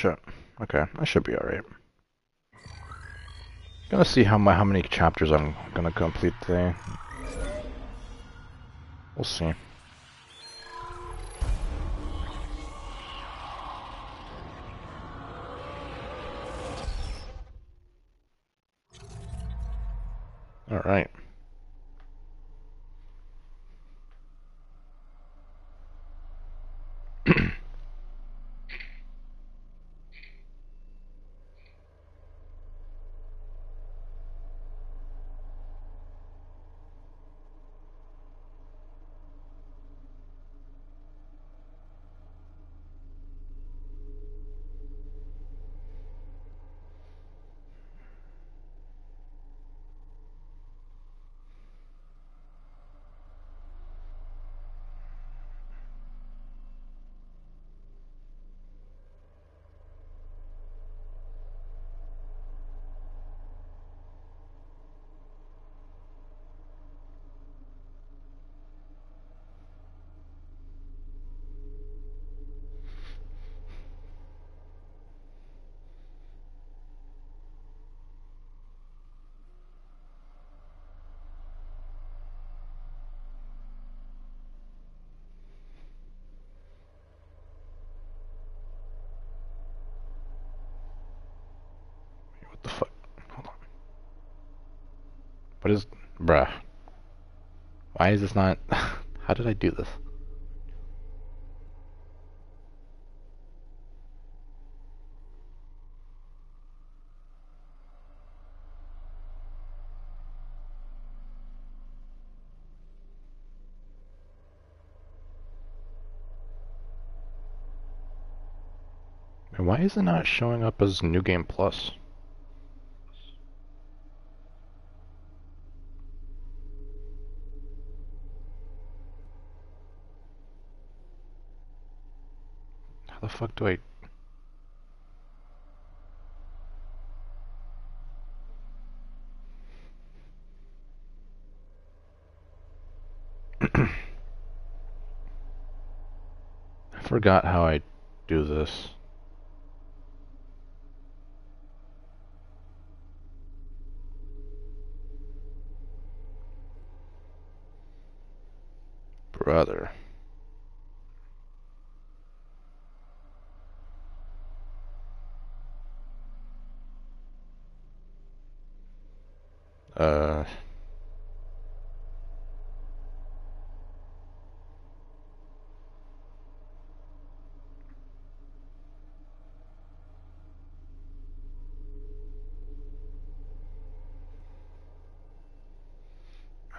shit. Okay, I should be alright. Gonna see how many chapters I'm gonna complete today. We'll see. Alright. What the fuck? Hold on. What is... Bruh. Why is this not... How did I do this? And why is it not showing up as New Game Plus? How the fuck do I... I forgot how I do this. Brother. Uh...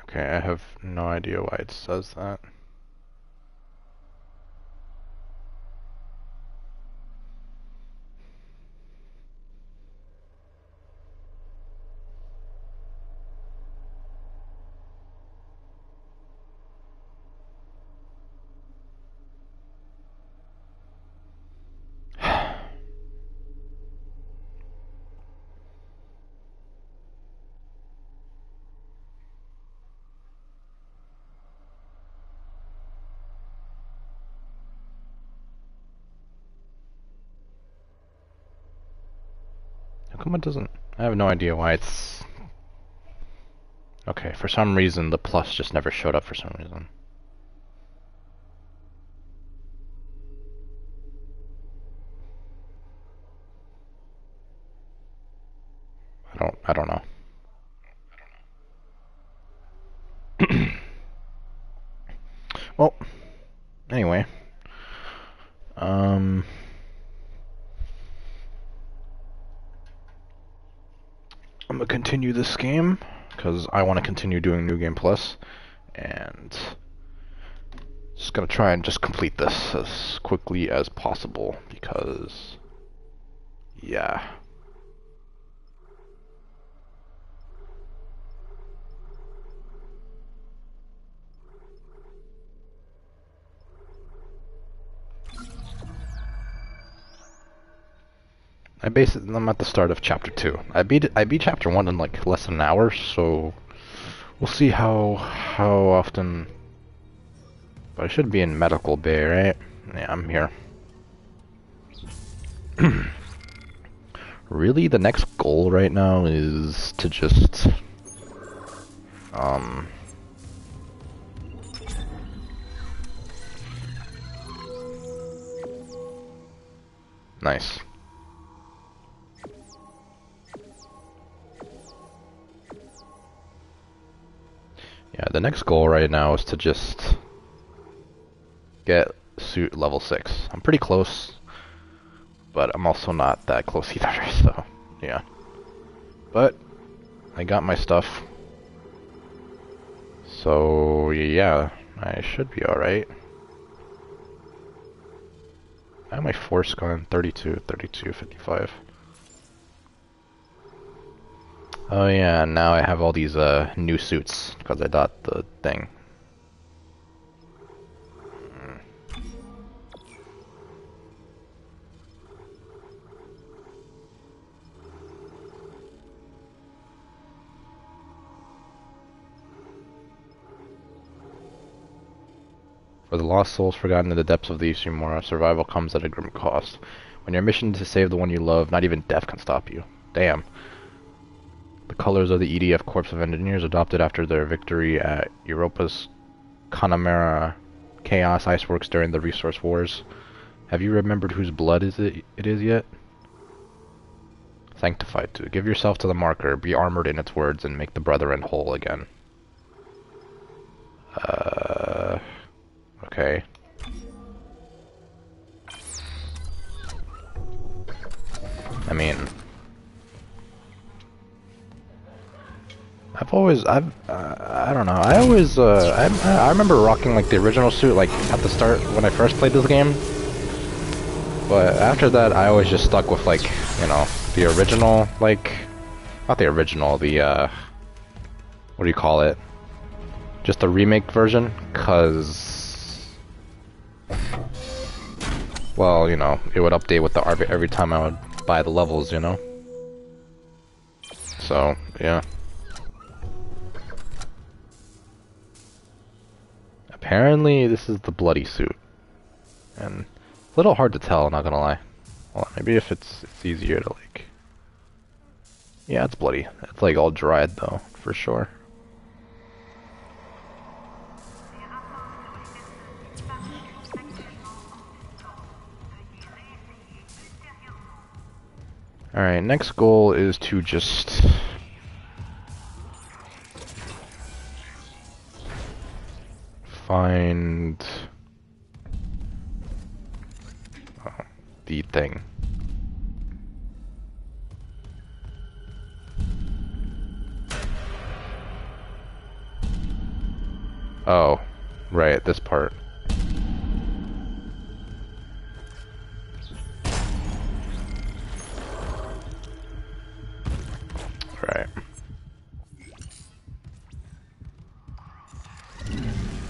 Okay, I have no idea why it says that. How come it doesn't... I have no idea why it's... Okay, for some reason the plus just never showed up for some reason. I don't know. Well, anyway. I'm gonna continue this game because I want to continue doing New Game Plus, and just gonna try and just complete this as quickly as possible because, yeah. I'm at the start of chapter 2. I beat chapter 1 in like less than an hour, so we'll see how often. But I should be in Medical Bay, right? Yeah, I'm here. Really, the next goal right now is to just nice. Yeah, the next goal right now is to just get suit level 6. I'm pretty close, but I'm also not that close either, so yeah. But I got my stuff. So yeah, I should be alright. I have my force gun, 32, 32, 55. Oh yeah, now I have all these new suits because I got the thing. For the lost souls forgotten in the depths of the Ishimura, survival comes at a grim cost. When your mission is to save the one you love, not even death can stop you. Damn. The colors of the EDF Corps of Engineers adopted after their victory at Europa's Connemara Chaos Iceworks during the Resource Wars. Have you remembered whose blood it is yet? Sanctified to. Give yourself to the marker, be armored in its words, and make the brethren whole again. Okay. I mean, I don't know. I remember rocking like the original suit like at the start when I first played this game. But after that, I always just stuck with like, you know, the original, like, not the original, the what do you call it? Just the remake version, 'cause, well, you know, it would update with the RV every time I would buy the levels, you know? So, yeah. Apparently, this is the bloody suit. And a little hard to tell, not gonna lie. Well, maybe if it's easier to, like... Yeah, it's bloody. It's, like, all dried, though, for sure. Alright, next goal is to just... find... the thing. Oh, right, this part. Right.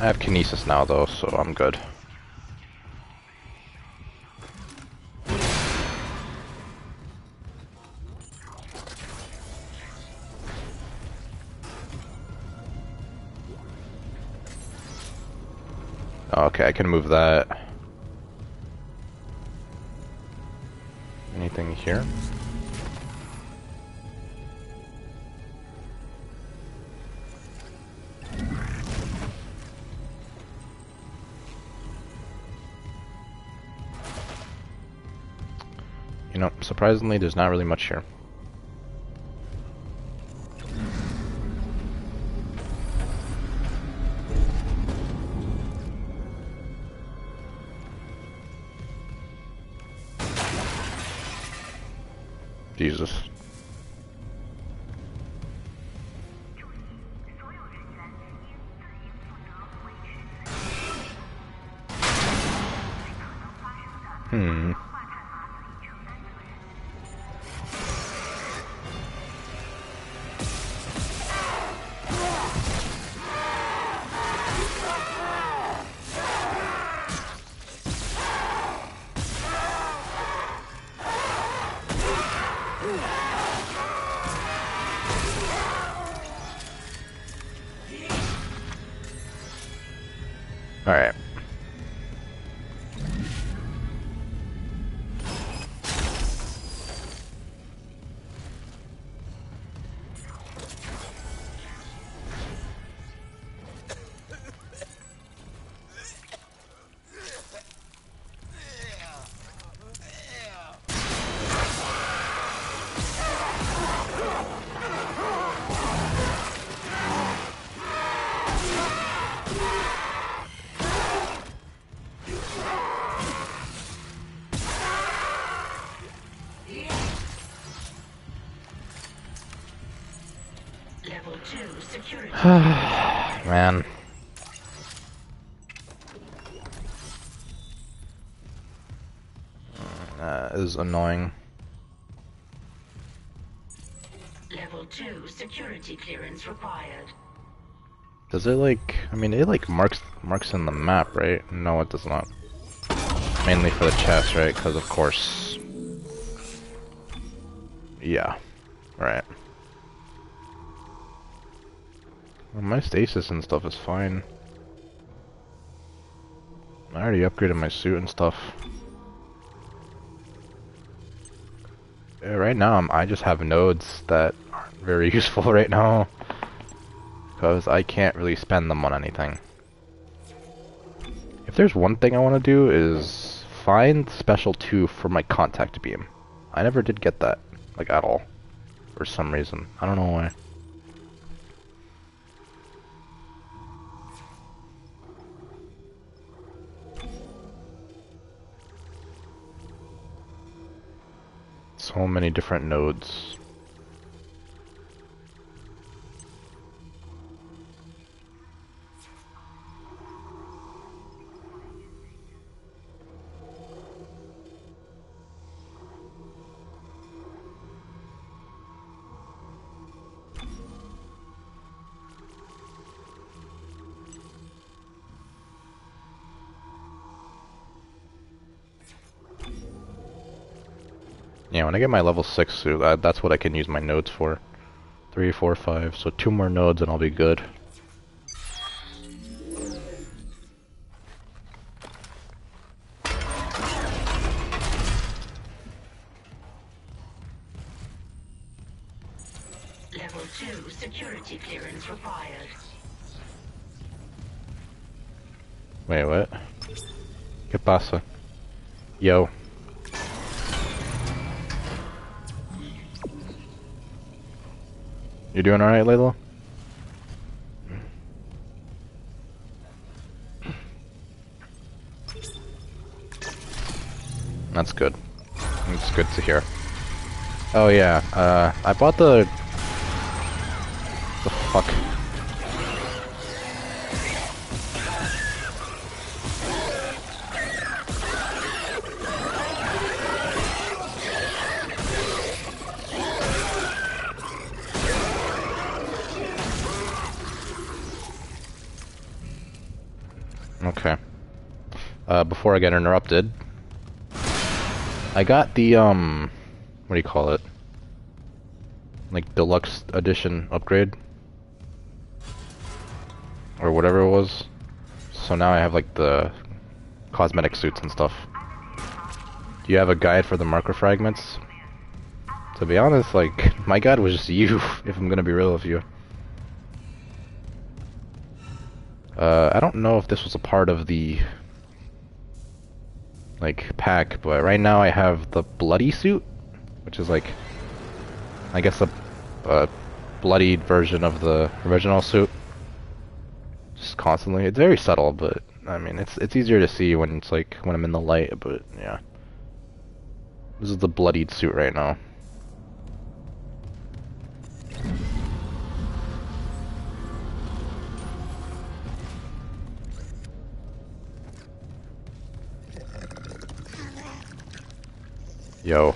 I have kinesis now though, so I'm good. Okay, I can move that. Anything here? You know, surprisingly, there's not really much here. Jesus. Alright. Man. That is annoying. Level 2 security clearance required. Does it like, I mean it like marks in the map, right? No, it does not. Mainly for the chest, right? Because of course. Yeah. Right. Well, my stasis and stuff is fine. I already upgraded my suit and stuff. Right now, I just have nodes that aren't very useful right now. Because I can't really spend them on anything. If there's one thing I want to do is find Special 2 for my contact beam. I never did get that, like at all. For some reason. I don't know why. So many different nodes. Yeah, when I get my level 6 suit, that's what I can use my nodes for. 3, 4, 5, so 2 more nodes and I'll be good. Level 2 security clearance required. Wait, what? ¿Qué pasa? Yo. You doing alright, Layla? That's good. It's good to hear. Oh yeah, I bought the fuck. Okay. Before I get interrupted, I got the, what do you call it? Like, deluxe edition upgrade? Or whatever it was. So now I have, like, the cosmetic suits and stuff. Do you have a guide for the marker fragments? To be honest, like, my guide was just you, if I'm gonna be real with you. I don't know if this was a part of the like pack, but right now I have the bloody suit, which is like, I guess a bloodied version of the original suit. Just constantly, it's very subtle, but I mean it's easier to see when it's like when I'm in the light. But yeah, this is the bloodied suit right now. Yo.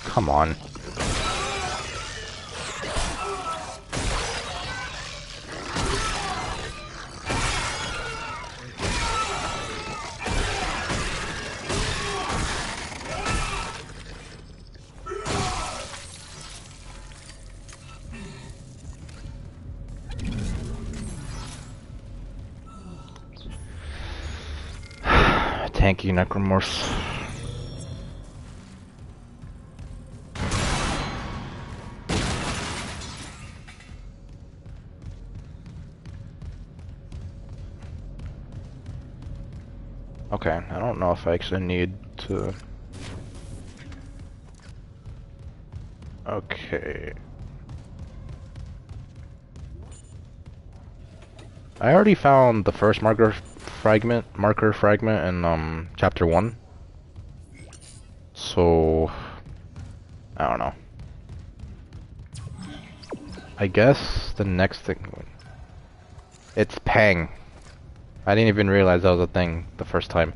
Come on. tanky Necromorphs. Okay, I don't know if I actually need to... Okay. I already found the first marker fragment in chapter 1. So I don't know. I guess the next thing, it's Pang. I didn't even realize that was a thing the first time.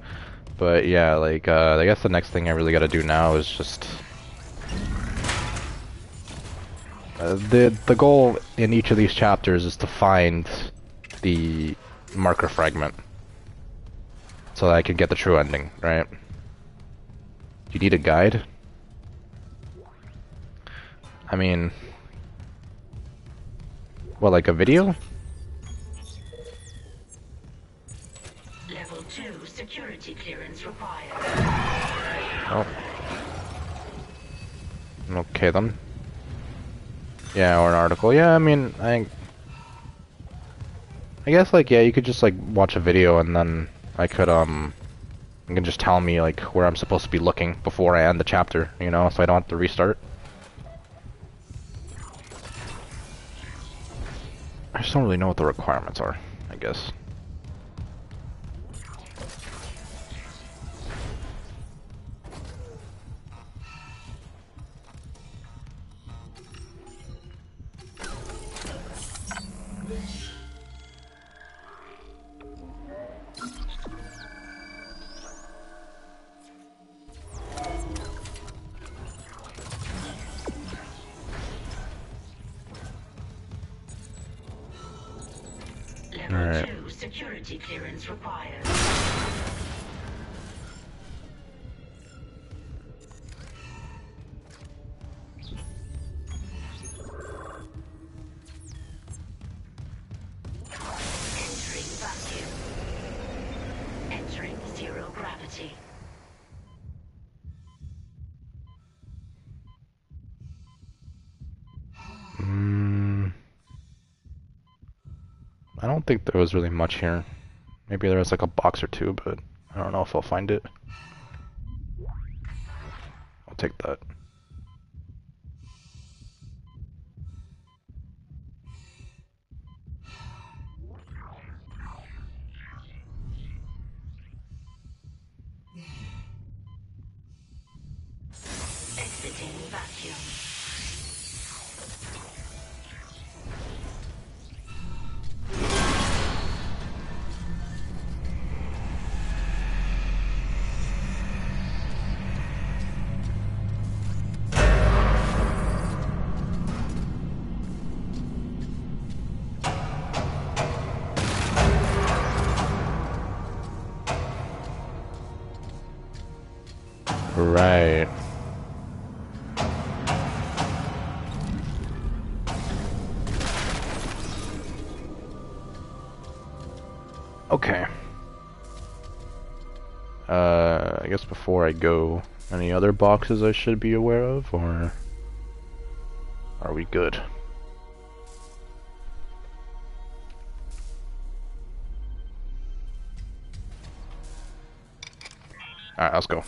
But yeah, like I guess the next thing I really gotta do now is just the goal in each of these chapters is to find the marker fragment so that I can get the true ending, right? Do you need a guide? I mean, what, like a video? Level 2 security clearance required. Oh. Okay then. Yeah, or an article. Yeah, I mean, I guess, like, yeah, you could just, like, watch a video and then I could, you can just tell me, like, where I'm supposed to be looking before I end the chapter, you know, so I don't have to restart. I just don't really know what the requirements are, I guess. Level 2 security clearance required. Entering vacuum. Entering zero gravity. I don't think there was really much here. Maybe there was like a box or two, but I don't know if I'll find it. I'll take that. Exiting vacuum. Right. Okay. I guess before I go, any other boxes I should be aware of, or are we good? Alright, let's go.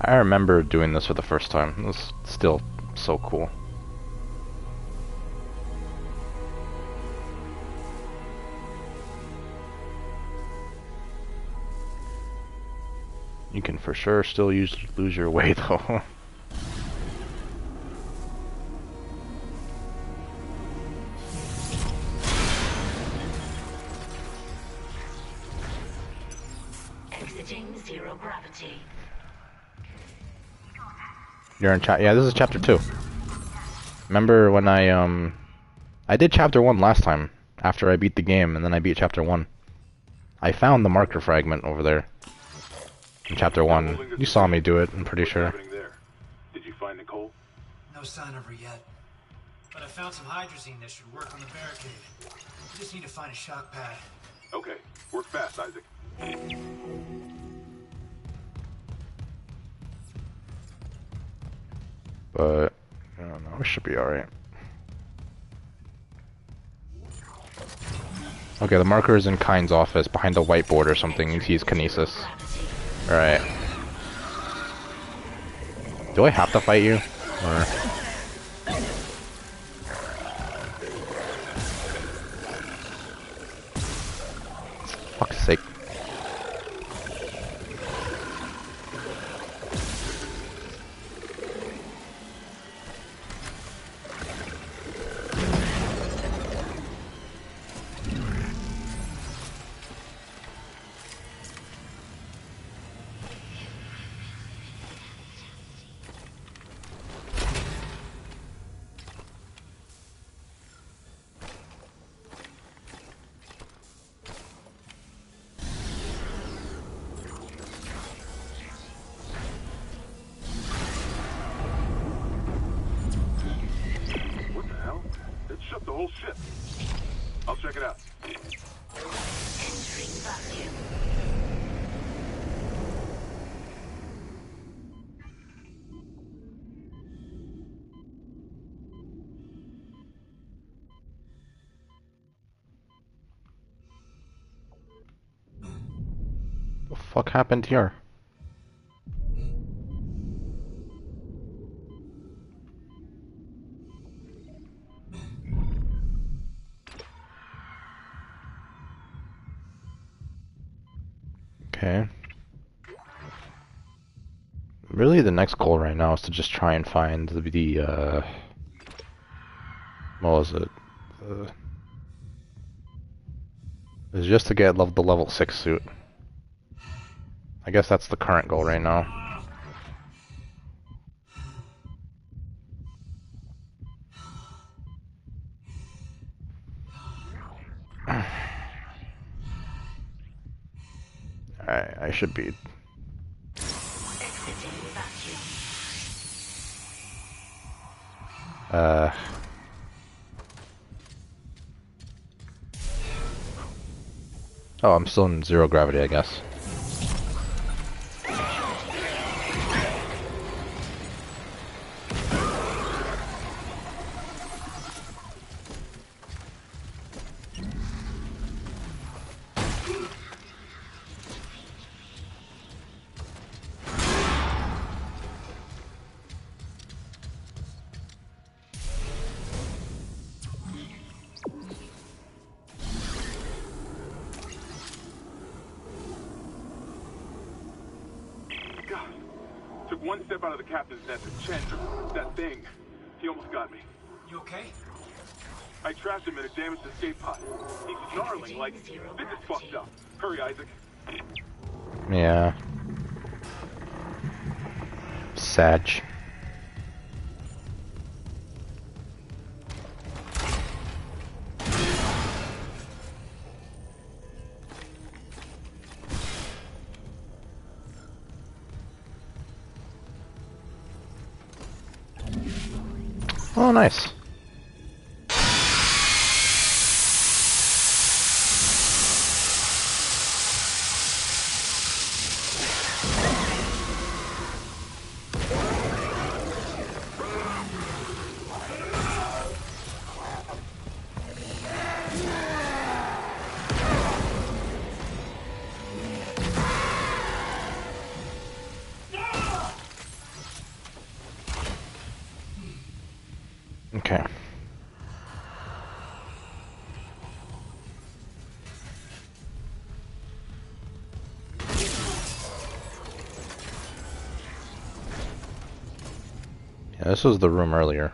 I remember doing this for the first time. It was still so cool. You can for sure still lose your way though. Exiting zero gravity. You're in yeah, this is chapter 2. Remember when I did chapter 1 last time after I beat the game, and then I beat chapter 1. I found the marker fragment over there in chapter 1. You saw me do it, I'm pretty sure. Did you find Nicole? No, No sign of her yet. But I found some hydrazine that should work on the barricade. We just need to find a shock pad. Okay, work fast, Isaac. But I don't know, we should be alright. Okay, the marker is in Kyne's office, behind the whiteboard or something. He's kinesis. Alright. Do I have to fight you? Or... fuck's sake. Shut the whole ship. I'll check it out. Entering vacuum. What the fuck happened here? Okay. Really, the next goal right now is to just try and find the what was it? It's just to get the level 6 suit. I guess that's the current goal right now. I should be. Oh, I'm still in zero gravity, I guess. One step out of the captain's nest at Chandra. That thing. He almost got me. You okay? I trapped him in a damaged escape pod. He's snarling like, this is fucked up. Hurry, Isaac. Yeah. Sag. Oh, nice. Okay. Yeah, this was the room earlier.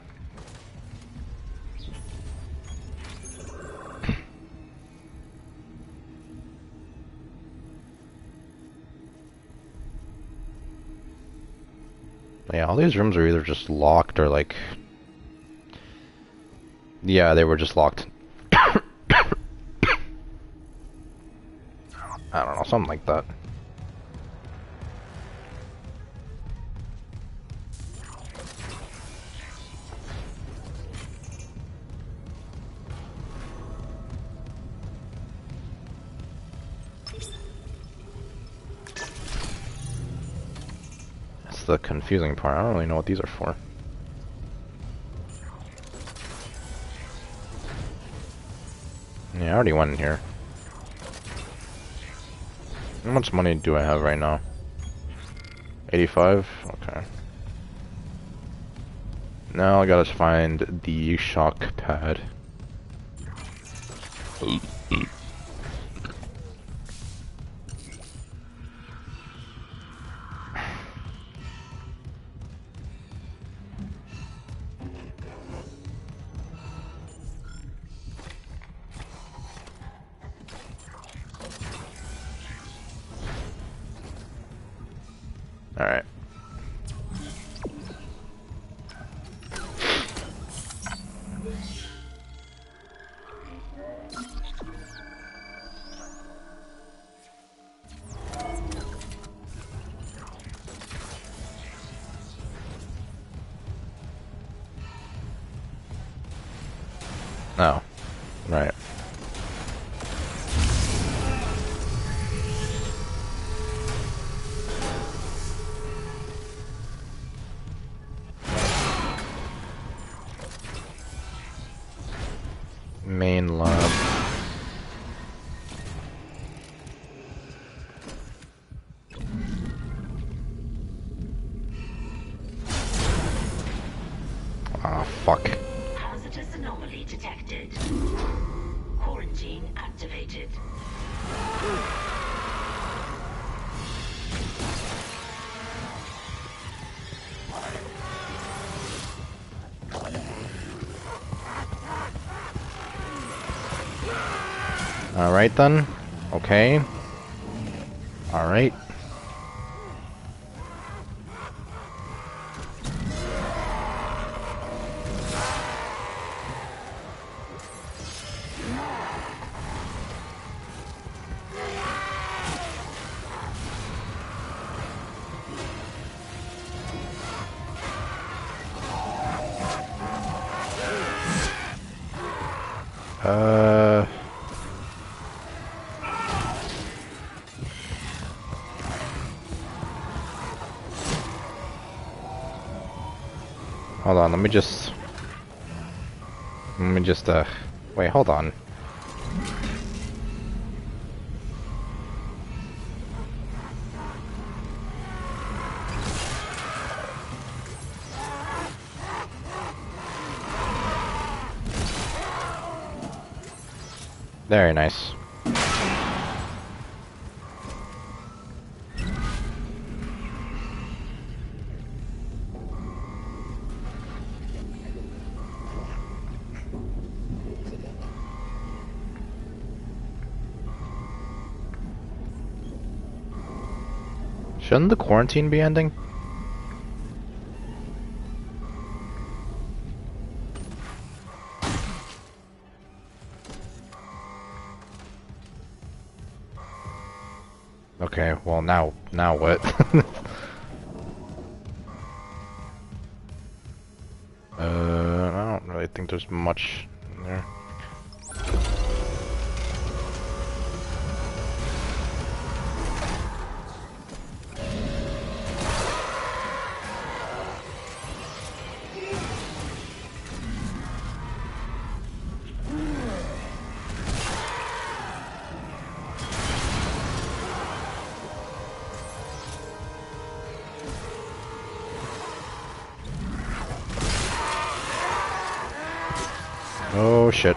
Yeah, all these rooms are either just locked or like... Yeah, they were just locked. I don't know, something like that. the confusing part. I don't really know what these are for. Yeah, I already went in here. How much money do I have right now? 85? Okay. Now I gotta find the shock pad. Alright. No. Right. Main lab. Ah, fuck. Hazardous anomaly detected. Quarantine activated. Alright then. Okay. Alright. Hold on, let me just, wait, hold on. Very nice. Shouldn't the quarantine be ending? Okay, well now what? I don't really think there's much in there. Oh shit.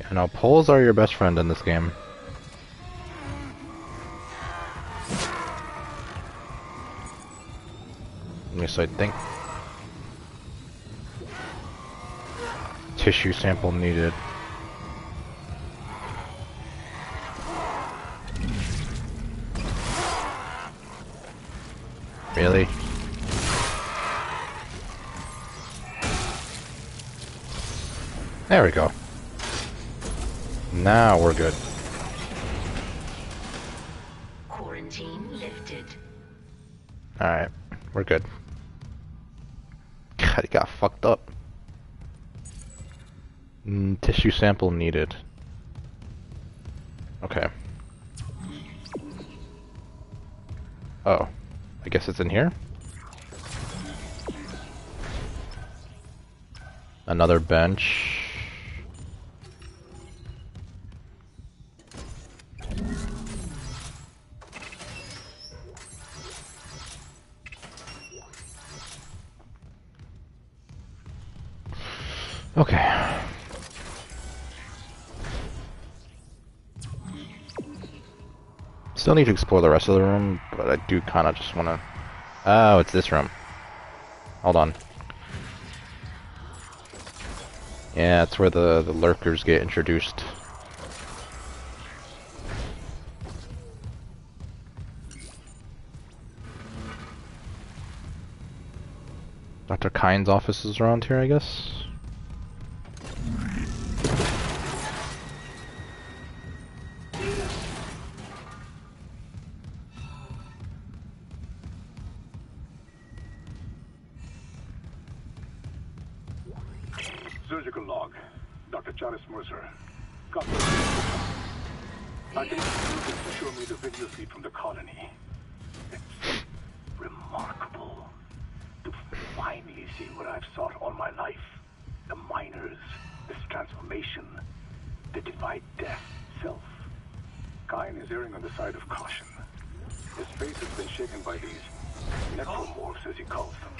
Yeah, no, poles are your best friend in this game. At least I think. Tissue sample needed. Really? There we go. Now we're good. Quarantine lifted. Alright, we're good. God, he got fucked up. Tissue sample needed. Okay. Oh, I guess it's in here? Another bench. Okay. Still need to explore the rest of the room, but I do kind of just want to... Oh, it's this room. Hold on. Yeah, that's where the lurkers get introduced. Dr. Kyne's office is around here, I guess? Surgical log. Dr. Charles Mercer. Copy. I can use it to show me the video feed from the colony. It's remarkable to finally see what I've sought all my life. The miners, this transformation, the divide death itself. Kyne is erring on the side of caution. His face has been shaken by these necromorphs, as he calls them.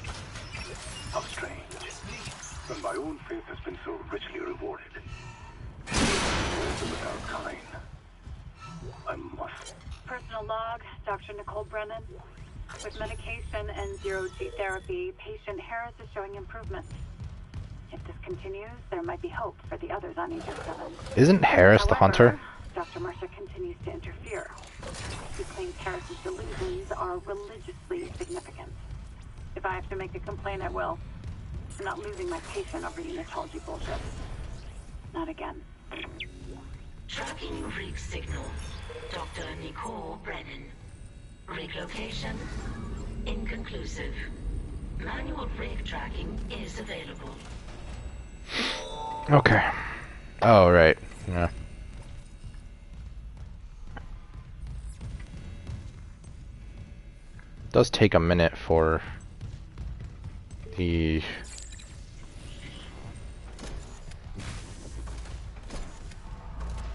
How strange. When my own faith has been so richly rewarded. Without Kyne, I must. Personal log, Dr. Nicole Brennan. With medication and zero-G therapy, patient Harris is showing improvement. If this continues, there might be hope for the others on Aegis 7. Isn't Harris the hunter? Dr. Mercer continues to interfere. He claims Harris's delusions are religiously significant. If I have to make a complaint, I will. I'm not losing my patient over unitology bullshit. Not again. Tracking rig signal. Dr. Nicole Brennan. Rig location inconclusive. Manual rig tracking is available. Okay. Oh, right. Yeah. It does take a minute for the...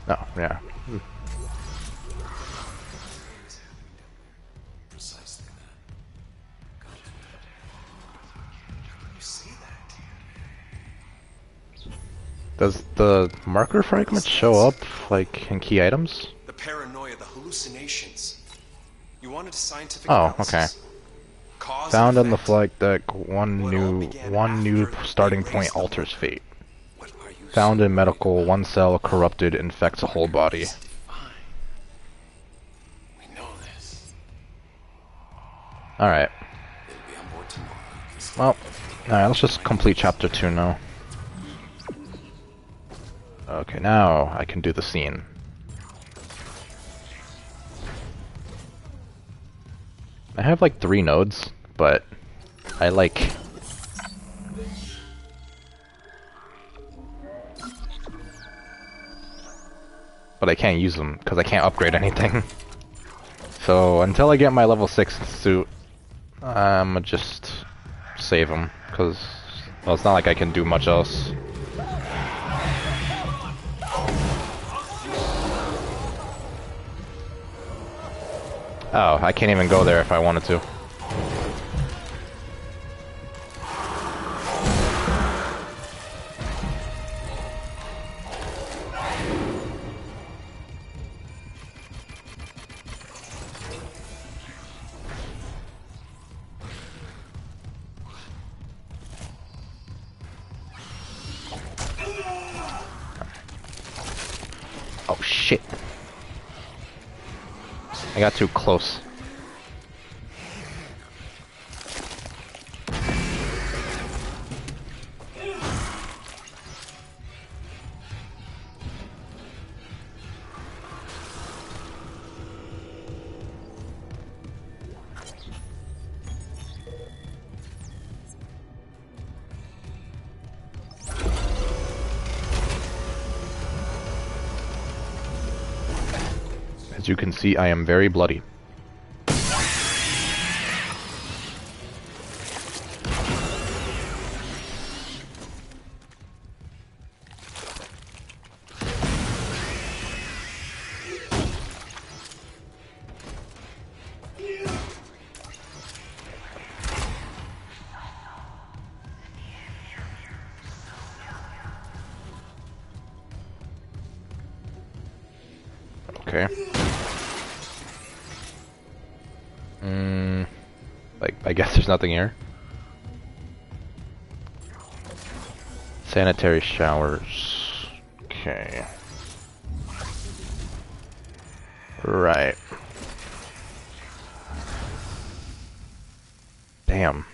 Oh, yeah. Precisely that. You see that? Does the marker fragment show up, like, in key items? The paranoia, the hallucinations. You wanted a scientific Oh, analysis. okay. Cause Found and on the effect. flight deck, one What all new began starting after point they alters raised fate. What are you Found in so medical, one cell corrupted infects a whole body. Fine. We know this. Alright. They'll be on board tomorrow. Well, alright, let's just complete chapter 2 now. Okay, now I can do the scene. I have like 3 nodes, but I like... But I can't use them, because I can't upgrade anything. So, until I get my level 6 suit, I'ma just save them, because, well, it's not like I can do much else. Oh, I can't even go there if I wanted to. Oh shit. I got too close. you can see, I am very bloody. Okay. Like, I guess there's nothing here. Sanitary showers. Okay. Right. Damn.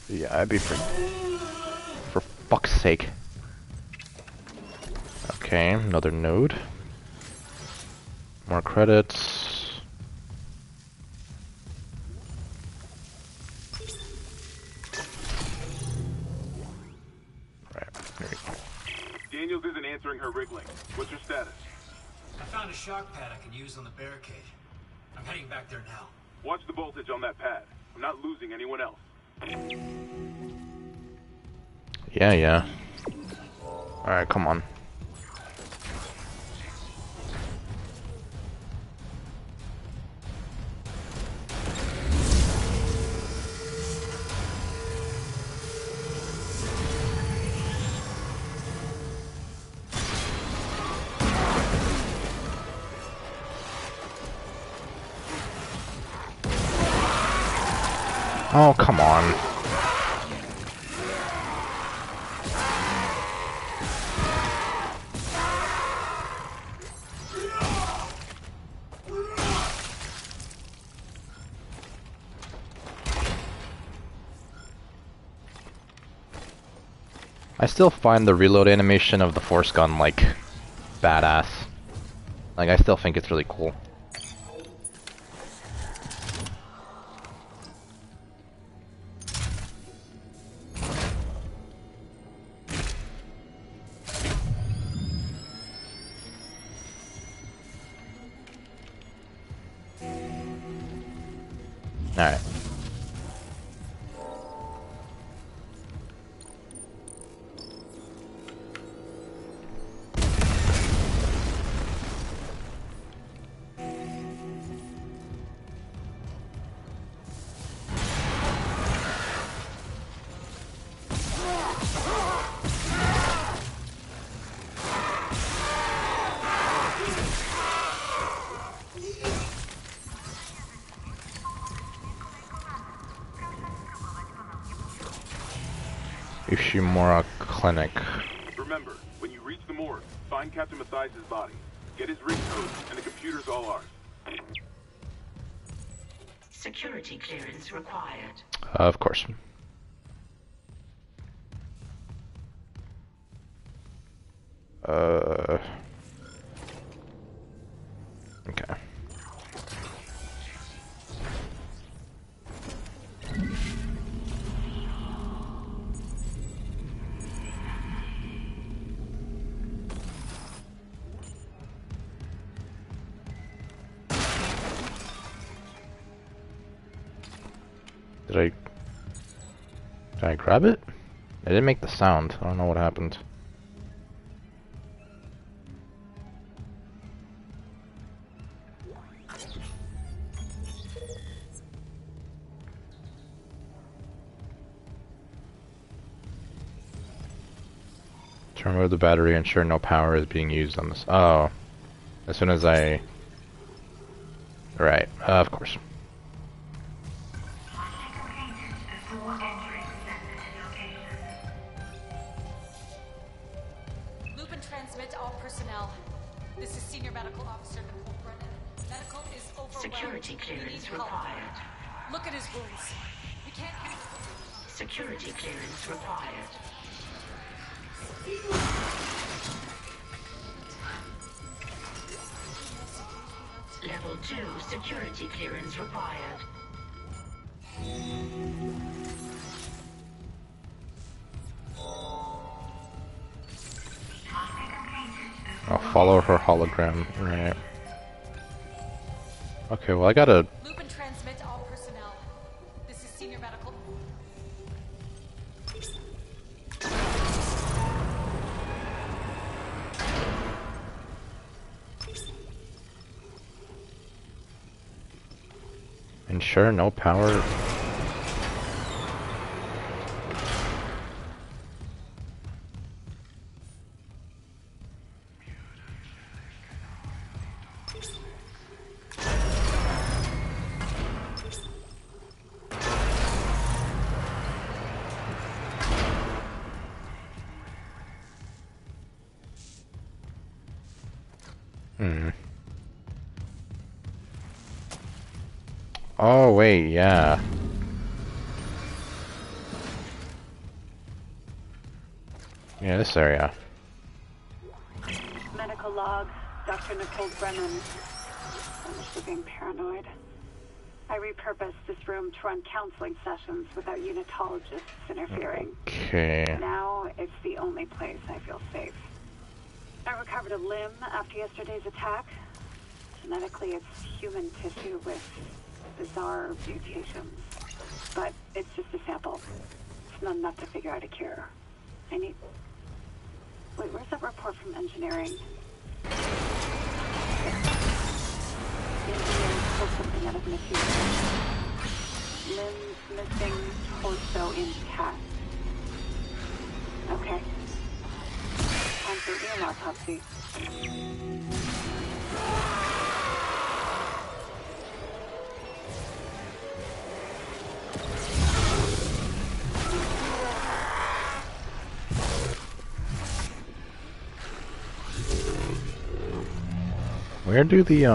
Yeah, I'd be for fuck's sake. Okay, another node. More credits. Right, here we go. Daniels isn't answering her wriggling. What's your status? I found a shock pad I can use on the barricade. I'm heading back there now. Watch the voltage on that pad. I'm not losing anyone else. Yeah. Alright, come on. Oh, come on. I still find the reload animation of the force gun, like, badass. Like, I still think it's really cool. Alright. Ishimura Clinic. Remember, when you reach the morgue, find Captain Mathias' body. Get his rig code, and the computer's all ours. Security clearance required. Of course. Okay. Did I grab it? I didn't make the sound. I don't know what happened. To remove the battery, ensure no power is being used on this. Oh. As soon as I... Right, of course. Loop and transmit all personnel. This is Senior Medical Officer Nicole Brennan. Medical is overwhelmed. Security clearance required. Look at his wounds. We can't use... Security clearance required. Level 2 security clearance required. Oh, Follow her hologram. Right. Okay, well I gotta... Loop and transmit to all personnel. This is Senior Medical... Ensure no power... Oh, wait, yeah. Yeah, this area. Medical log, Dr. Nicole Brennan. I must be being paranoid. I repurposed this room to run counseling sessions without unitologists interfering. Okay. Now it's the only place I feel safe. I recovered a limb after yesterday's attack. Genetically, it's human tissue with bizarre mutations. But it's just a sample. It's not enough to figure out a cure. I need... Wait, where's that report from engineering? The engineers pulled something out of machine. Limbs missing, torso intact. Okay. Time for ear autopsy. Where do the,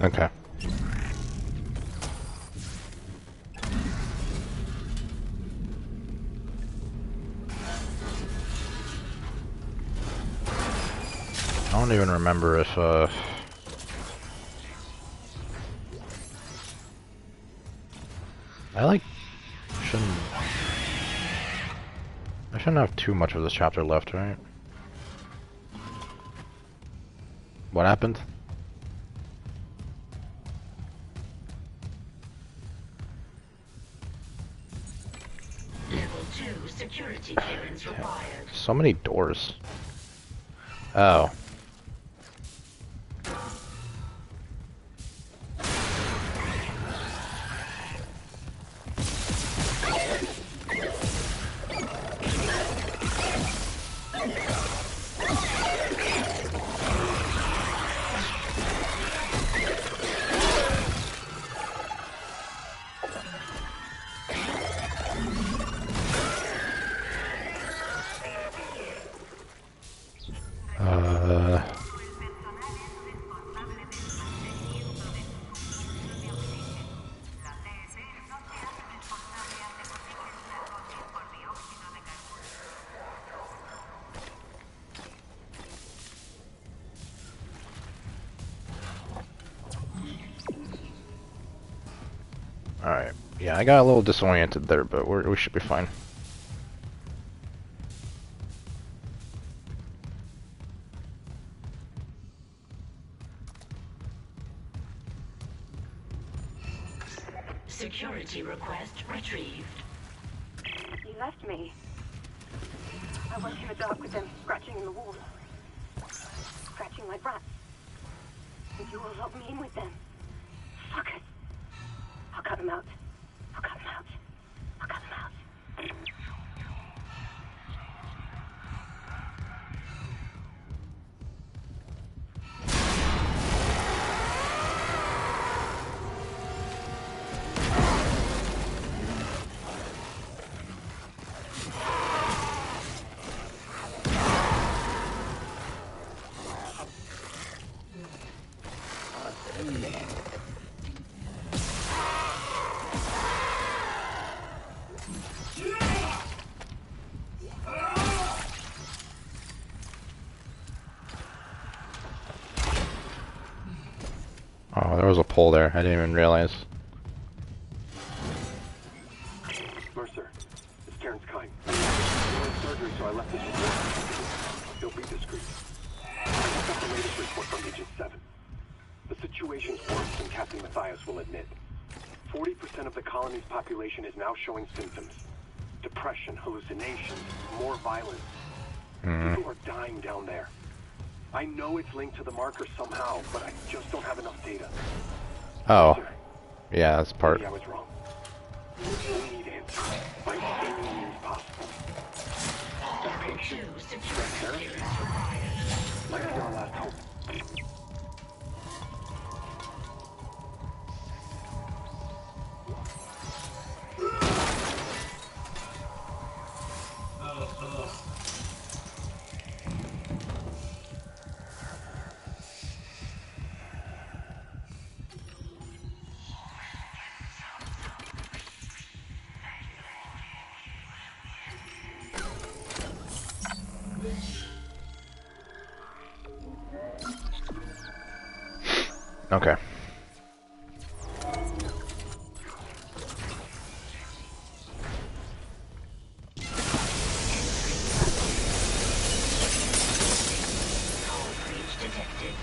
okay. I don't even remember if, I shouldn't have too much of this chapter left, right? What happened? Level 2 security clearance required. So many doors. Oh. Alright. Yeah, I got a little disoriented there, but we should be fine. Security request retrieved. You left me. I went in the dark with them scratching in the walls. Scratching like rats. And you all locked me in with them. Fuckers. I'll cut them out. I'll cut them out. I'll cut them out. Oh, there was a pole there. I didn't even realize. Mercer, it's Terrence Kyne. I'm in surgery, so I left this report. They'll be discreet. I got the latest report from Agent 7. The situation's worse than Captain Mathius will admit. 40% of the colony's population is now showing symptoms. Depression, hallucinations, more violence. People are dying down there. I know it's linked to the marker somehow, but I just don't have enough data. Oh. Sir, Yeah, that's part. maybe I was wrong. We need answers by any means possible. That patient, that therapist, might be our last hope. Okay. Breach detected.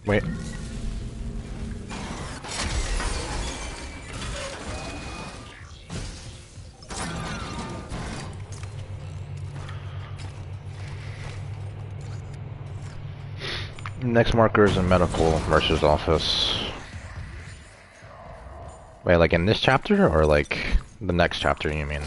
Wait. Next marker is in medical Mercer's office. Wait, like in this chapter or like the next chapter, you mean?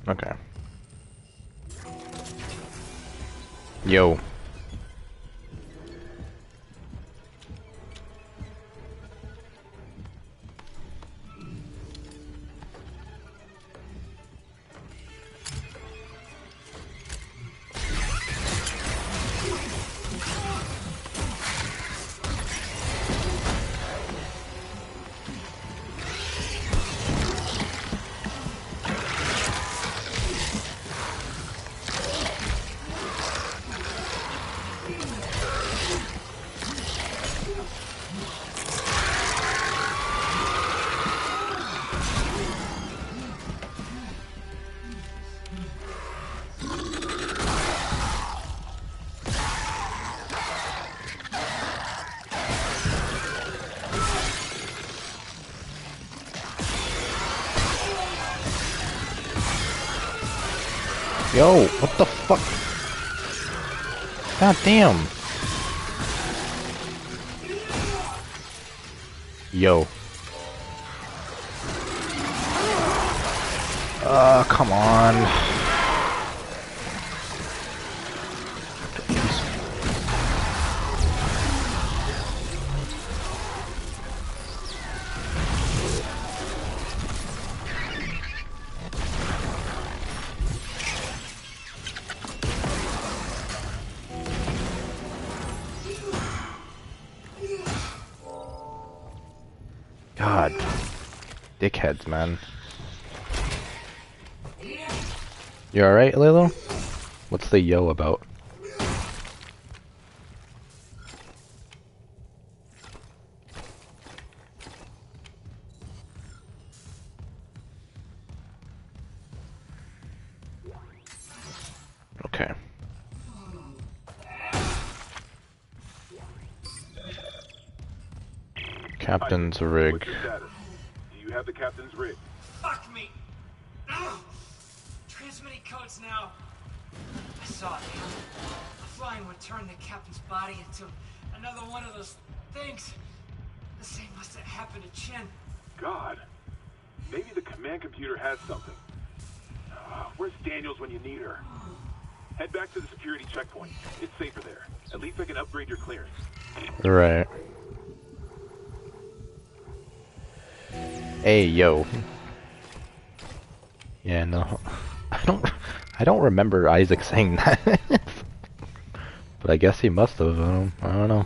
Okay. Yo. Yo, what the fuck? God damn. Yo. Come on. God. Dickheads, man. You alright, Lilo? What's the yo about? Okay. Captain's rig. What's your status? Do you have the captain's rig? Fuck me! Ugh. Transmitting codes now. I saw it. The flying would turn the captain's body into another one of those things. The same must have happened to Chen. God. Maybe the command computer has something. Where's Daniels when you need her? Head back to the security checkpoint. It's safer there. At least I can upgrade your clearance. Right. Hey, yo. Yeah, no. I don't remember Isaac saying that. But I guess he must have. I don't know.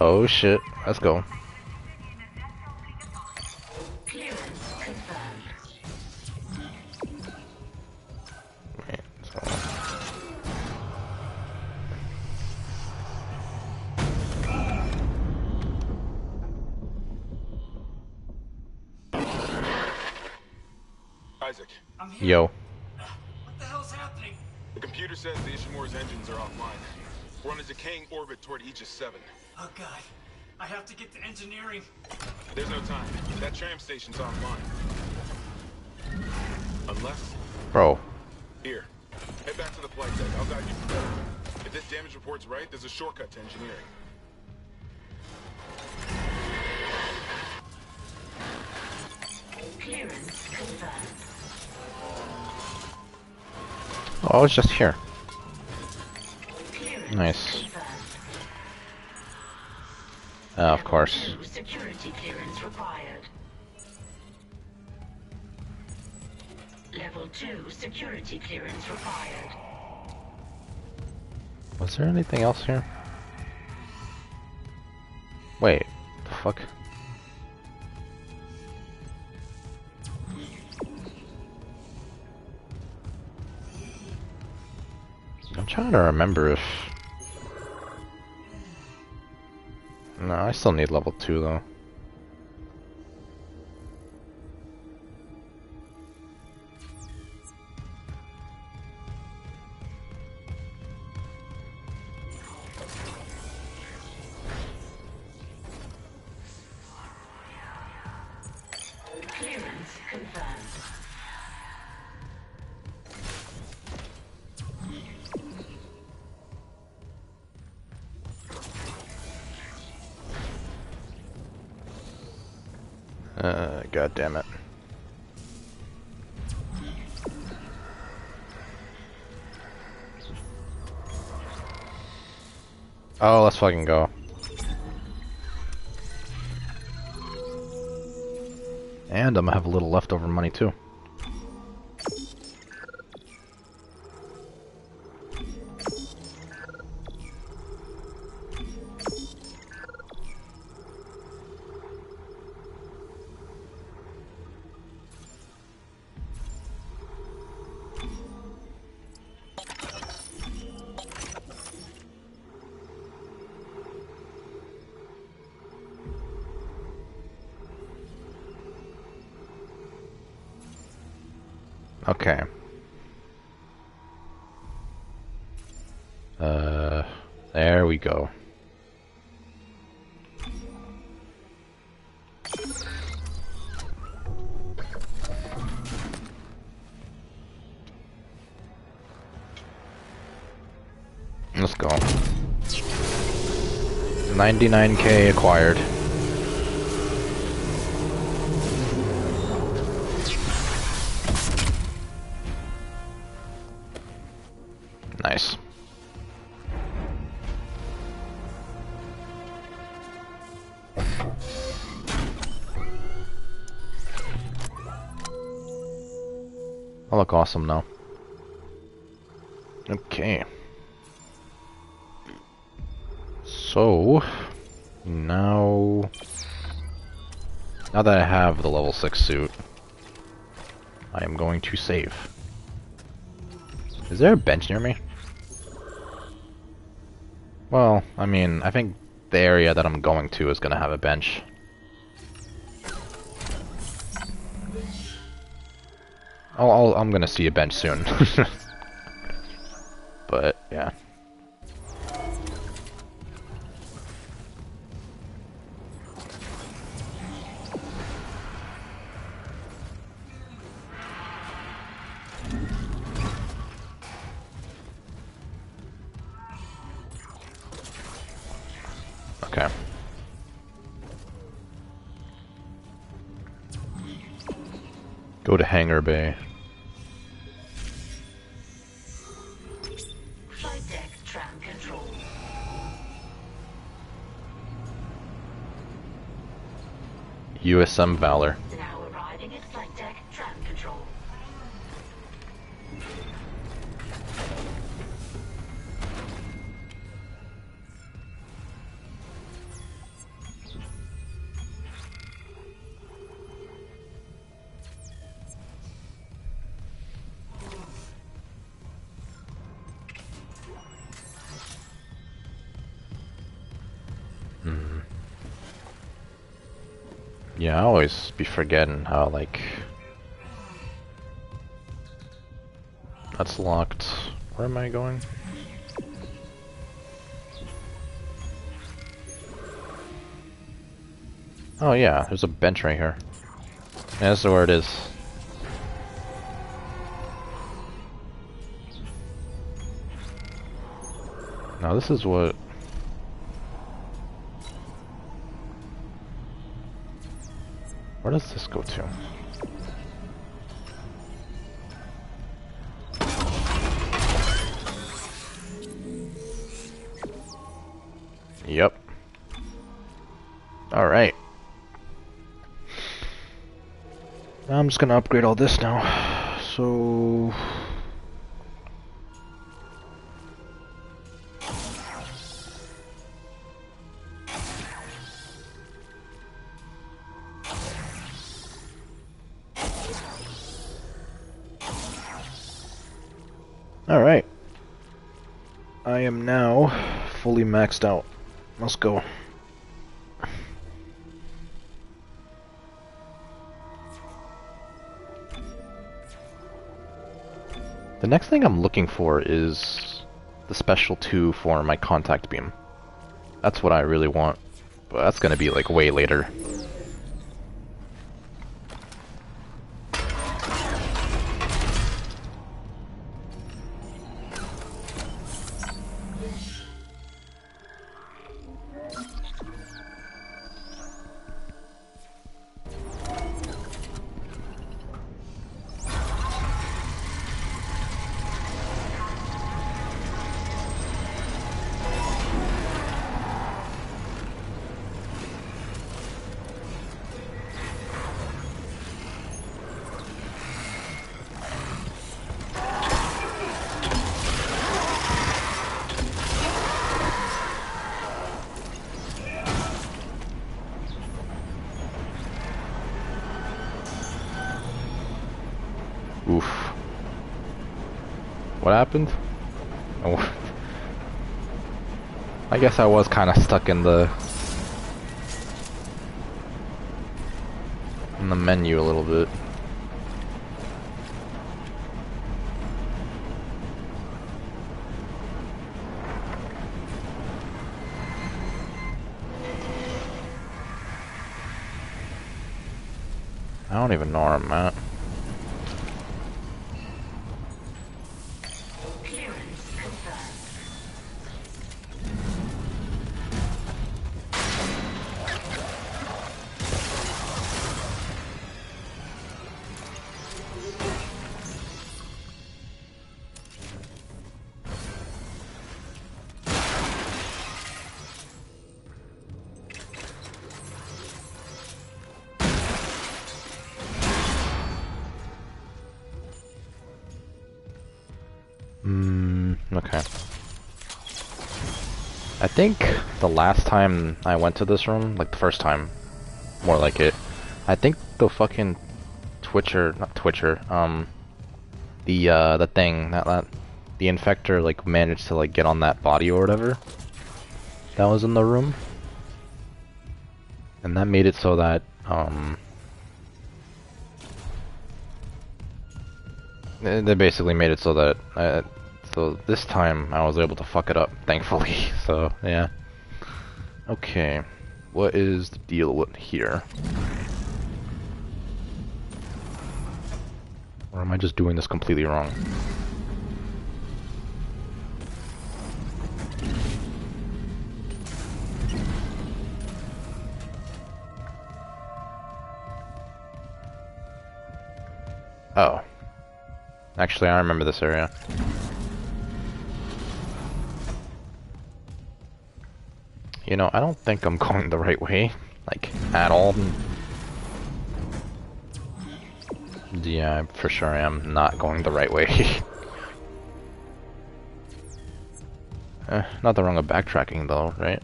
Oh shit. Let's go. Clearance confirmed. Right, so. Isaac, I'm here. Yo. What the hell's happening? the computer says the Ishimura's engines are offline. We're on a decaying orbit toward Aegis 7. Oh god. I have to get to engineering. There's no time. That tram station's offline. Unless... Bro. Here. Head back to the flight deck. I'll guide you from there. If this damage report's right, there's a shortcut to engineering. Clearance confirmed. Oh, I was just here. Clearance Nice. confirmed. Of course. Level 2 security clearance required. Level 2 security clearance required. Was there anything else here? Wait. The fuck? I'm trying to remember if... No, I still need level 2 though. Clearance confirmed. God damn it. Oh, let's fucking go. And I'm gonna have a little leftover money too. Okay. There we go. Let's go. 99K acquired. Nice. I look awesome now. Okay. So, now that I have the level 6 suit, I am going to save. Is there a bench near me? Well, I mean, I think the area that I'm going to is gonna have a bench. I'm gonna see a bench soon. But, yeah. Okay. Go to Hangar Bay. Flight deck tram control. USM Valor. Now arriving at flight deck tram control. Yeah, I always be forgetting how, like... That's locked. Where am I going? Oh yeah, there's a bench right here. Yeah, this is where it is. Now this is what... Where does this go to? Yep. Alright. I'm just gonna upgrade all this now. So... Alright. I am now fully maxed out. Let's go. The next thing I'm looking for is the special 2 for my contact beam. That's what I really want. But that's gonna be like way later. Oof. What happened? Oh. I guess I was kind of stuck in the menu a little bit. I don't even know where I'm at. Clearance confirmed. Okay. I think the last time I went to this room, like the first time, more like it, I think the fucking not Twitcher, the thing, the infector, like, managed to, like, get on that body or whatever that was in the room. And that made it so that, they basically made it so that, so this time I was able to fuck it up, thankfully. So, yeah. Okay. What is the deal with here? Or am I just doing this completely wrong? Oh. Actually, I remember this area. You know, I don't think I'm going the right way, like, at all. Yeah, for sure I am not going the right way. Nothing wrong with backtracking though, right?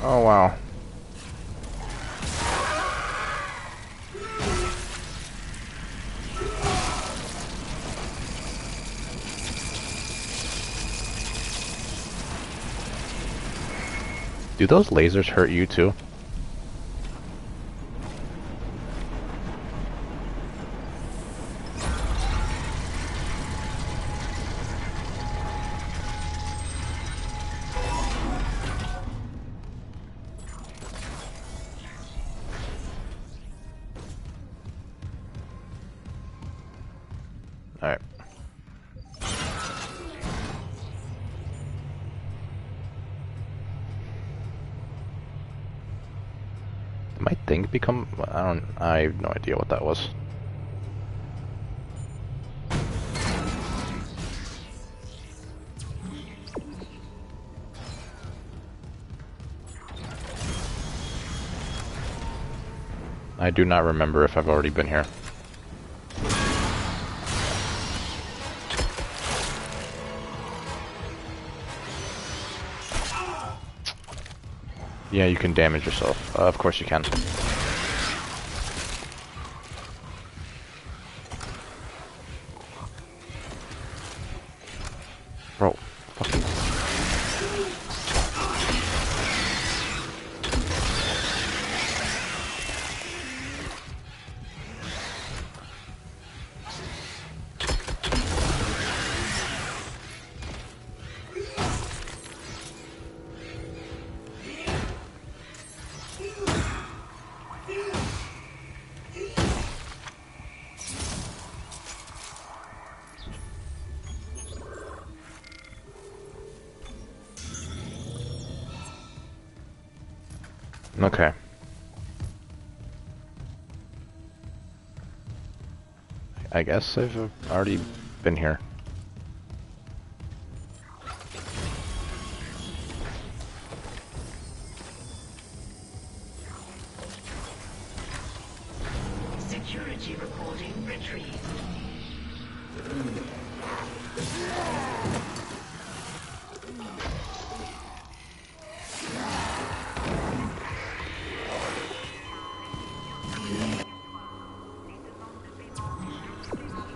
Oh wow. Do those lasers hurt you too? Alright. Did my thing become... I have no idea what that was. I do not remember if I've already been here. Yeah, you can damage yourself. Of course you can. Bro, fucking... Okay. I guess I've already been here. Security reporting retrieved.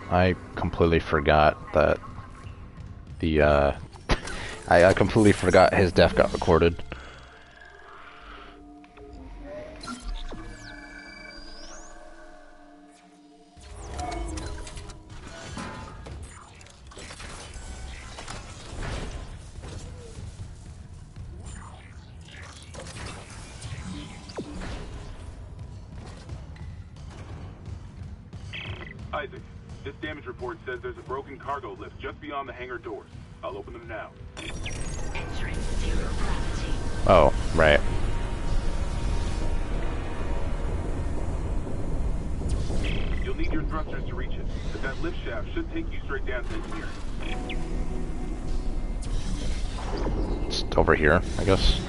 I completely forgot that the, I completely forgot his death got recorded. Isaac, this damage report says there's a broken cargo lift just beyond the hangar doors. I'll open them now. Entering zero gravity. Oh, right. You'll need your thrusters to reach it, but that lift shaft should take you straight down to engineering. It's over here, I guess.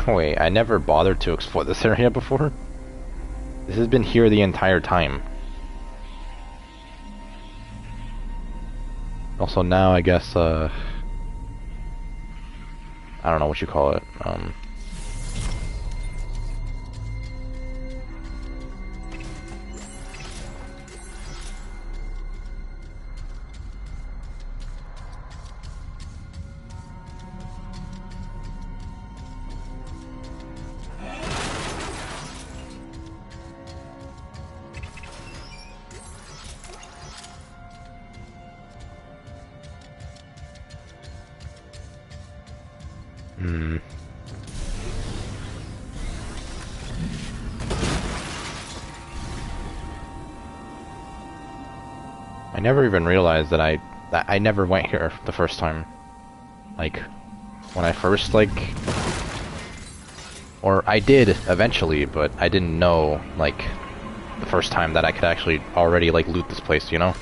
Wait, I never bothered to explore this area before? This has been here the entire time. Also now, I guess, I don't know what you call it, I never even realized that I never went here the first time. Like, when I first, like... Or I did, eventually, but I didn't know, like, the first time that I could actually already, like, loot this place, you know?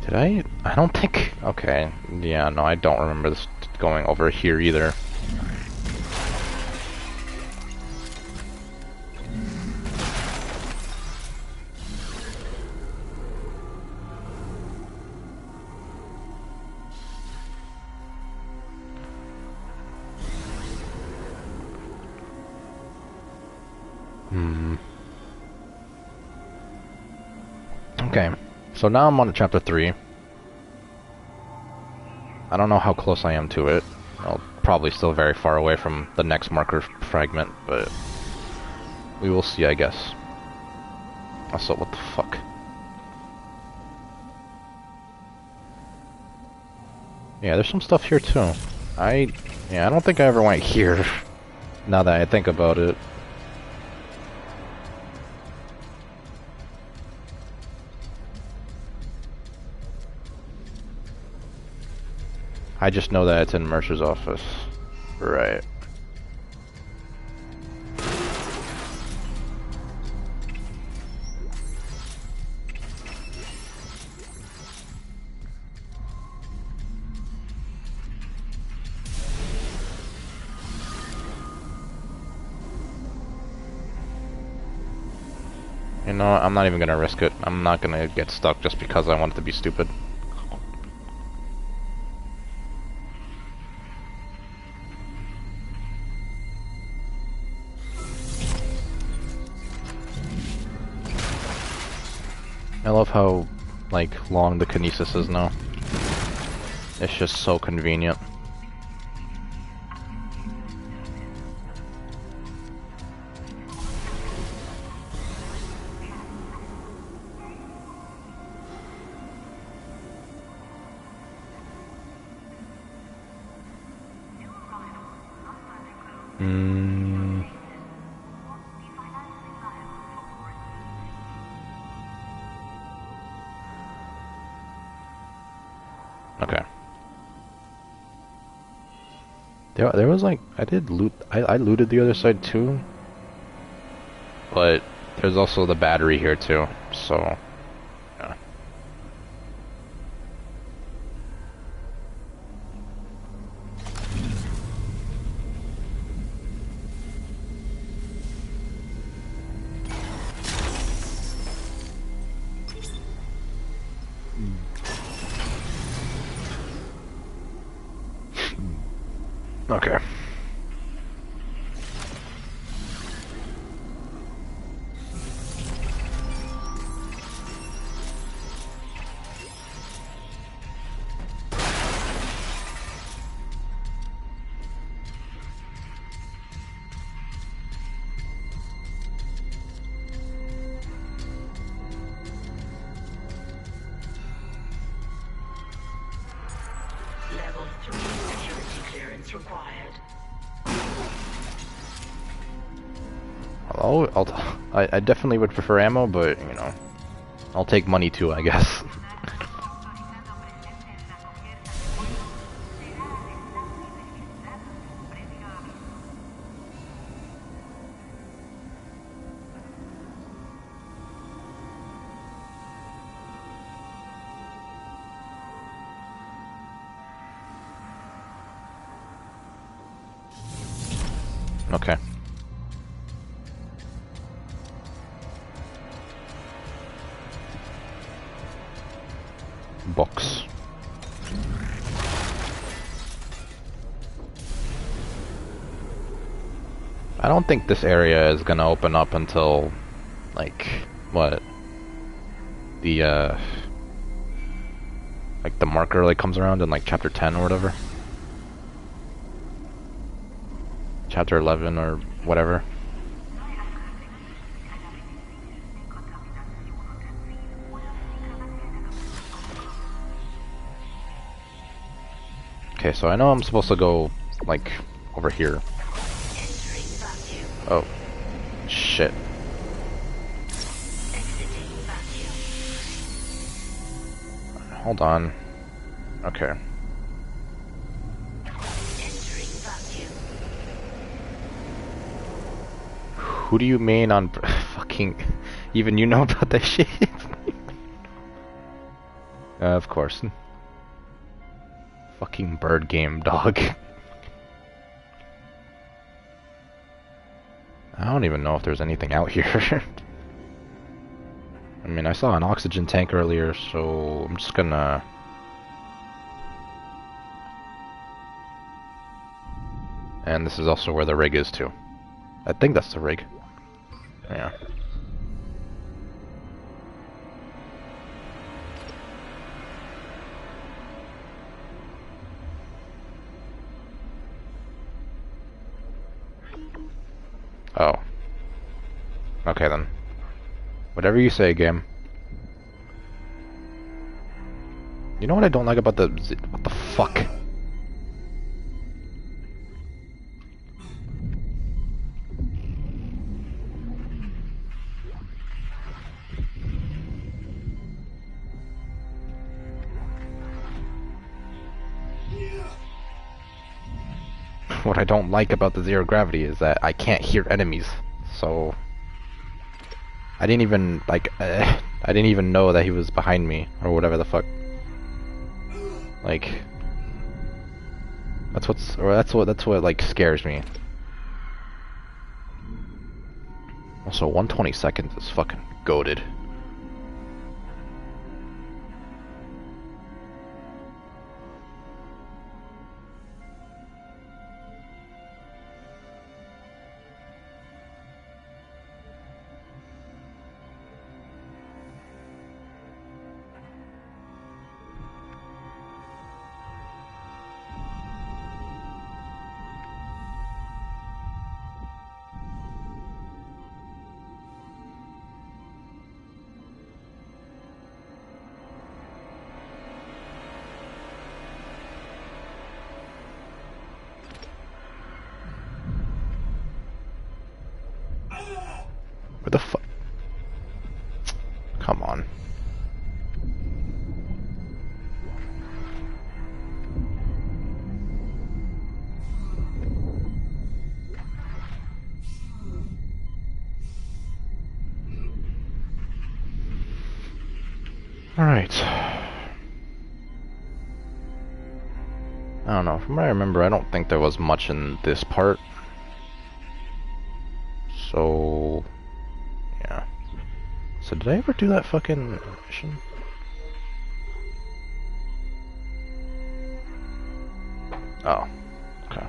Did I don't think... Okay, yeah, no, I don't remember this going over here either. Okay, so now I'm on to chapter 3. I don't know how close I am to it. Well, probably still very far away from the next marker fragment, but we will see, I guess. Also, what the fuck? Yeah, there's some stuff here too. I don't think I ever went here, now that I think about it. I just know that it's in Mercer's office. Right. You know, I'm not even gonna risk it. I'm not gonna get stuck just because I want it to be stupid. I love how, like, long the kinesis is now. It's just so convenient. Okay. There was like, I did loot, I looted the other side too. But there's also the battery here too, so yeah. Okay. clearance required. Hello? I definitely would prefer ammo, but, you know, I'll take money too, I guess. Okay. Box. I don't think this area is gonna open up until, like, what? The, like the marker, like, comes around in, like, chapter 10 or whatever. Chapter 11 or whatever. Okay, so I know I'm supposed to go, like, over here. Oh. Shit. Hold on. Okay. Who do you mean on fucking... Even you know about that shit? Of course. Fucking bird game, dog. I don't even know if there's anything out here. I mean, I saw an oxygen tank earlier, so I'm just gonna... And this is also where the rig is, too. I think that's the rig. Yeah. Oh. Okay then. Whatever you say, game. You know what I don't like about the... What the fuck? What I don't like about the zero gravity is that I can't hear enemies, so... I didn't even, like, I didn't even know that he was behind me, or whatever the fuck. Like... That's what, like, scares me. Also, 120 seconds is fucking goated. Where the fuck? Come on. Alright. I don't know. From what I remember, I don't think there was much in this part. So... yeah. So did I ever do that fucking mission? Oh. Okay.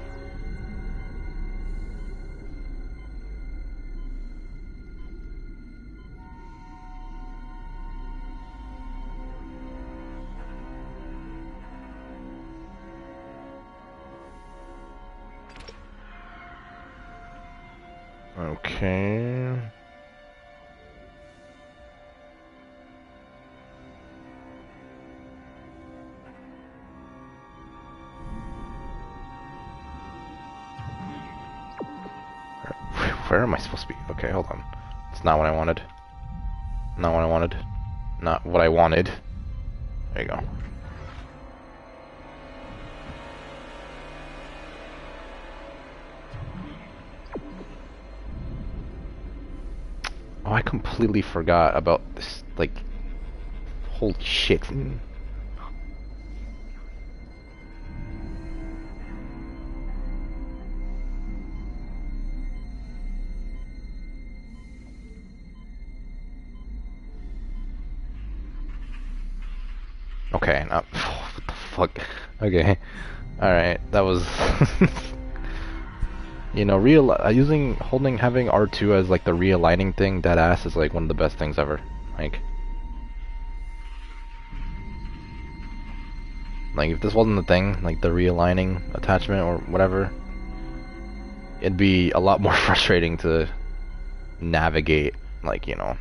Okay. Where am I supposed to be? Okay, hold on. It's not what I wanted. Not what I wanted. Not what I wanted. There you go. Oh, I completely forgot about this, like, whole shit. Okay, not what the fuck. Okay, all right, that was. You know, having R2 as like the realigning thing, dead ass, is like one of the best things ever. Like if this wasn't the thing, like the realigning attachment or whatever, it'd be a lot more frustrating to navigate, like, you know,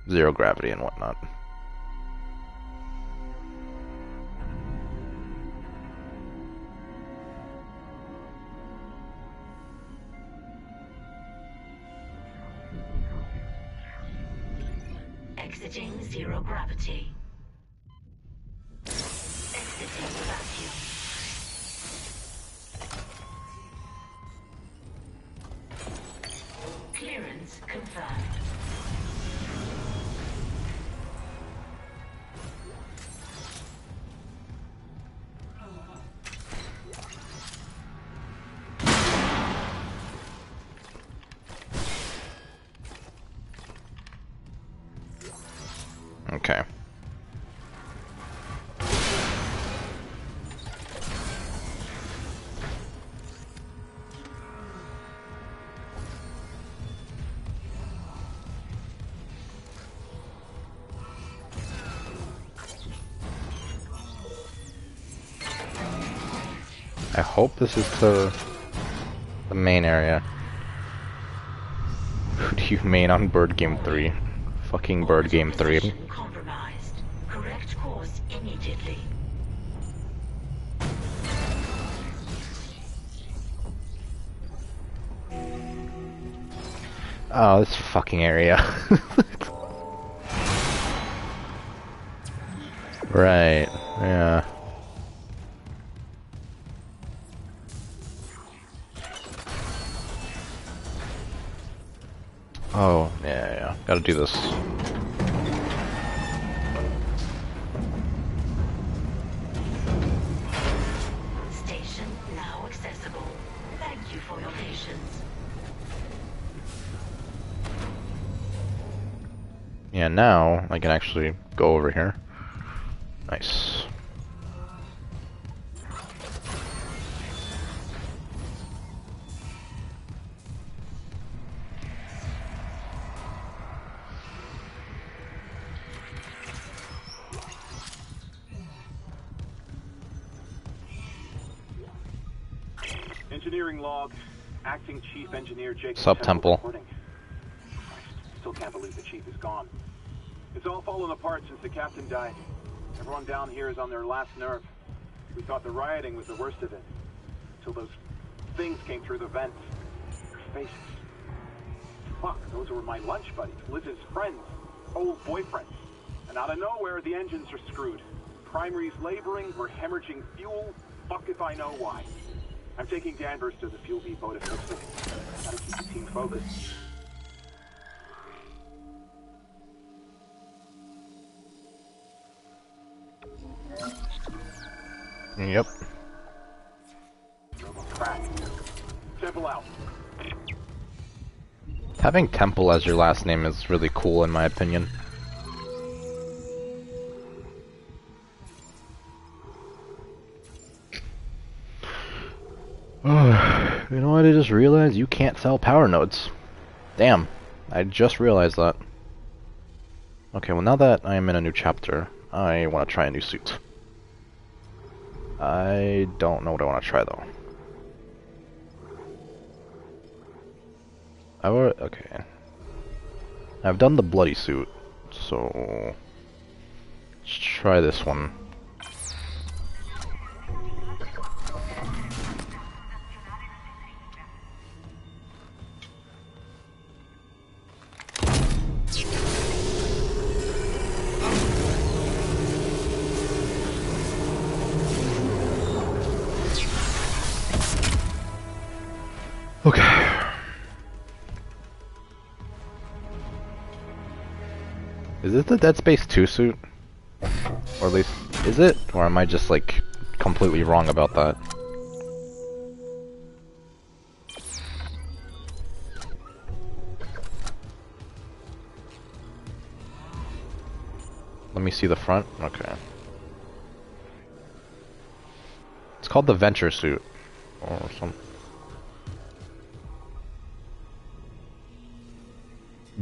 zero gravity and whatnot. Exiting zero gravity. Exiting vacuum. Clearance confirmed. Okay. I hope this is the main area. Who do you main on Bird Game 3? Fucking Bird Game 3. Compromised. Correct course immediately. Oh, this fucking area. Right, yeah. Oh, yeah. Gotta do this. Station now accessible. Thank you for your patience. Yeah, now I can actually go over here. Nice. Engineering log. Acting Chief Engineer Jacob Sub-Temple. reporting. Still can't believe the chief is gone. It's all fallen apart since the captain died. Everyone down here is on their last nerve. We thought the rioting was the worst of it. Till those things came through the vents. Their faces. Fuck, those were my lunch buddies, Liz's friends, old boyfriends. And out of nowhere, the engines are screwed. Primary's laboring, we're hemorrhaging fuel. Fuck if I know why. I'm taking Danvers to the fuel depot to fix it. Gotta keep the team focused. Yep. Crack. Temple out. Having Temple as your last name is really cool in my opinion. You know what I just realized? You can't sell power nodes. Damn. I just realized that. Okay, well now that I am in a new chapter, I want to try a new suit. I don't know what I want to try though. Okay. I've done the bloody suit, so let's try this one. Is it the Dead Space 2 suit? Or at least, is it? Or am I just like completely wrong about that? Let me see the front. Okay. It's called the Venture suit. Or some.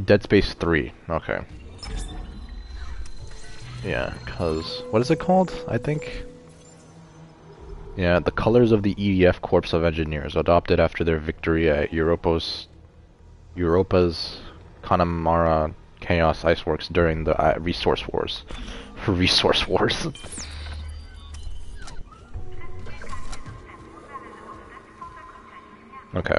Dead Space 3. Okay. Yeah, cause what is it called? I think. Yeah, the colors of the EDF Corps of Engineers, adopted after their victory at Europa's Connemara Chaos Iceworks during the Resource Wars. Resource Wars. Okay.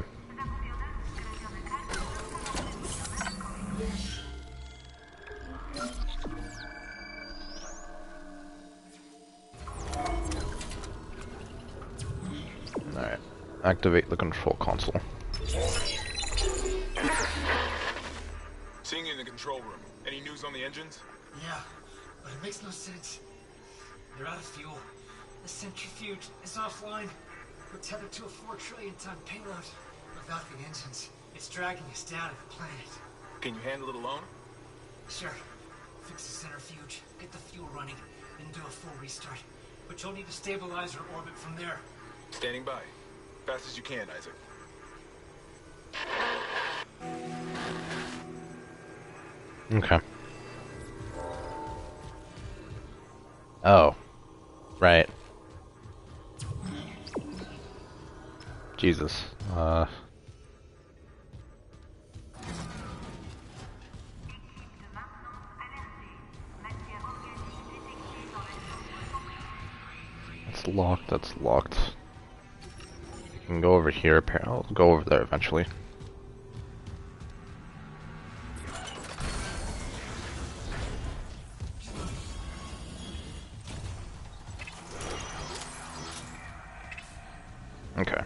Alright. Activate the control console. Seeing you in the control room. Any news on the engines? Yeah, but it makes no sense. They're out of fuel. The centrifuge is offline. We're tethered to a 4 trillion ton payload. Without the engines, it's dragging us down to the planet. Can you handle it alone? Sure. Fix the centrifuge, get the fuel running, then do a full restart. But you'll need to stabilize our orbit from there. Standing by. Fast as you can, Isaac. Okay. Oh. Right. Jesus. That's locked, that's locked. You can go over here, I'll go over there eventually. Okay.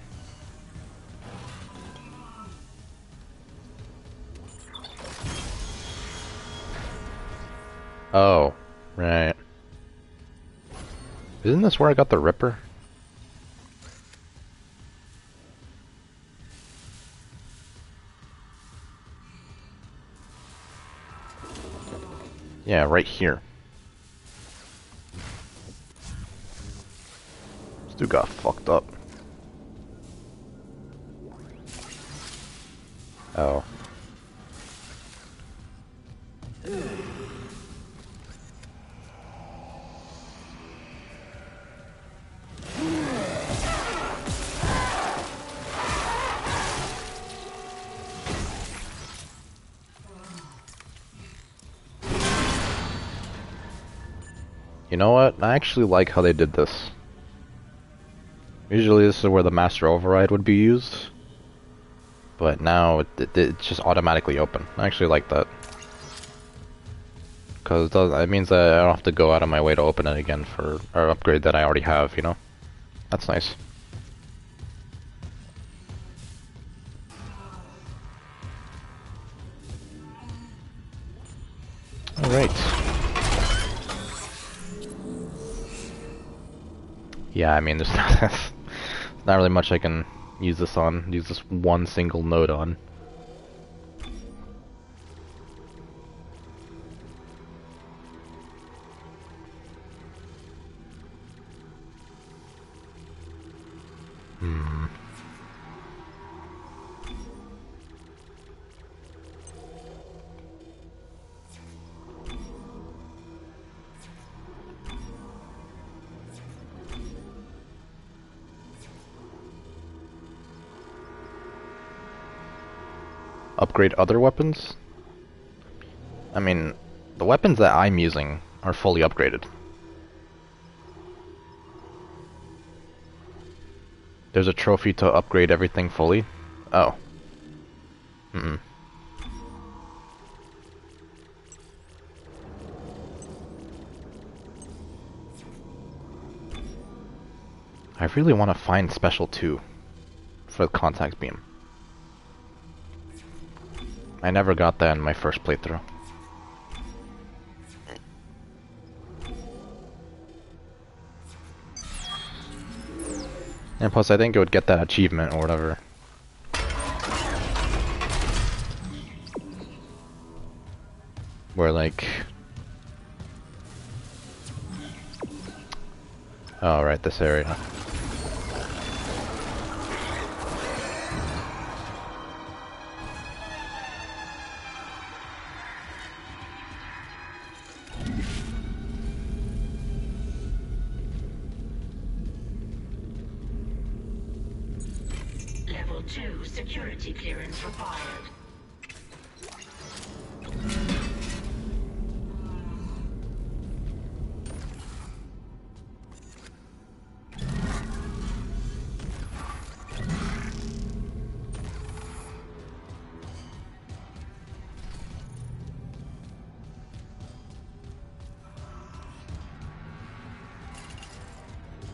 Oh, right. Isn't this where I got the Ripper? Yeah, right here. This dude got fucked up. Oh. You know what? I actually like how they did this. Usually this is where the master override would be used. But now it's just automatically open. I actually like that. Because it means that I don't have to go out of my way to open it again for an upgrade that I already have, you know? That's nice. Alright. Yeah, I mean, there's not really much I can use this one single node on. Upgrade other weapons? I mean, the weapons that I'm using are fully upgraded. There's a trophy to upgrade everything fully? Oh. I really want to find Special 2 for the contact beam. I never got that in my first playthrough. And plus, I think it would get that achievement or whatever. Where, like... Oh, right, this area. Level 2 security clearance required.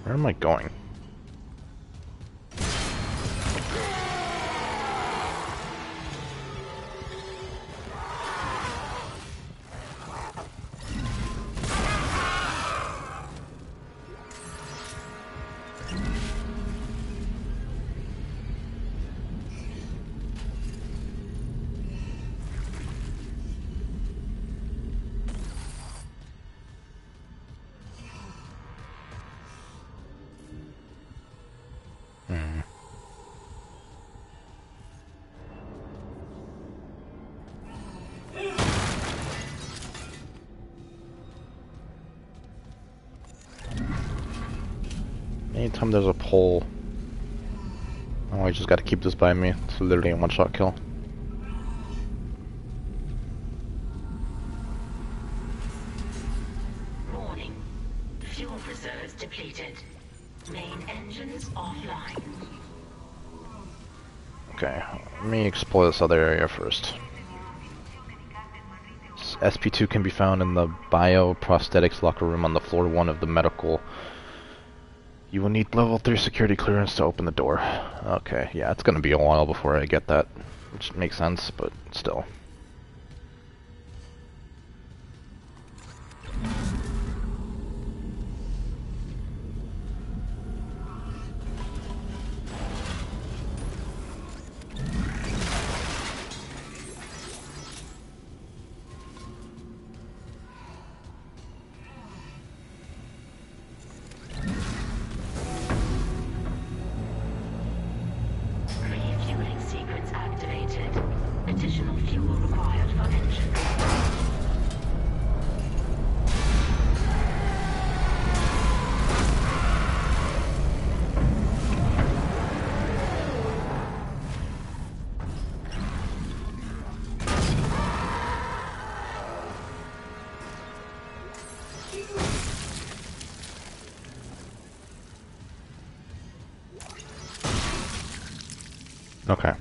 Where am I going? Anytime there's a pole... Oh, I just gotta keep this by me. It's literally a one-shot kill. Warning. Fuel reserves depleted. Main engines offline. Okay, let me explore this other area first. SP2 can be found in the bioprosthetics locker room on the floor 1 of the medical. You will need level 3 security clearance to open the door. Okay, yeah, it's gonna be a while before I get that, which makes sense, but still. Refueling sequence activated. Additional fuel required for engine. Okay.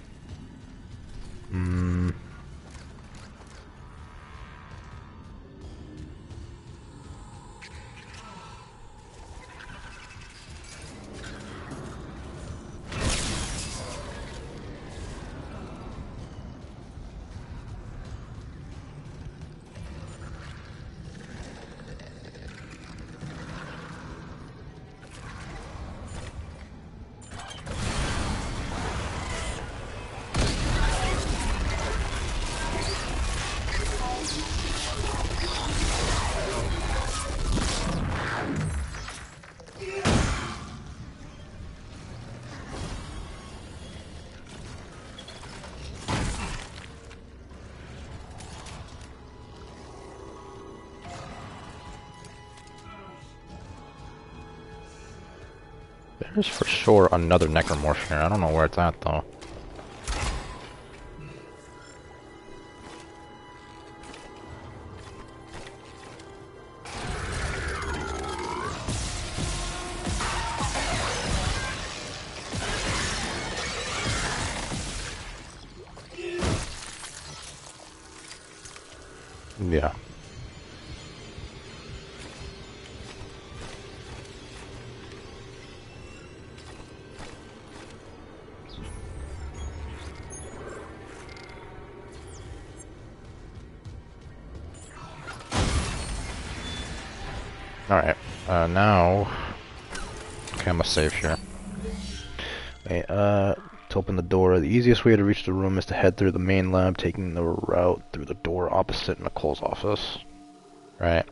There's for sure another necromorph here. I don't know where it's at though. Yeah. Alright, now... Okay, I'm gonna save here. Okay, to open the door, the easiest way to reach the room is to head through the main lab, taking the route through the door opposite Nicole's office. Right.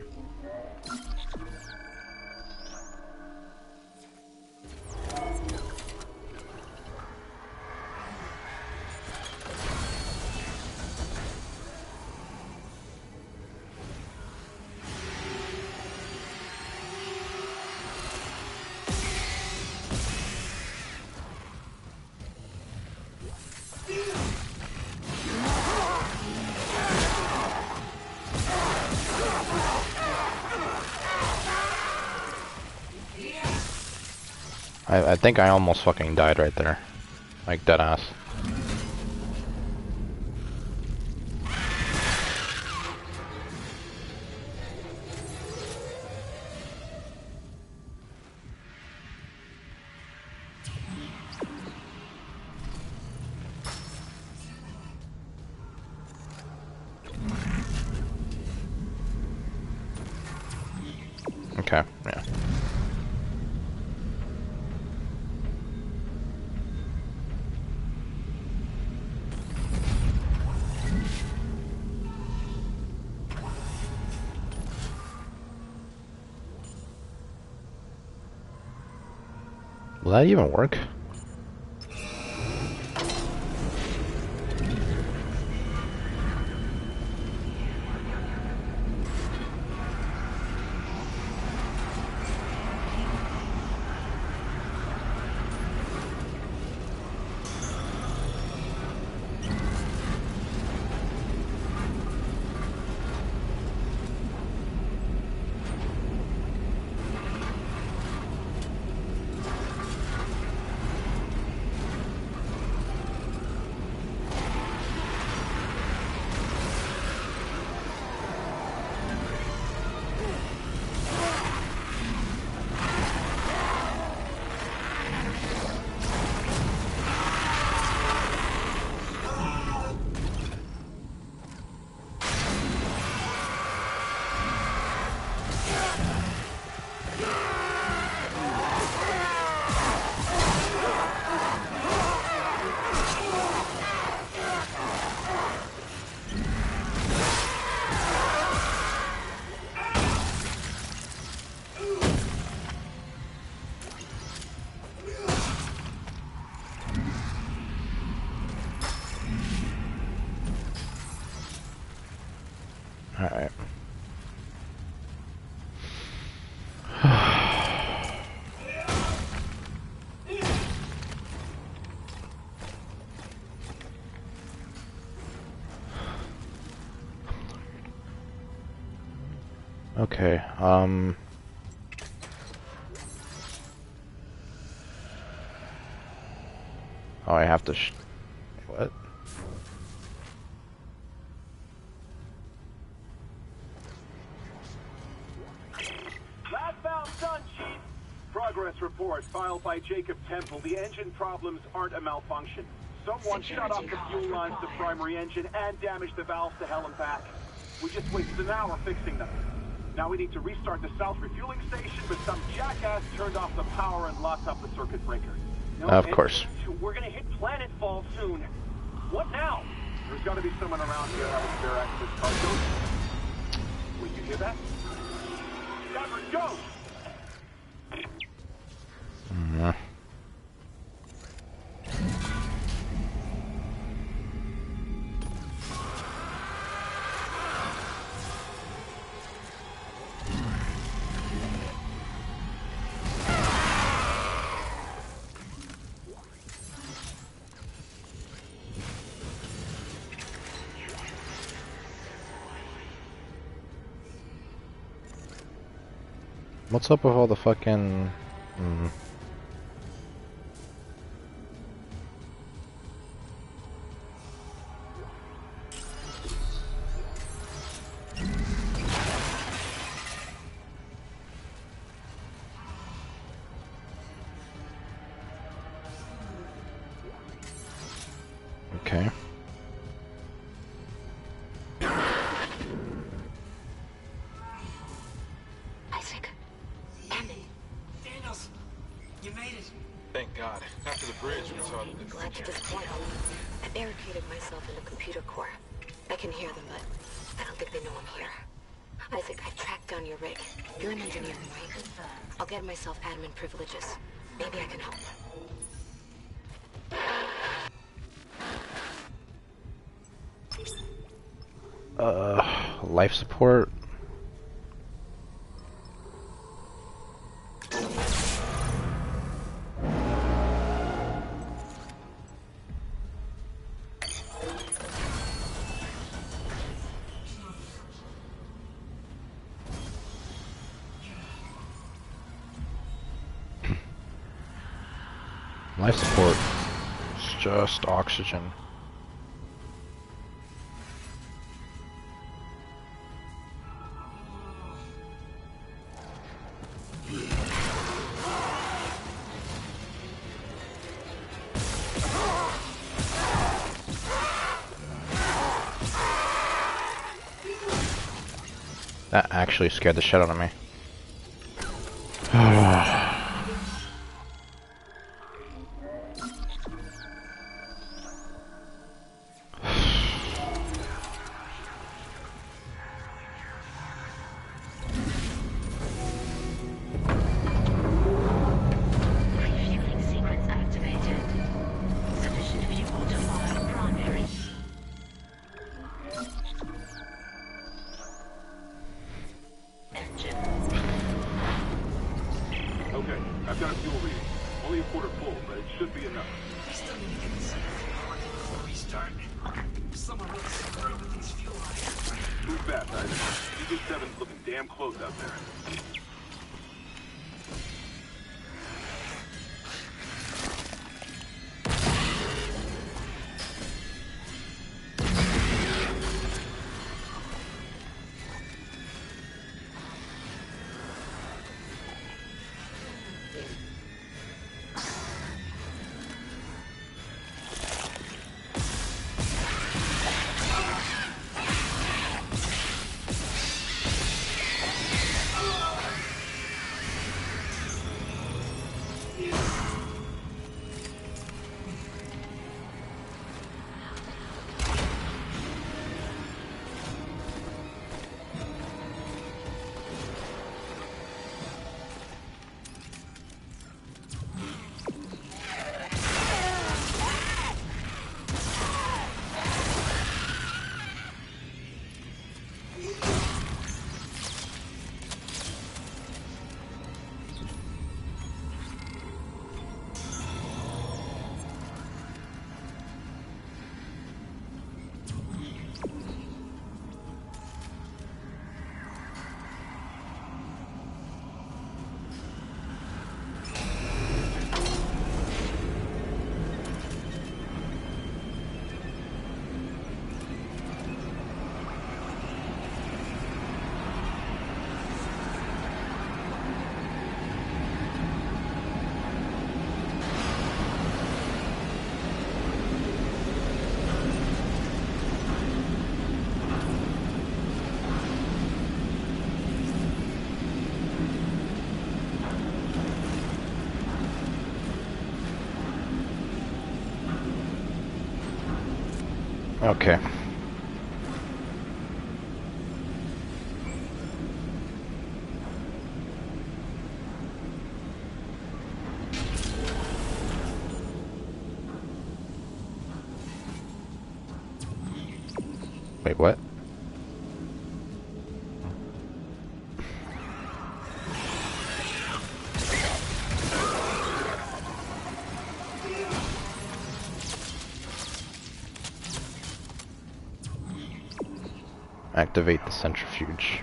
I think I almost fucking died right there. Like, dead ass. Okay, yeah. Will that even work? Alright. Okay, oh, I have to what? Last done, Chief. Progress report filed by Jacob Temple. The engine problems aren't a malfunction. Someone shut off the fuel lines to the primary engine and damaged the valves to hell and back. We just wasted an hour fixing them. Now we need to restart the south refueling station, but some jackass turned off the power and locked up the circuit breaker. No, of course. We're gonna hit planetfall soon. What now? There's gotta be someone around here having spare access cargo. Will you hear that? Never go! What's up with all the fucking... Okay. Isaac. Andy. Daniels, you made it. Thank God. After the bridge, we saw the Glad to disappoint. I barricaded myself in the computer core. I can hear them, but I don't think they know I'm here. Isaac, I tracked down your rig. You're an engineer, right? I'll get myself admin privileges. Maybe I can help. Life support. Life support. It's just oxygen. That actually scared the shit out of me. Refueling sequence activated. Sufficient fuel to fire primary. Engine. Okay, I've got a fuel reading. Only a quarter full, but it should be enough. I still need to get this working before we restart. Someone really screwed with these fuel lines. Move fast, Isaac. EJ7's looking damn close out there. Okay. Wait, what? Activate the centrifuge.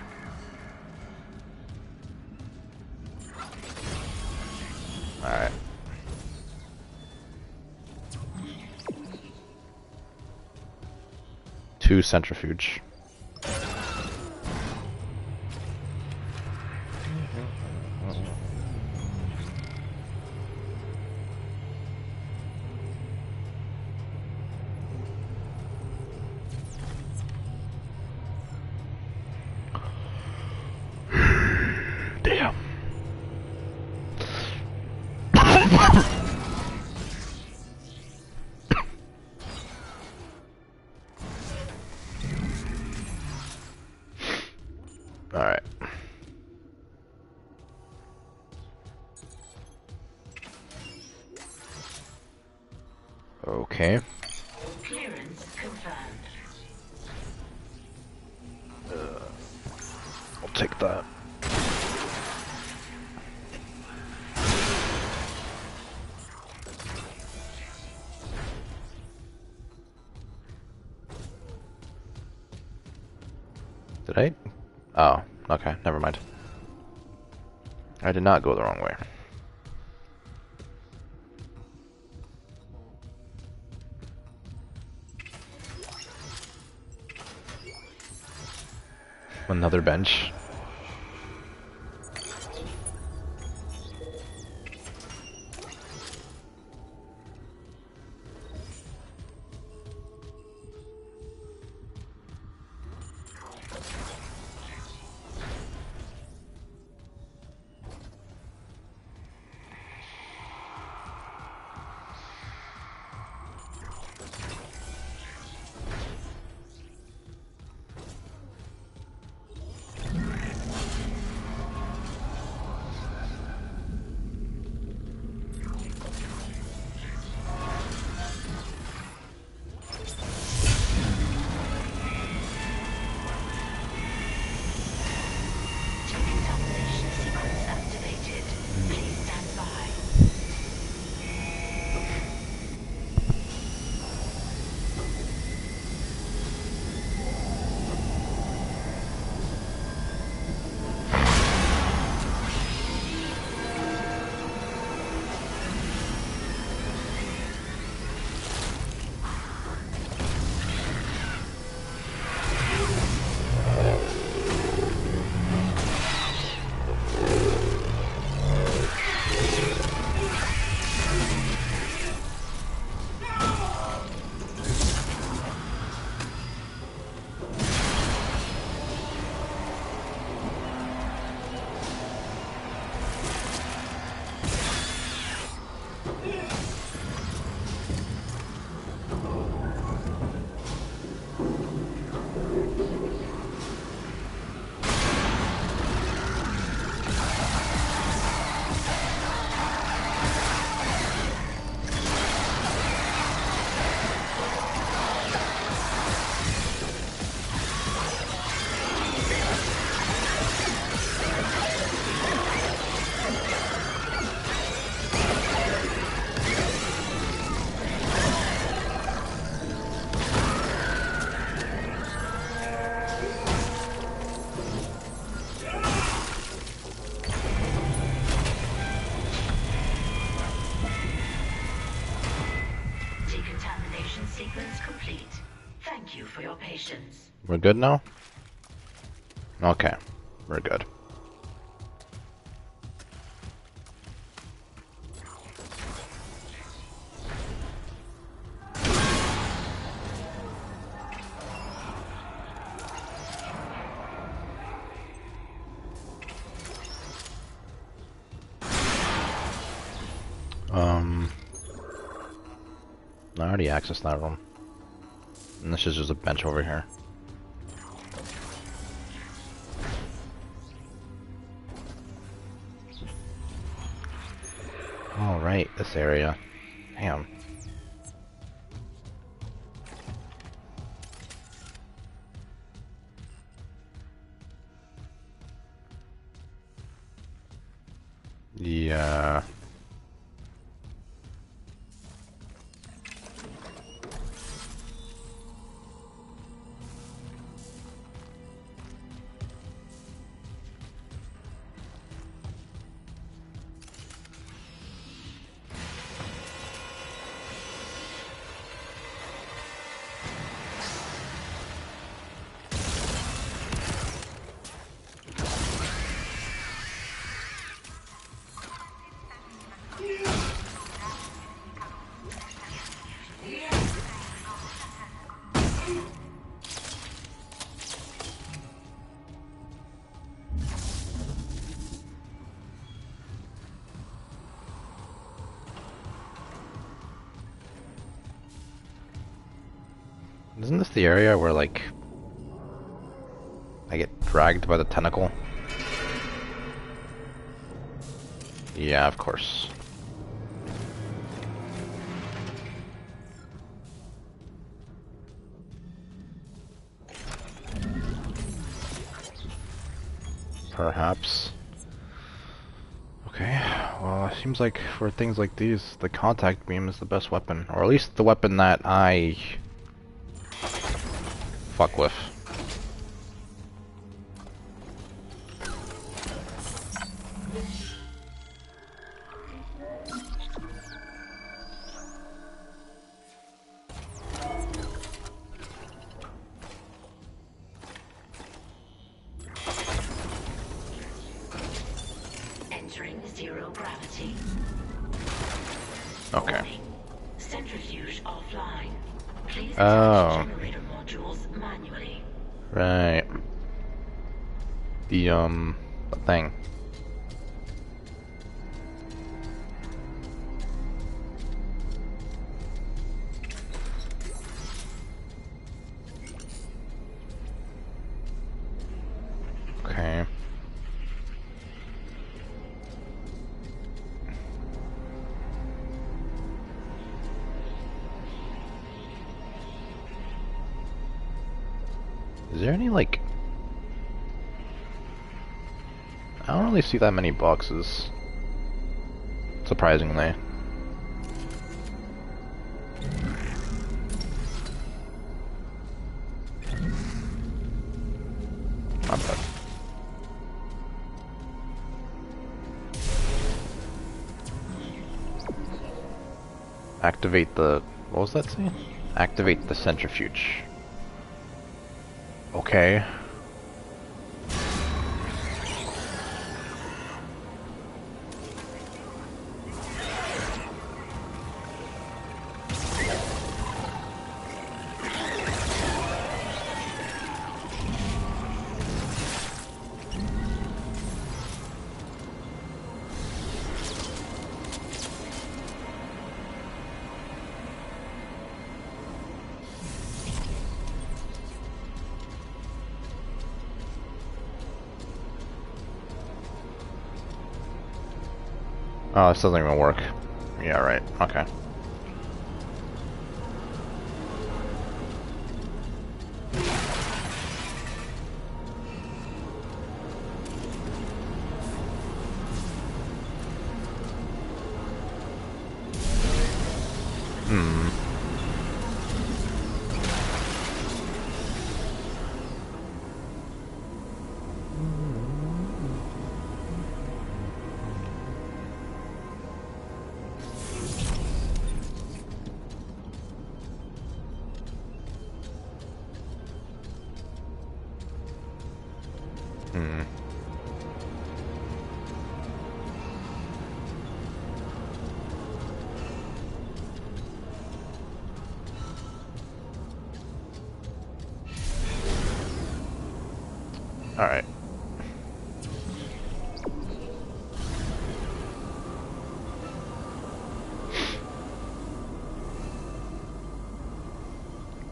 Alright. To centrifuge. Damn. Okay. Clearance confirmed. I'll take that. Did I? Oh, okay, never mind. I did not go the wrong way. Another bench. Decontamination sequence activated. Please stand by. Decontamination sequence complete. Thank you for your patience. We're good now? Okay, we're good. I already accessed that room. And this is just a bench over here. Alright, this area. Damn. Yeah. Isn't this the area where, like, I get dragged by the tentacle? Yeah, of course. perhaps. Okay, well, it seems like for things like these, the contact beam is the best weapon. Or at least the weapon that I fuck with. Entering zero gravity. Okay. Warning. Centrifuge offline. Please Oh. attach generator modules manually. Right. The thing. Okay. Is there any, like... I don't really see that many boxes. Surprisingly. Not bad. Activate the... what was that saying? Activate the centrifuge. Okay. Oh, this doesn't even work. Yeah, right. Okay. Alright.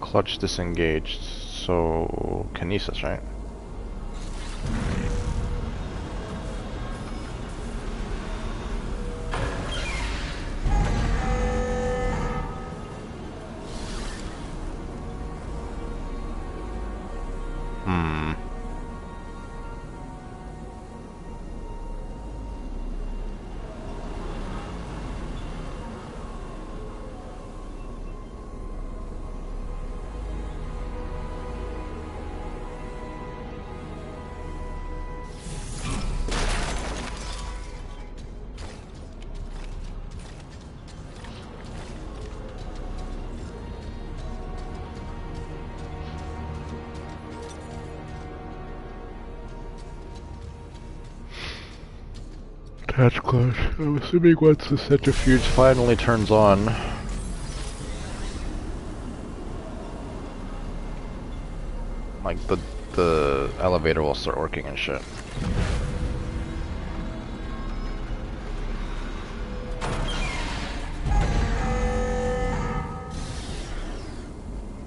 Clutch disengaged, so kinesis, right? Attach clutch. I'm assuming once the centrifuge finally turns on, like the elevator will start working and shit.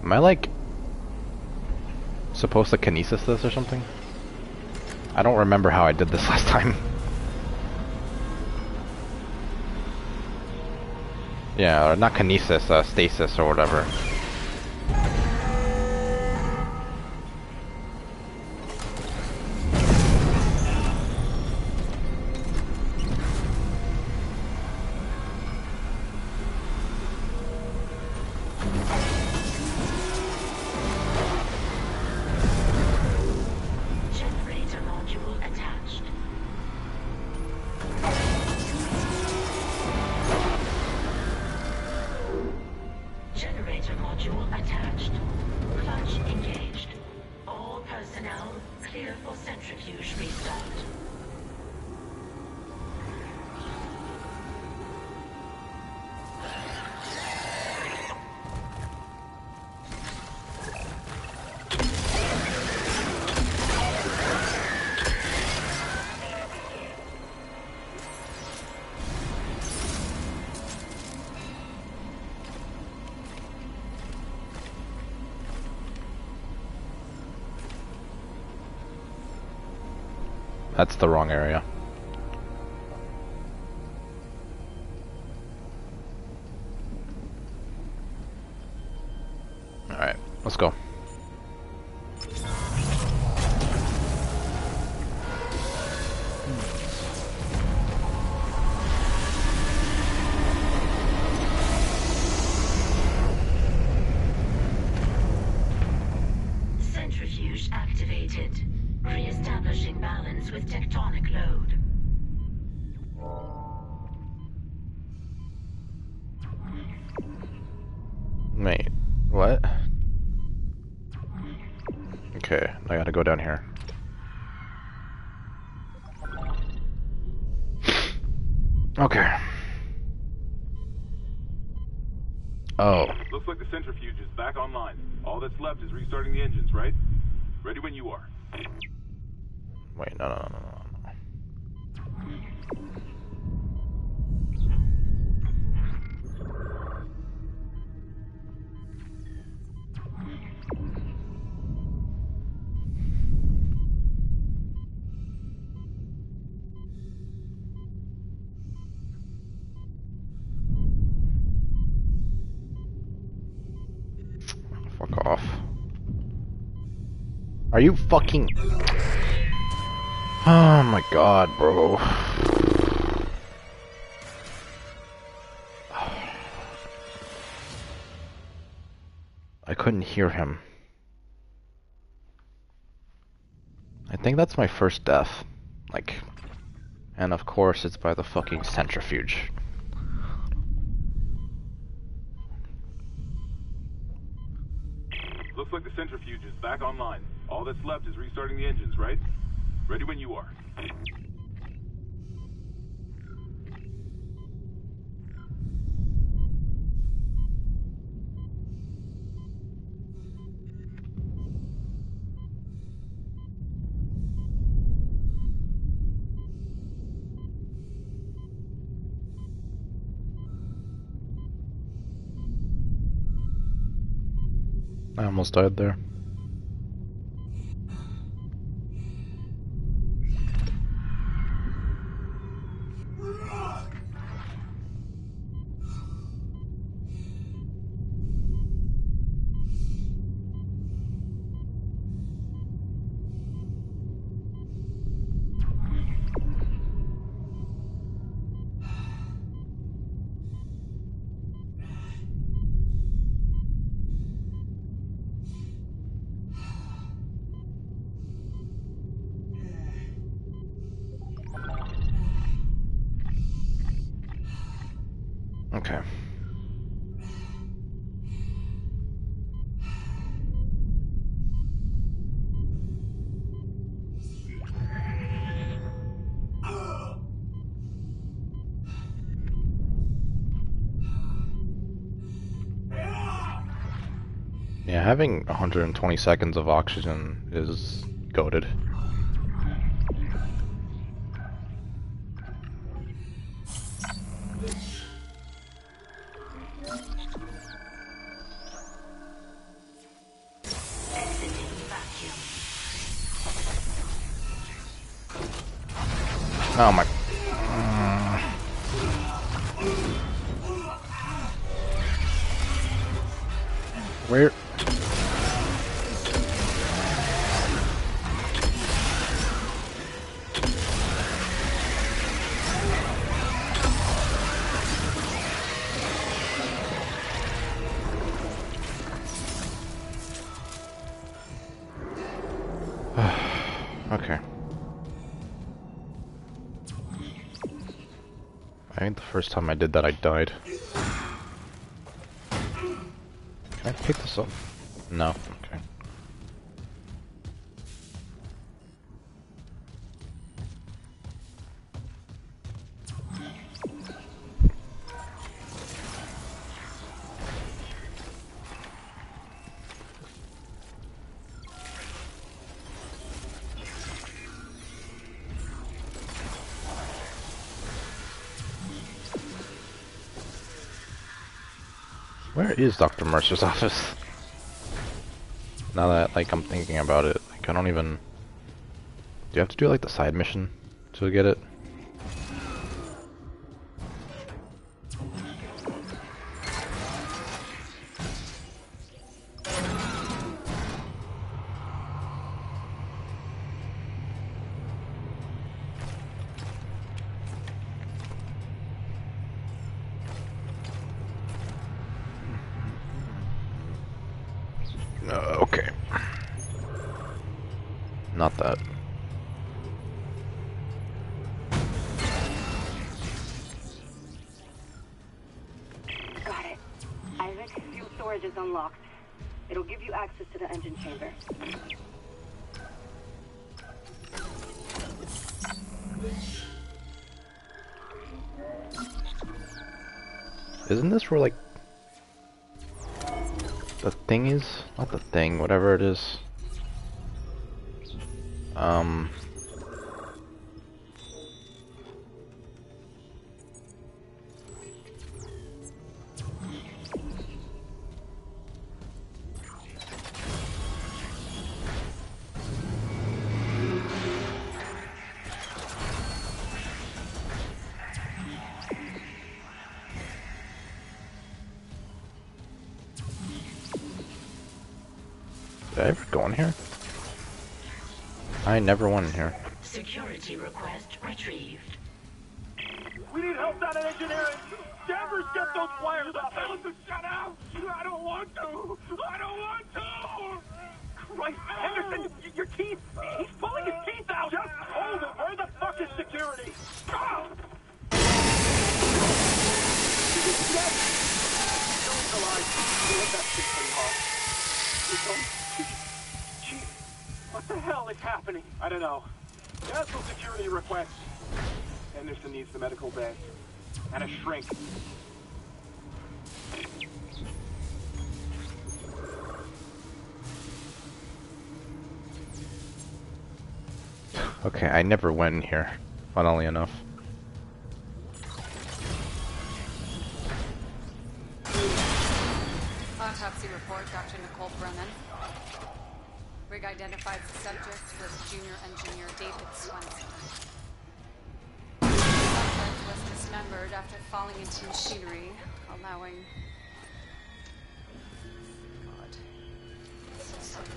Am I like supposed to kinesis this or something? I don't remember how I did this last time. Yeah, or not kinesis, stasis or whatever. That's the wrong area. Alright, let's go. Centrifuge activated. Re-establishing balance with tectonic load. Wait, what? Okay, I gotta go down here. Okay. Oh. Looks like the centrifuge is back online. All that's left is restarting the engines, right? Ready when you are. Wait, no. Fuck off. Are you fucking... Oh my god, bro. I couldn't hear him. I think that's my first death. Like... And of course it's by the fucking centrifuge. Looks like the centrifuge is back online. All that's left is restarting the engines, right? Ready when you are. I almost died there. Okay. Yeah, having 120 seconds of oxygen is goated. Oh my... Where... Okay. I think the first time I did that I died. Can I pick this up? No. Okay. Where is Dr. Mercer's office? Now that, like, I'm thinking about it, like, I don't even... you have to do like the side mission to get it? Okay. Not that. Got it. Isaac, fuel storage is unlocked. It'll give you access to the engine chamber. Isn't this where, like, the thing is? Not the thing, whatever it is. Did I ever go in here? I never went in here. Security request retrieved. We need help down in engineering. Danvers, get those wires up. Shut up. I don't want to. I don't want to. Christ, Henderson, your teeth. He's pulling his teeth out. Just hold it. Where the fuck is security? Ah! He's dead. He's alive. You hit that shit pretty hard. Chief, what the hell is happening? I don't know. Cancel security request. Henderson needs the medical bay. And a shrink. Okay, I never went in here, funnily enough. Autopsy report, Dr. Nicole Brennan. Rig identifies the subject was junior engineer David Swenson. The subject was dismembered after falling into machinery, allowing... God. So sorry.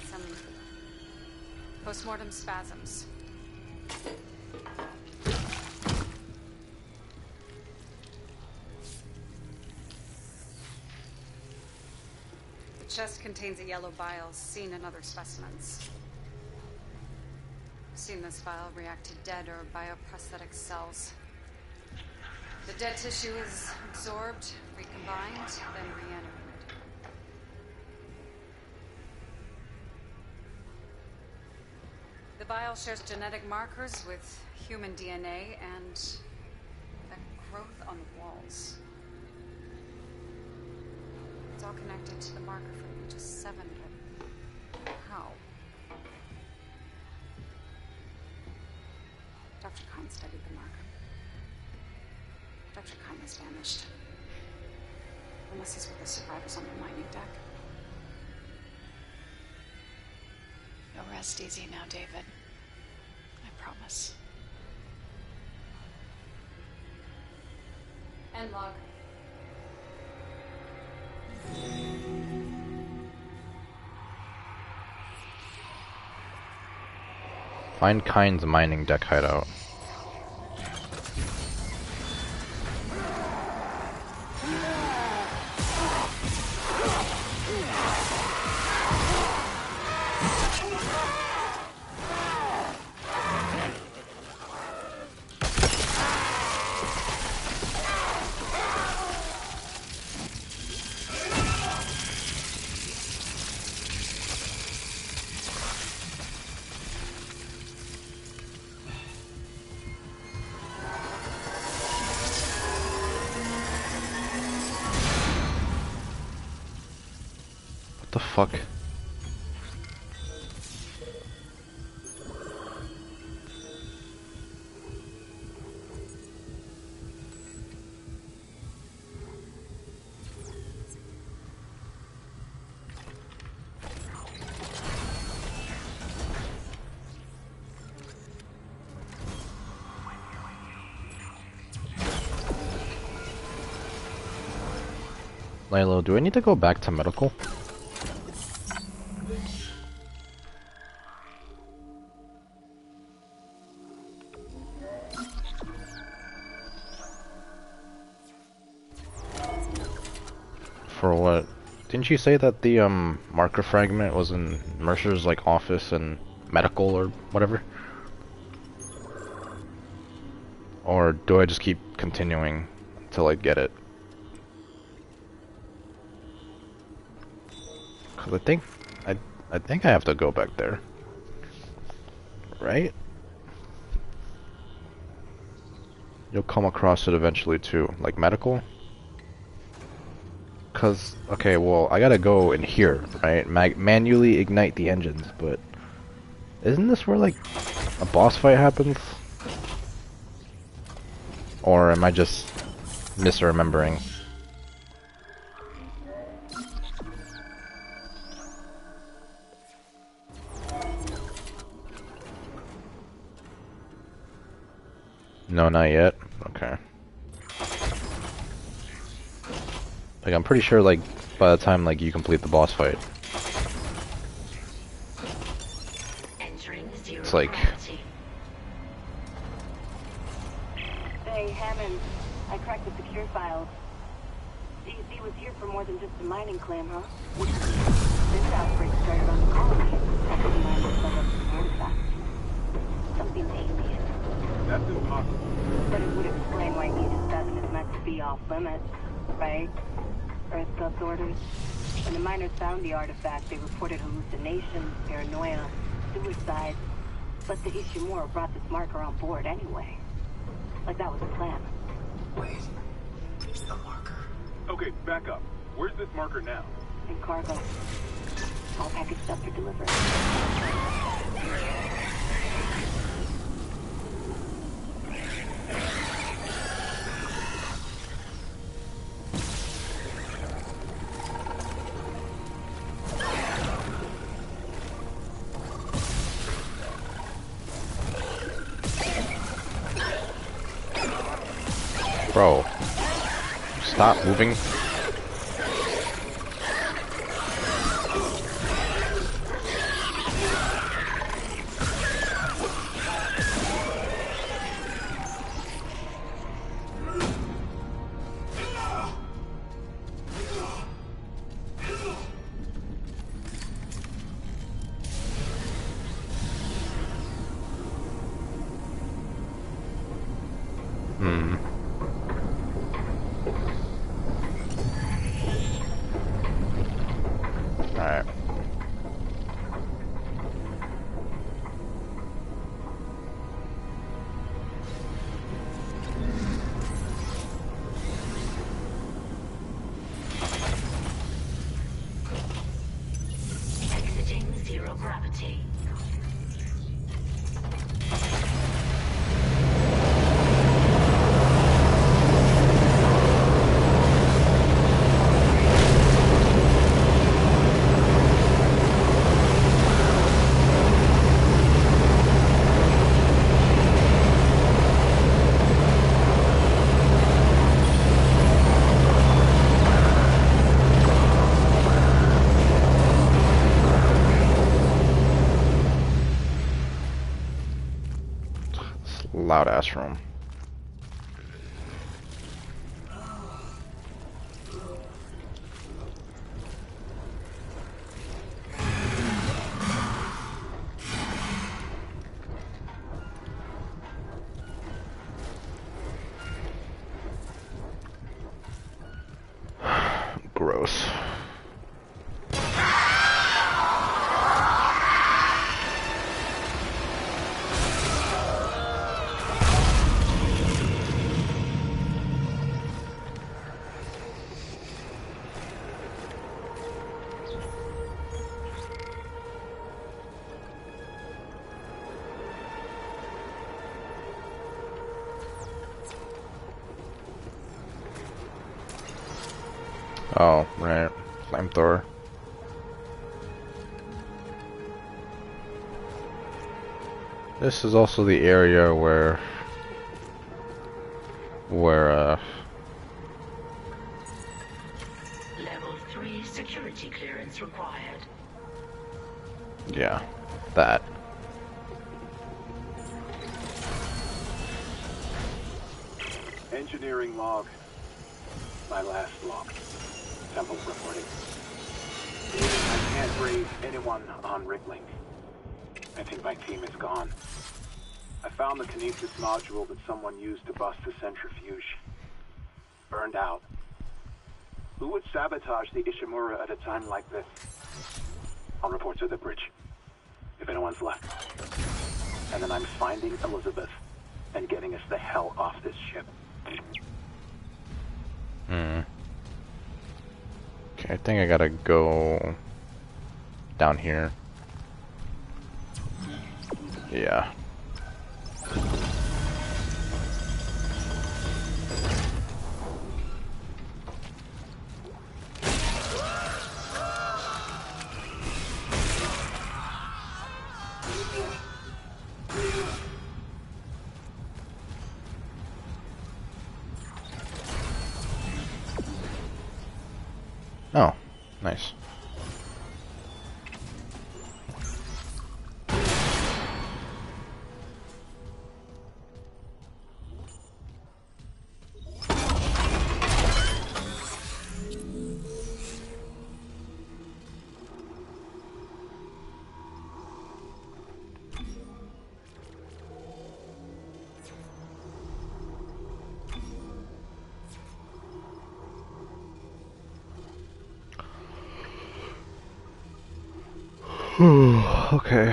Some postmortem spasms. The chest contains a yellow bile seen in other specimens. I've seen this bile react to dead or bioprosthetic cells. The dead tissue is absorbed, recombined, then reanimated. The bile shares genetic markers with human DNA and a growth on the walls. It's all connected to the marker from Aegis 7, but how? Dr. Kine studied the marker. Dr. Kine has vanished. Unless he's with the survivors on the mining deck. You'll rest easy now, David. I promise. End log. Find Kine's mining deck hideout. What the fuck? Lilo, do I need to go back to medical? For what? Didn't you say that the marker fragment was in Mercer's like office and medical or whatever? Or do I just keep continuing until I get it? Cause I think I have to go back there. Right? You'll come across it eventually too, like medical. Cause, okay, well, I gotta go in here, right? Manually ignite the engines, but isn't this where like a boss fight happens? Or am I just misremembering? No, not yet. Okay. Like, I'm pretty sure, like, by the time, like, you complete the boss fight, it's like... Hey, Hammond. I cracked the secure files. DZ was here for more than just a mining claim, huh? This outbreak started on the colony after the miners dug up some artifacts. Something alien. That's impossible. But it would explain why Aegis 7 is meant to be off limits, right? Earth Club's orders. When the miners found the artifact, they reported hallucinations, paranoia, suicide. But the Ishimura brought this marker on board anyway. Like that was the plan. Wait. The marker. Okay, back up. Where's this marker now? In cargo. All packaged up for delivery. Bro, stop moving. Alright. Exiting zero gravity. Loud ass room. Gross. Oh, right. Flamethrower. This is also the area where Security clearance required. Yeah, that. Engineering log. My last log. Temple reporting. I can't raise anyone on Riglink. I think my team is gone. I found the Kinesis module that someone used to bust the centrifuge. Burned out. Who would sabotage the Ishimura at a time like this? I'll report to the bridge, if anyone's left. And then I'm finding Elizabeth and getting us the hell off this ship. Okay, I think I gotta go down here. Yeah. Oh, nice. Okay.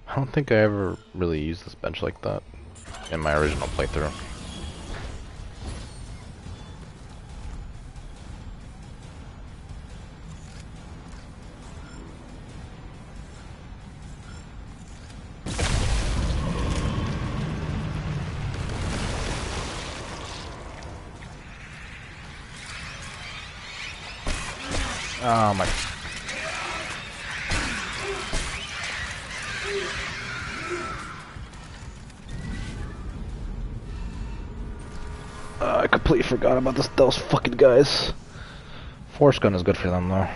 I don't think I ever really used this bench like that in my original playthrough. Oh my. I completely forgot about those fucking guys. Force gun is good for them though. I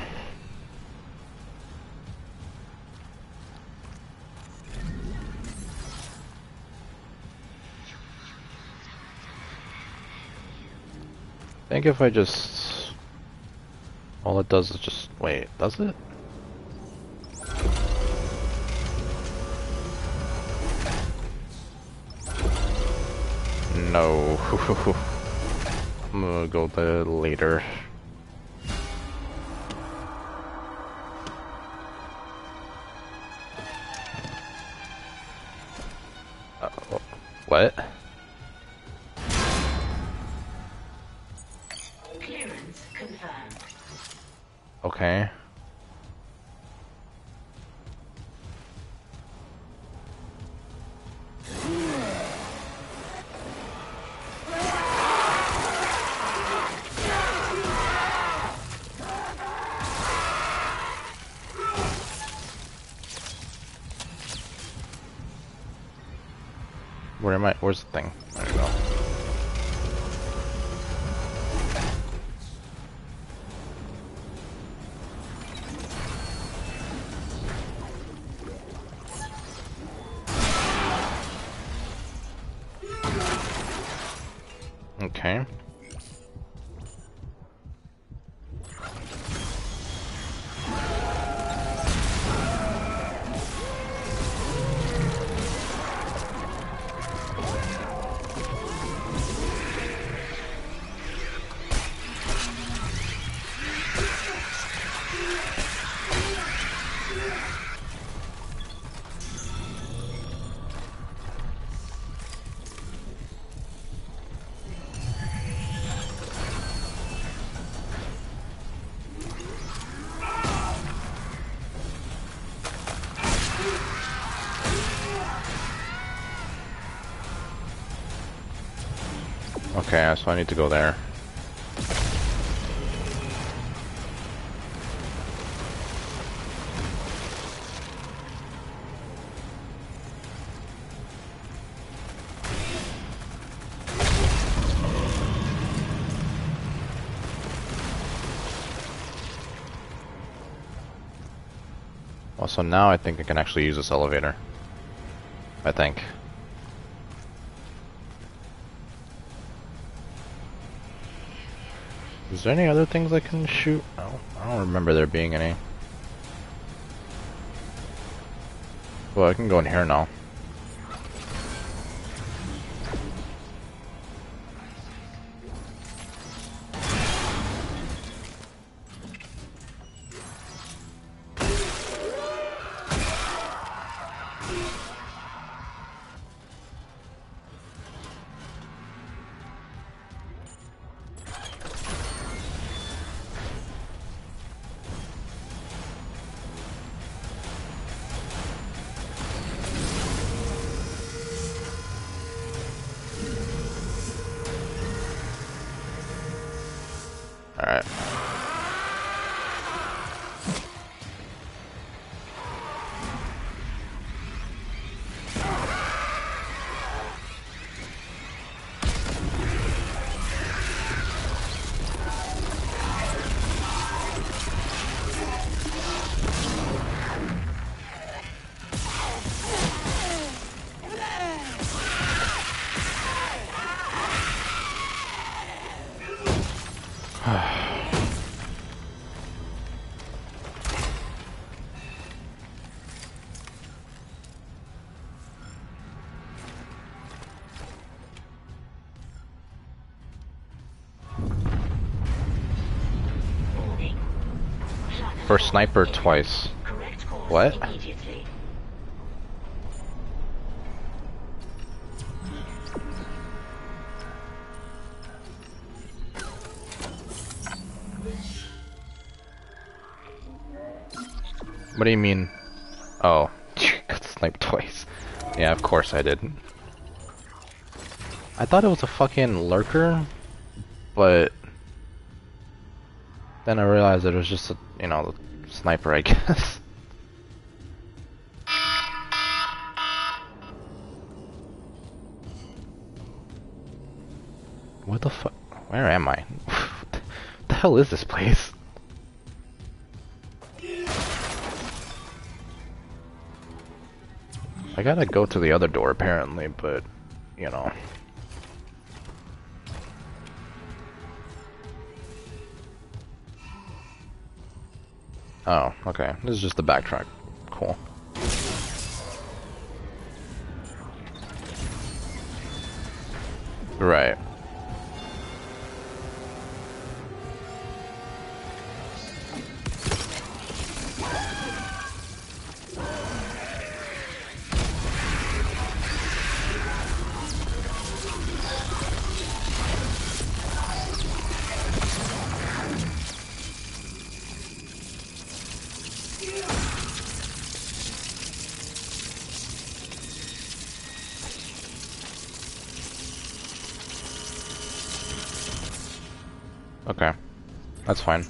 think if I just... all it does is just... wait, does it? No. I'm gonna go there later. What? Clearance confirmed. Okay. Where am I? Where's the thing? There we go. Okay. Okay, so I need to go there. Oh, so now I think I can actually use this elevator. I think. Is there any other things I can shoot? I don't remember there being any. Well, I can go in here now. Alright. For sniper twice. What? What do you mean? Oh, got sniped twice. Yeah, of course I did. I thought it was a fucking lurker, but then I realized it was just a, you know, the sniper, I guess. What the fuck? Where am I? What the hell is this place? I gotta go to the other door apparently, but, you know. Oh, okay. This is just the backtrack. Cool. Right. Okay, that's fine.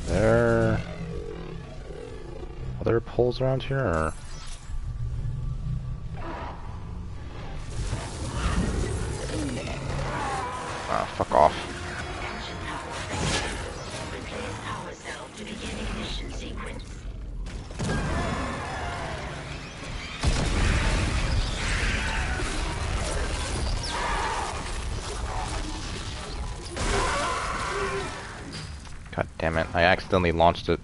There other poles around here, or? Ah, fuck off. God damn it, I accidentally launched it.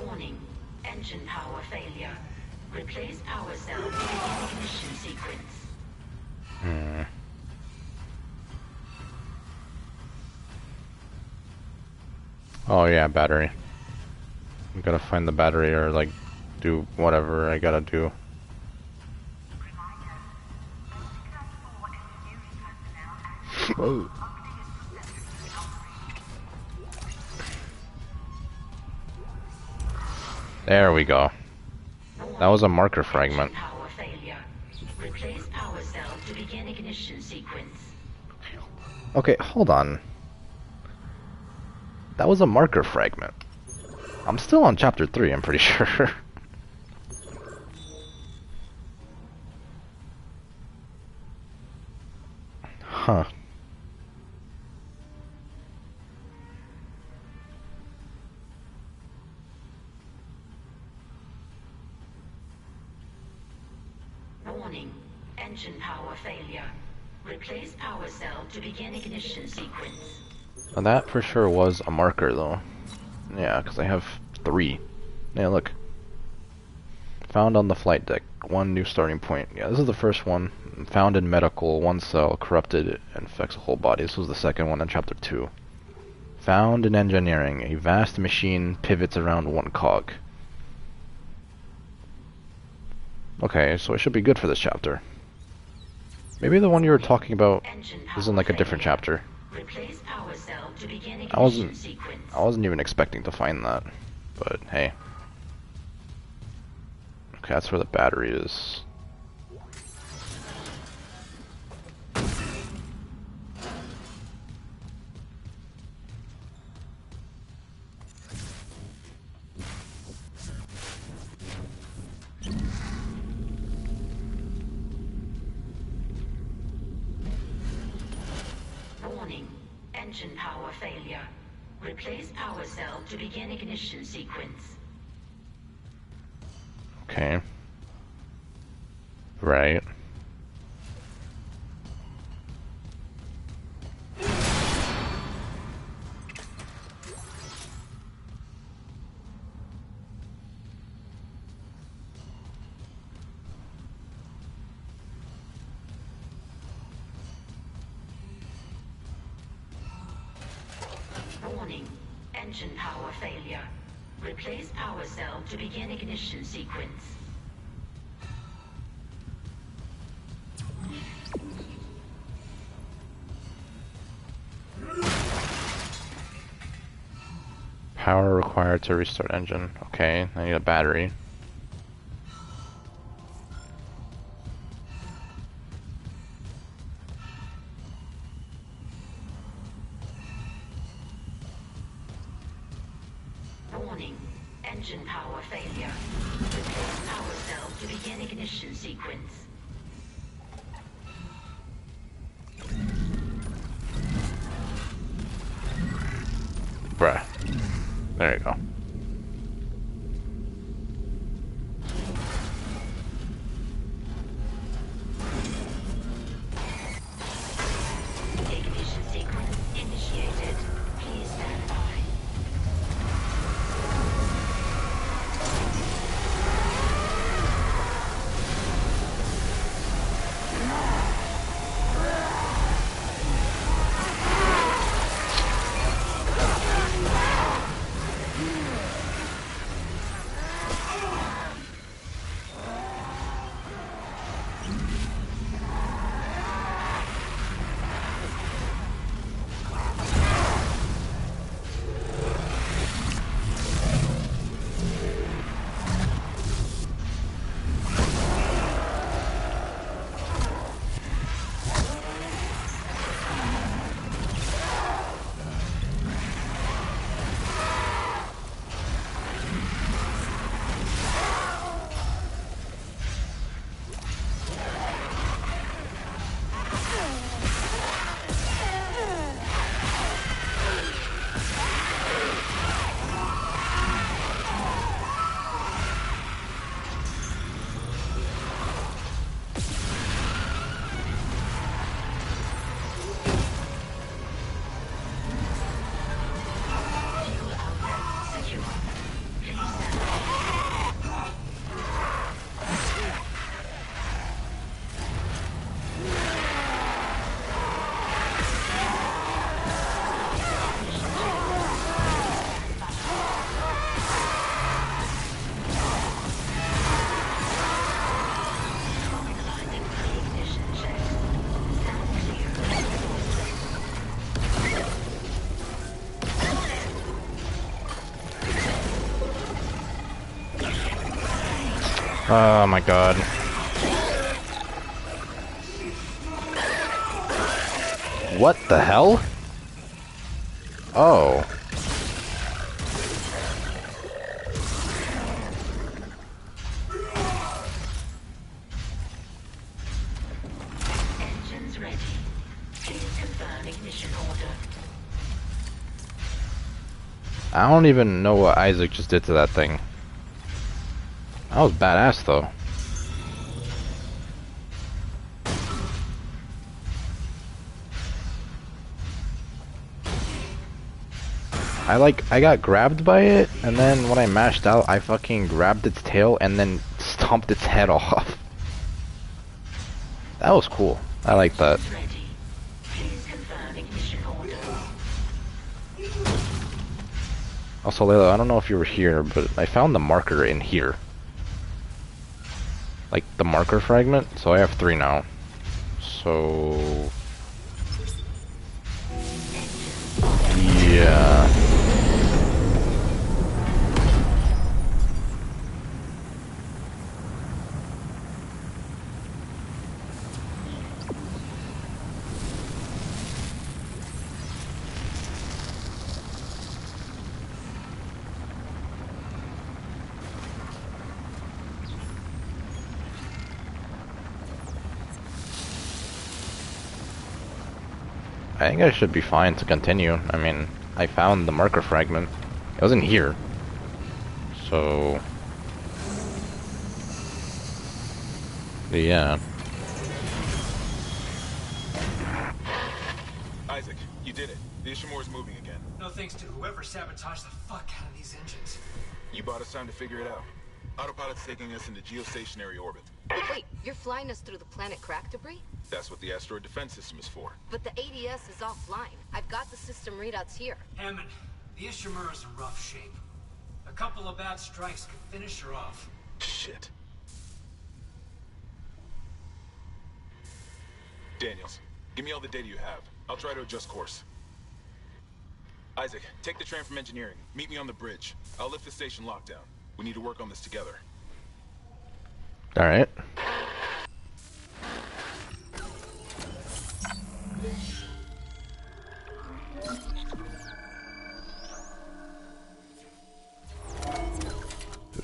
Warning. Engine power failure. Replace power cell to begin ignition sequence. Oh yeah, battery. I gotta find the battery or like do whatever I gotta do. Oh. There we go. That was a marker fragment. Power failure. Replace power cell to begin ignition sequence. Okay, hold on. That was a marker fragment. I'm still on chapter 3, I'm pretty sure. Huh. Warning. Engine power failure. Replace power cell to begin ignition sequence. Now that for sure was a marker though. Yeah, because I have 3. Yeah, look. Found on the flight deck. 1 new starting point. Yeah, this is the first one. Found in medical. 1 cell. Corrupted. Infects the whole body. This was the second one in chapter 2. Found in engineering. A vast machine pivots around 1 cog. Okay, so it should be good for this chapter. Maybe the one you were talking about is in like a different chapter. Replace power cell to begin ignition I wasn't sequence. even expecting to find that. But hey. Okay, that's where the battery is. Warning. Engine power failure. Replace power cell to begin ignition sequence. Okay. Right. Warning. Engine power failure. Replace power cell to begin ignition sequence. Power required to restart engine. Okay, I need a battery. Warning. Engine power failure. Replace power cell to begin ignition sequence. Bruh. There you go. Ignition sequence initiated. Please stand by. Oh my god. What the hell? Oh. Engines ready. Please confirm ignition order. I don't even know what Isaac just did to that thing. That was badass though. I got grabbed by it, and then when I mashed out, I fucking grabbed its tail and then stomped its head off. That was cool. I like that. Ready. Please confirm ignition order. Also, Layla, I don't know if you were here, but I found the marker in here. Like, the marker fragment, so I have 3 now. So... yeah... I think I should be fine to continue. I mean, I found the marker fragment. It wasn't here. So... yeah. Isaac, you did it. The Ishimura's moving again. No thanks to whoever sabotaged the fuck out of these engines. You bought us time to figure it out. Autopilot's taking us into geostationary orbit. Wait, you're flying us through the planet crack debris? That's what the asteroid defense system is for. But the ADS is offline. I've got the system readouts here. Hammond, the Ishimura's in rough shape. A couple of bad strikes could finish her off. Shit. Daniels, give me all the data you have. I'll try to adjust course. Isaac, take the train from engineering. Meet me on the bridge. I'll lift the station lockdown. We need to work on this together. Alright.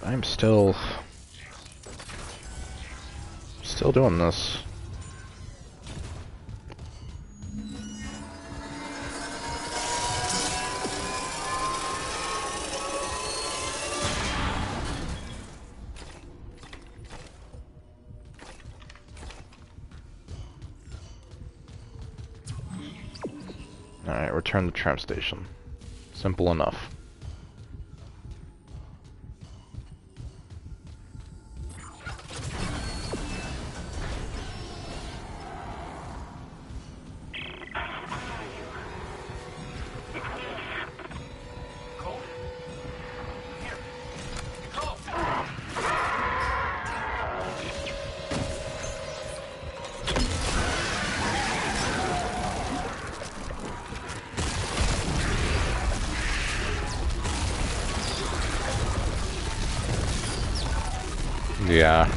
I'm still doing this. Alright, return to tram station. Simple enough. Yeah.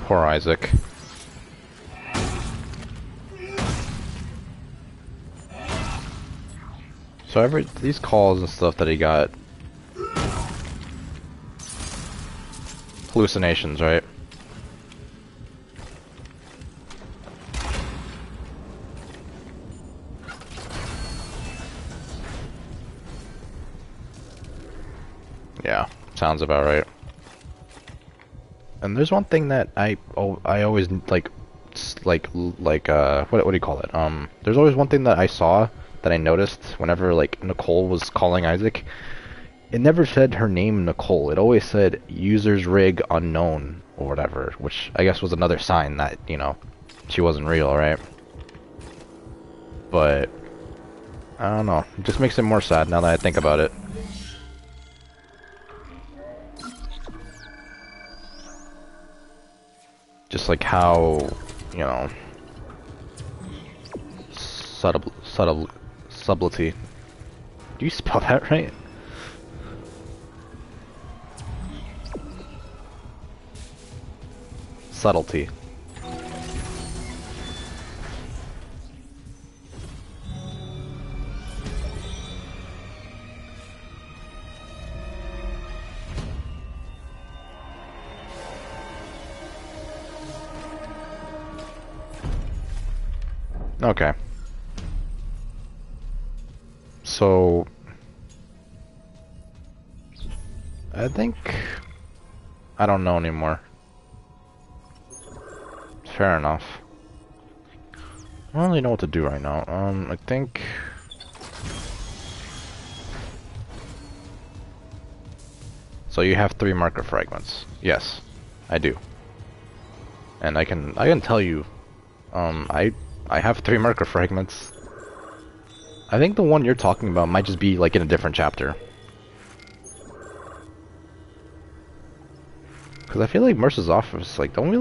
Poor Isaac. So these calls and stuff that he got, hallucinations, right? Yeah, sounds about right. And there's one thing that I always what do you call it? There's always one thing that I saw that I noticed whenever like Nicole was calling Isaac. It never said her name Nicole. It always said user's rig unknown or whatever, which I guess was another sign that, you know, she wasn't real, right? But I don't know. It just makes it more sad now that I think about it. Just like how, you know, subtlety. Do you spell that right? Subtlety. Okay. So I think I don't know anymore. Fair enough. I don't really know what to do right now. I think so. You have 3 marker fragments. Yes, I do. And I can tell you, I have 3 marker fragments. I think the one you're talking about might just be like in a different chapter. Cause I feel like Mercer's office, like, don't we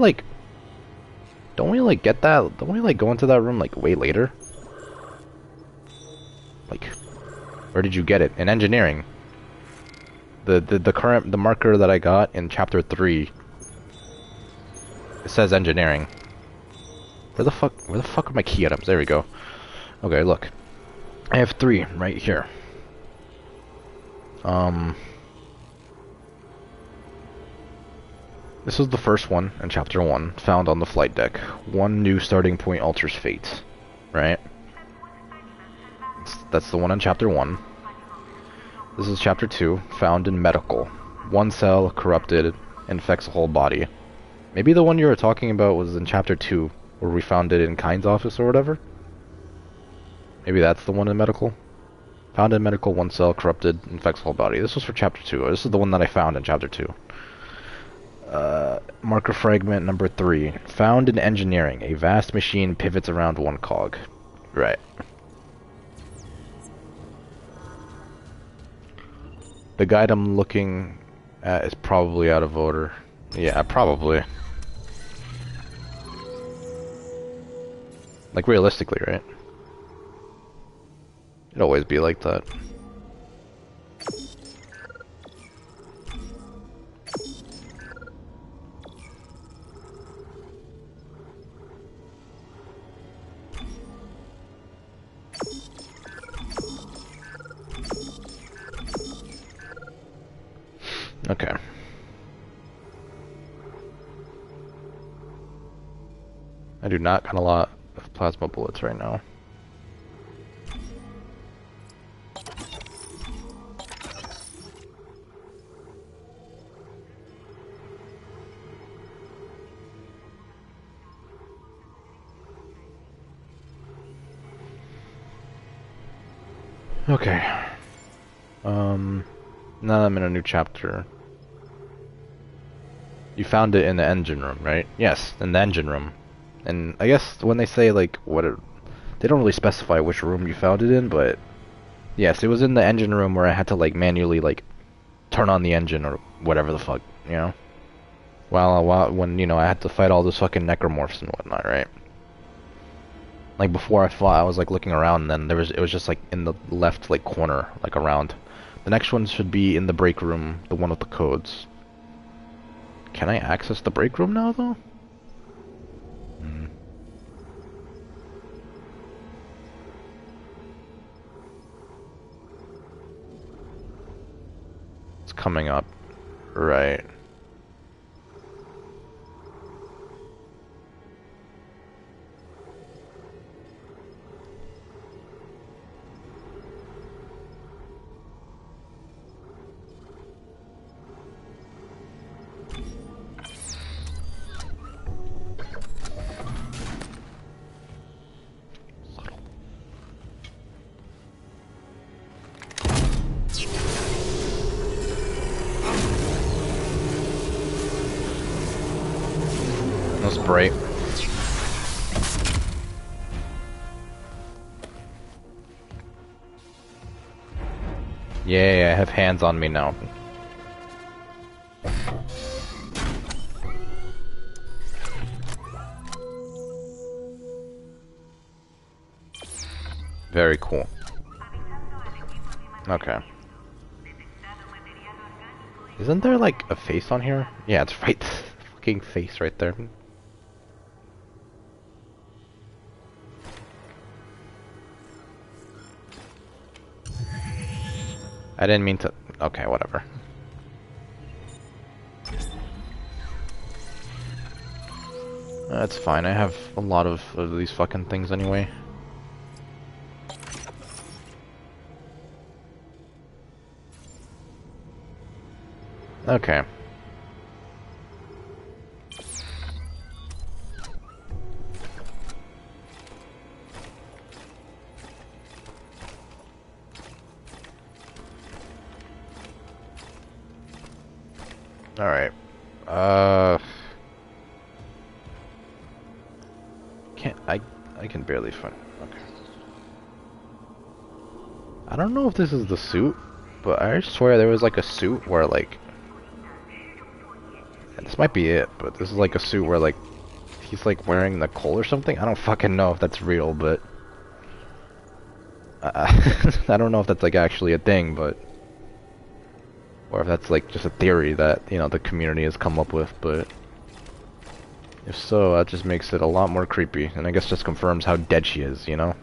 get that? Don't we like go into that room like way later? Like, where did you get it? In engineering. The marker that I got in chapter 3. It says engineering. Where the fuck are my key items? There we go. Okay, look. I have 3 right here. This was the first one in chapter 1, found on the flight deck. 1 new starting point alters fate. Right? That's the one in chapter 1. This is chapter 2, found in medical. 1 cell, corrupted, infects the whole body. Maybe the one you were talking about was in chapter 2, where we found it in Kyne's office or whatever? Maybe that's the one in medical? Found in medical, 1 cell, corrupted, infects the whole body. This was for chapter 2. This is the one that I found in chapter 2. Marker fragment number 3. Found in engineering. A vast machine pivots around 1 cog. Right. The guide I'm looking at is probably out of order. Yeah, probably. Like, realistically, right? It'd always be like that. Okay. I do not got a lot of plasma bullets right now. Okay. Now I'm in a new chapter. You found it in the engine room, right? Yes, in the engine room. And I guess when they say, like, they don't really specify which room you found it in, but yes, it was in the engine room where I had to, like, manually, like, turn on the engine or whatever the fuck, you know? When, you know, I had to fight all those fucking necromorphs and whatnot, right? Like, before I fought, I was, like, looking around, and then it was just, like, in the left, like, corner, like, around. The next one should be in the break room, the one with the codes. Can I access the break room now, though? It's coming up. Right. That's bright. Yeah, I have hands on me now. Very cool. Okay. Isn't there like a face on here? Yeah, it's right. Fucking face right there. I didn't mean to... Okay, whatever. That's fine, I have a lot of these fucking things anyway. Okay. Alright. I can barely find... Okay. I don't know if this is the suit, but I swear there was like a suit where like... This might be it, but this is like a suit where like... He's like wearing the coal or something? I don't fucking know if that's real, but... I don't know if that's like actually a thing, but... Or if that's like just a theory that, you know, the community has come up with, but... If so, that just makes it a lot more creepy, and I guess just confirms how dead she is, you know?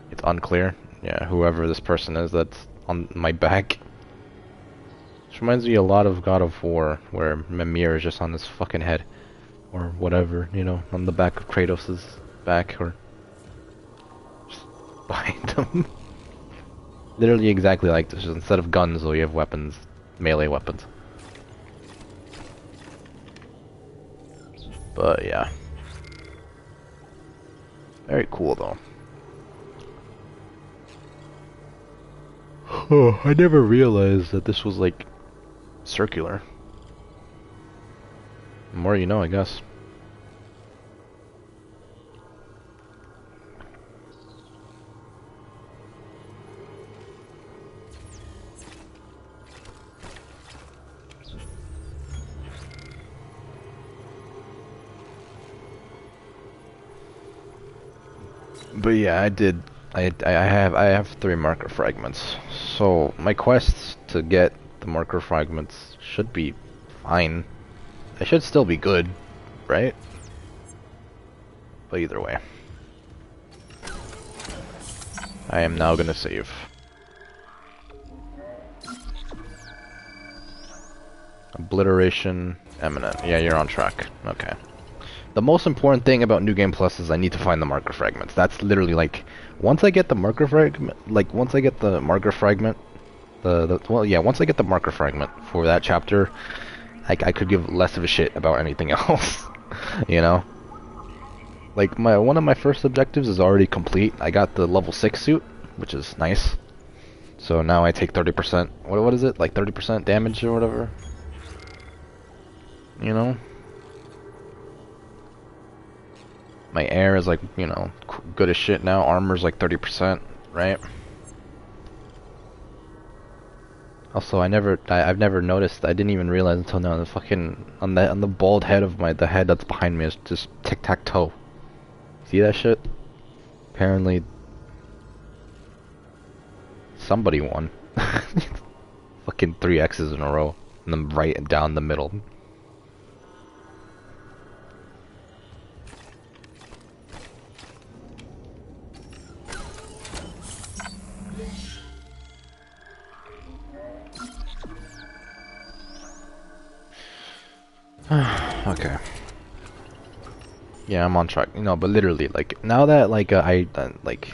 It's unclear. Yeah, whoever this person is that's on my back. This reminds me a lot of God of War, where Mimir is just on his fucking head. Or whatever, you know, on the back of Kratos' back, or... just behind him. Literally exactly like this, just instead of guns, though, you have weapons. Melee weapons. But yeah. Very cool though. Oh, I never realized that this was like circular. The more you know, I guess. But yeah, I have 3 marker fragments. So my quest to get the marker fragments should be fine. I should still be good, right? But either way. I am now gonna save. Obliteration imminent. Yeah, you're on track. Okay. The most important thing about New Game Plus is I need to find the marker fragments. That's literally like, once I get the marker fragment, once I get the marker fragment for that chapter, I could give less of a shit about anything else, you know? Like, one of my first objectives is already complete. I got the level 6 suit, which is nice. So now I take 30%, what is it, like 30% damage or whatever? You know? My air is like, you know, good as shit now. Armor's like 30%, right? Also, I've never noticed. I didn't even realize until now. The fucking on the bald head of the head that's behind me is just tic-tac-toe. See that shit? Apparently, somebody won. Fucking 3 X's in a row, and then right and down the middle. Okay. Yeah, I'm on track. No, but literally, like, now that, like, like...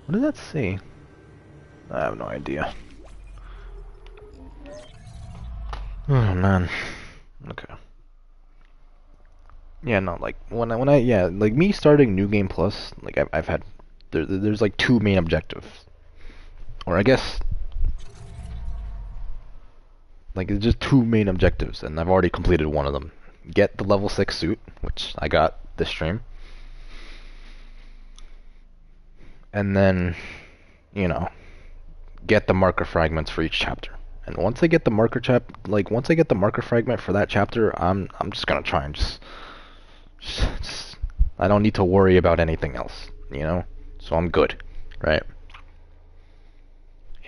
What did that say? I have no idea. Oh, man. Okay. Yeah, no, like, yeah, like, me starting New Game Plus, like, I've had... There's, like, 2 main objectives. Or, I guess... Like, it's just 2 main objectives, and I've already completed one of them. Get the level 6 suit, which I got this stream. And then, you know, get the marker fragments for each chapter. And once I get the marker fragment for that chapter, I'm just gonna try and just I don't need to worry about anything else, you know? So I'm good, right?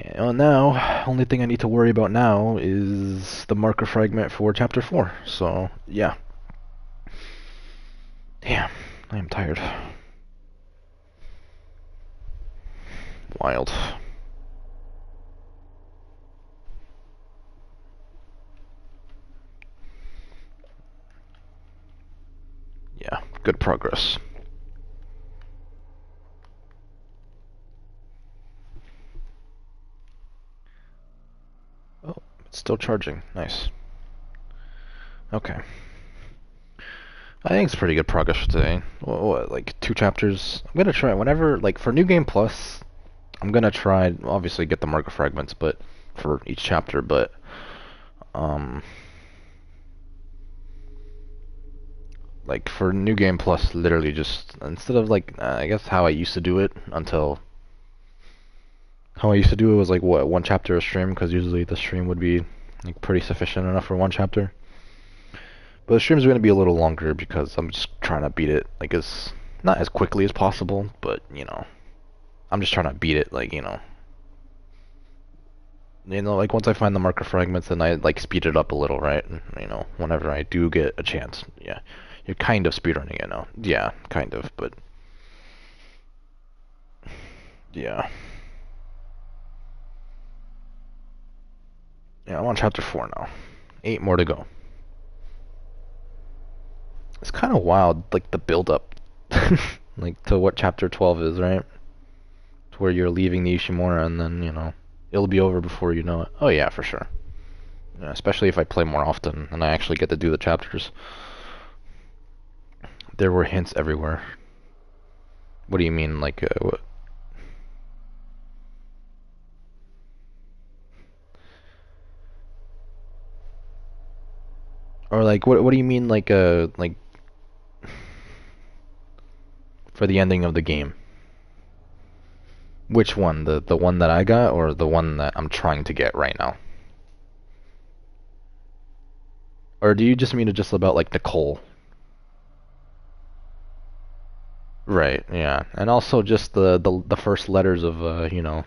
And now, only thing I need to worry about now is the marker fragment for chapter 4. So, yeah. Damn, I am tired. wild. Yeah, good progress. Oh, it's still charging. Nice. Okay. I think it's pretty good progress for today. What, like 2 chapters? I'm gonna try whenever, like for New Game Plus, I'm gonna try, obviously get the marker fragments, but for each chapter, but like for New Game Plus, literally just instead of like I guess how I used to do it was like what, 1 chapter a stream, because usually the stream would be like pretty sufficient enough for 1 chapter. But the stream's gonna be a little longer because I'm just trying to beat it like as not as quickly as possible, but you know, I'm just trying to beat it like like once I find the marker fragments, then I like speed it up a little, right? You know, whenever I do get a chance. Yeah, you're kind of speedrunning it now. Yeah, kind of, but yeah. Yeah, I'm on chapter 4 now. 8 more to go. It's kind of wild, like the build up, like to what chapter 12 is, right? To where you're leaving the Ishimura, and then you know it'll be over before you know it. Oh yeah, for sure. Yeah, especially if I play more often and I actually get to do the chapters. There were hints everywhere. What do you mean, like what? Or like what do you mean, like for the ending of the game? Which one? The one that I got, or the one that I'm trying to get right now? Or do you just mean just about like Nicole? Right, yeah. And also just the first letters of you know,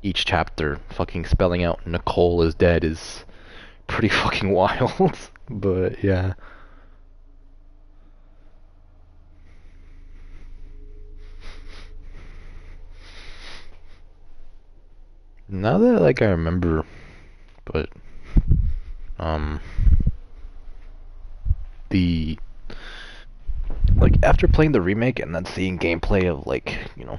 each chapter fucking spelling out Nicole is dead is pretty fucking wild. But yeah. Now that like I remember, but the like after playing the remake and then seeing gameplay of like, you know,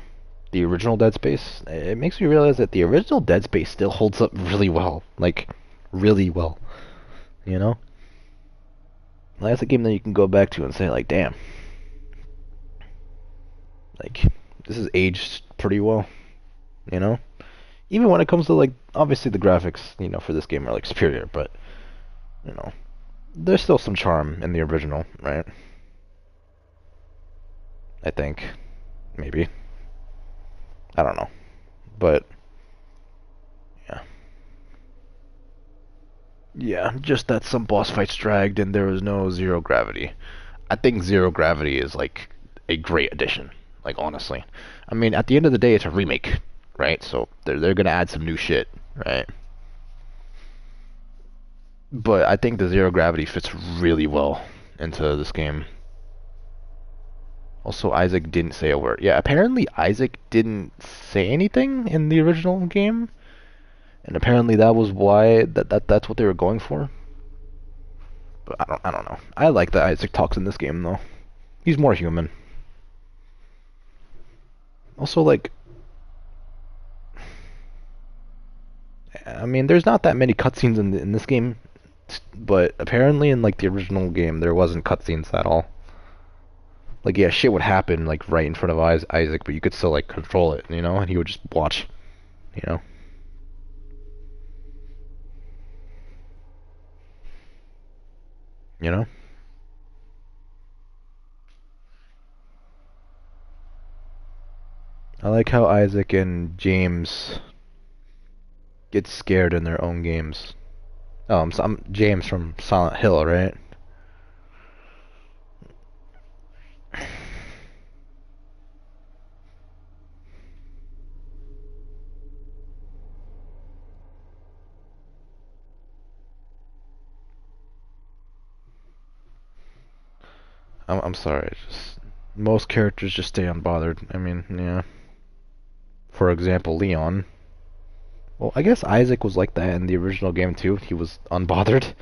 the original Dead Space, it makes me realize that the original Dead Space still holds up really well, like really well. You know? Like, that's a game that you can go back to and say like, damn. Like this is aged pretty well, you know? Even when it comes to like obviously the graphics, you know, for this game are like superior, but you know, there's still some charm in the original, right? I think. Maybe. I don't know. But yeah. Yeah, just that some boss fights dragged and there was no zero gravity. I think zero gravity is like a great addition. Like honestly. I mean, at the end of the day it's a remake, right? So they're gonna add some new shit, right? But I think the zero gravity fits really well into this game. Also, Isaac didn't say a word. Yeah, apparently Isaac didn't say anything in the original game, and apparently that was why that's what they were going for. But I don't know. I like that Isaac talks in this game though. He's more human. Also, like, I mean, there's not that many cutscenes in this game, but apparently in like the original game there wasn't cutscenes at all. Like, yeah, shit would happen like right in front of Isaac, but you could still like control it, you know, and he would just watch, you know. You know? I like how Isaac and James get scared in their own games. Oh, I'm James from Silent Hill, right? I'm sorry. Just most characters just stay unbothered. I mean, yeah. For example, Leon. Well, I guess Isaac was like that in the original game too. He was unbothered.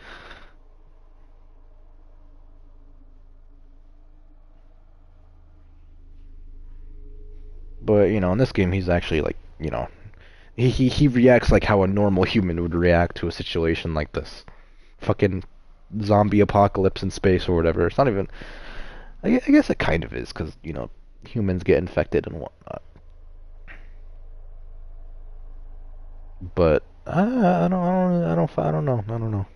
But, you know, in this game he's actually like, you know, he reacts like how a normal human would react to a situation like this. Fucking zombie apocalypse in space or whatever. It's not even... I guess it kind of is, because, you know, humans get infected and whatnot. But I don't know.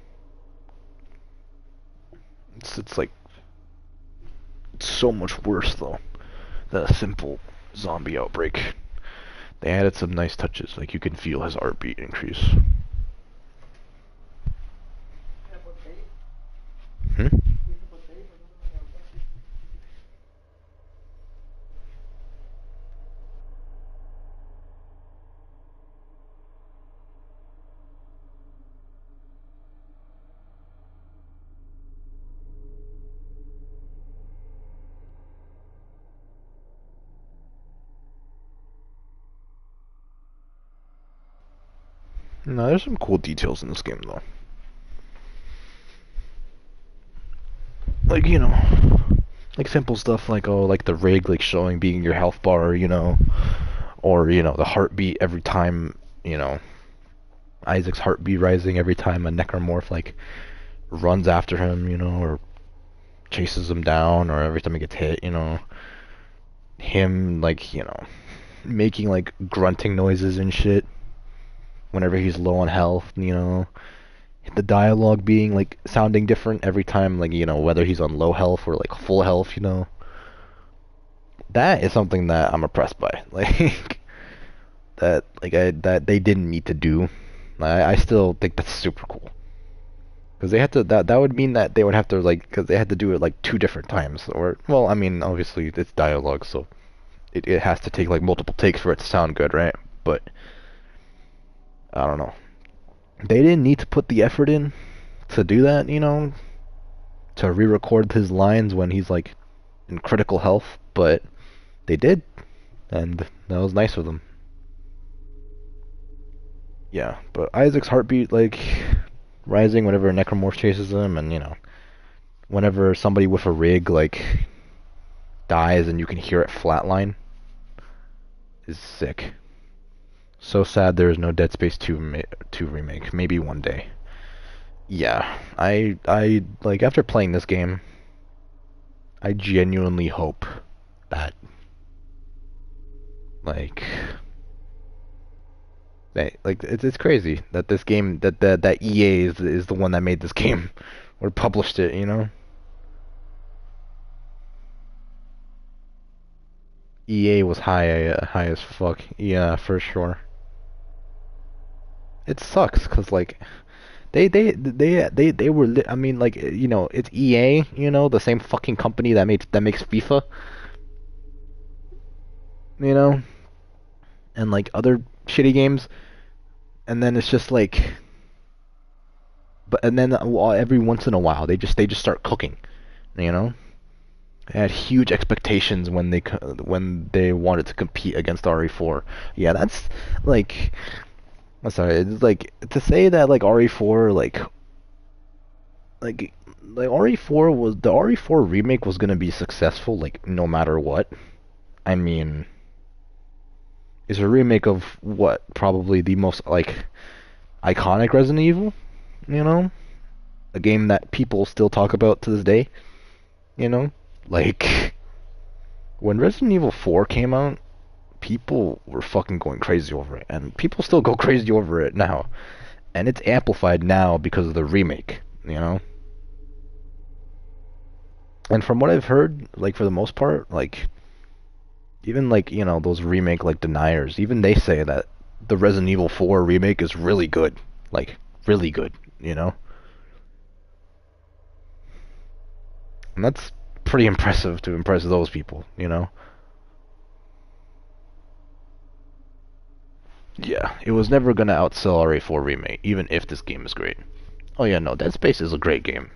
It's like it's so much worse though than a simple zombie outbreak. They added some nice touches, like you can feel his heartbeat increase. Hmm? No, there's some cool details in this game though. Like, you know, like simple stuff like, oh, like the rig like showing being your health bar, you know, or, you know, the heartbeat every time, you know, Isaac's heartbeat rising every time a necromorph like runs after him, you know, or chases him down, or every time he gets hit, you know, him like, you know, making like grunting noises and shit whenever he's low on health, you know, the dialogue being like sounding different every time, like, you know, whether he's on low health or like full health, you know. That is something that I'm impressed by. Like that they didn't need to do. I still think that's super cool. Because they had to, that would mean that they would have to, like, because they had to do it like 2 different times, or, well, I mean, obviously it's dialogue, so it has to take like multiple takes for it to sound good, right? But I don't know. They didn't need to put the effort in to do that, you know, to re-record his lines when he's like in critical health, but they did, and that was nice of them. Yeah, but Isaac's heartbeat, like, rising whenever a necromorph chases him, and, you know, whenever somebody with a rig, like, dies and you can hear it flatline, is sick. So sad there is no Dead Space 2 remake. Maybe one day. Yeah, I like, after playing this game, I genuinely hope that, like it's crazy that this game, that EA is the one that made this game or published it, you know. EA was high as fuck. Yeah, for sure. It sucks cuz like they were I mean, like, you know, it's EA, you know, the same fucking company that makes FIFA, you know, and like other shitty games, and then it's just like, and then every once in a while they just start cooking, you know. They had huge expectations when they wanted to compete against RE4. Yeah, that's like, I'm sorry, it's like to say that like RE4 like RE4 was, the RE4 remake was gonna be successful like no matter what. I mean, it's a remake of what, probably the most like iconic Resident Evil, you know, a game that people still talk about to this day, you know. Like, when Resident Evil 4 came out, people were fucking going crazy over it, and people still go crazy over it now, and it's amplified now because of the remake, you know. And from what I've heard, like, for the most part, like, even like, you know, those remake like deniers, even they say that the Resident Evil 4 remake is really good, like really good, you know. And that's pretty impressive to impress those people, you know. Yeah, it was never gonna outsell RE4 remake, even if this game is great. Oh yeah, no, Dead Space is a great game,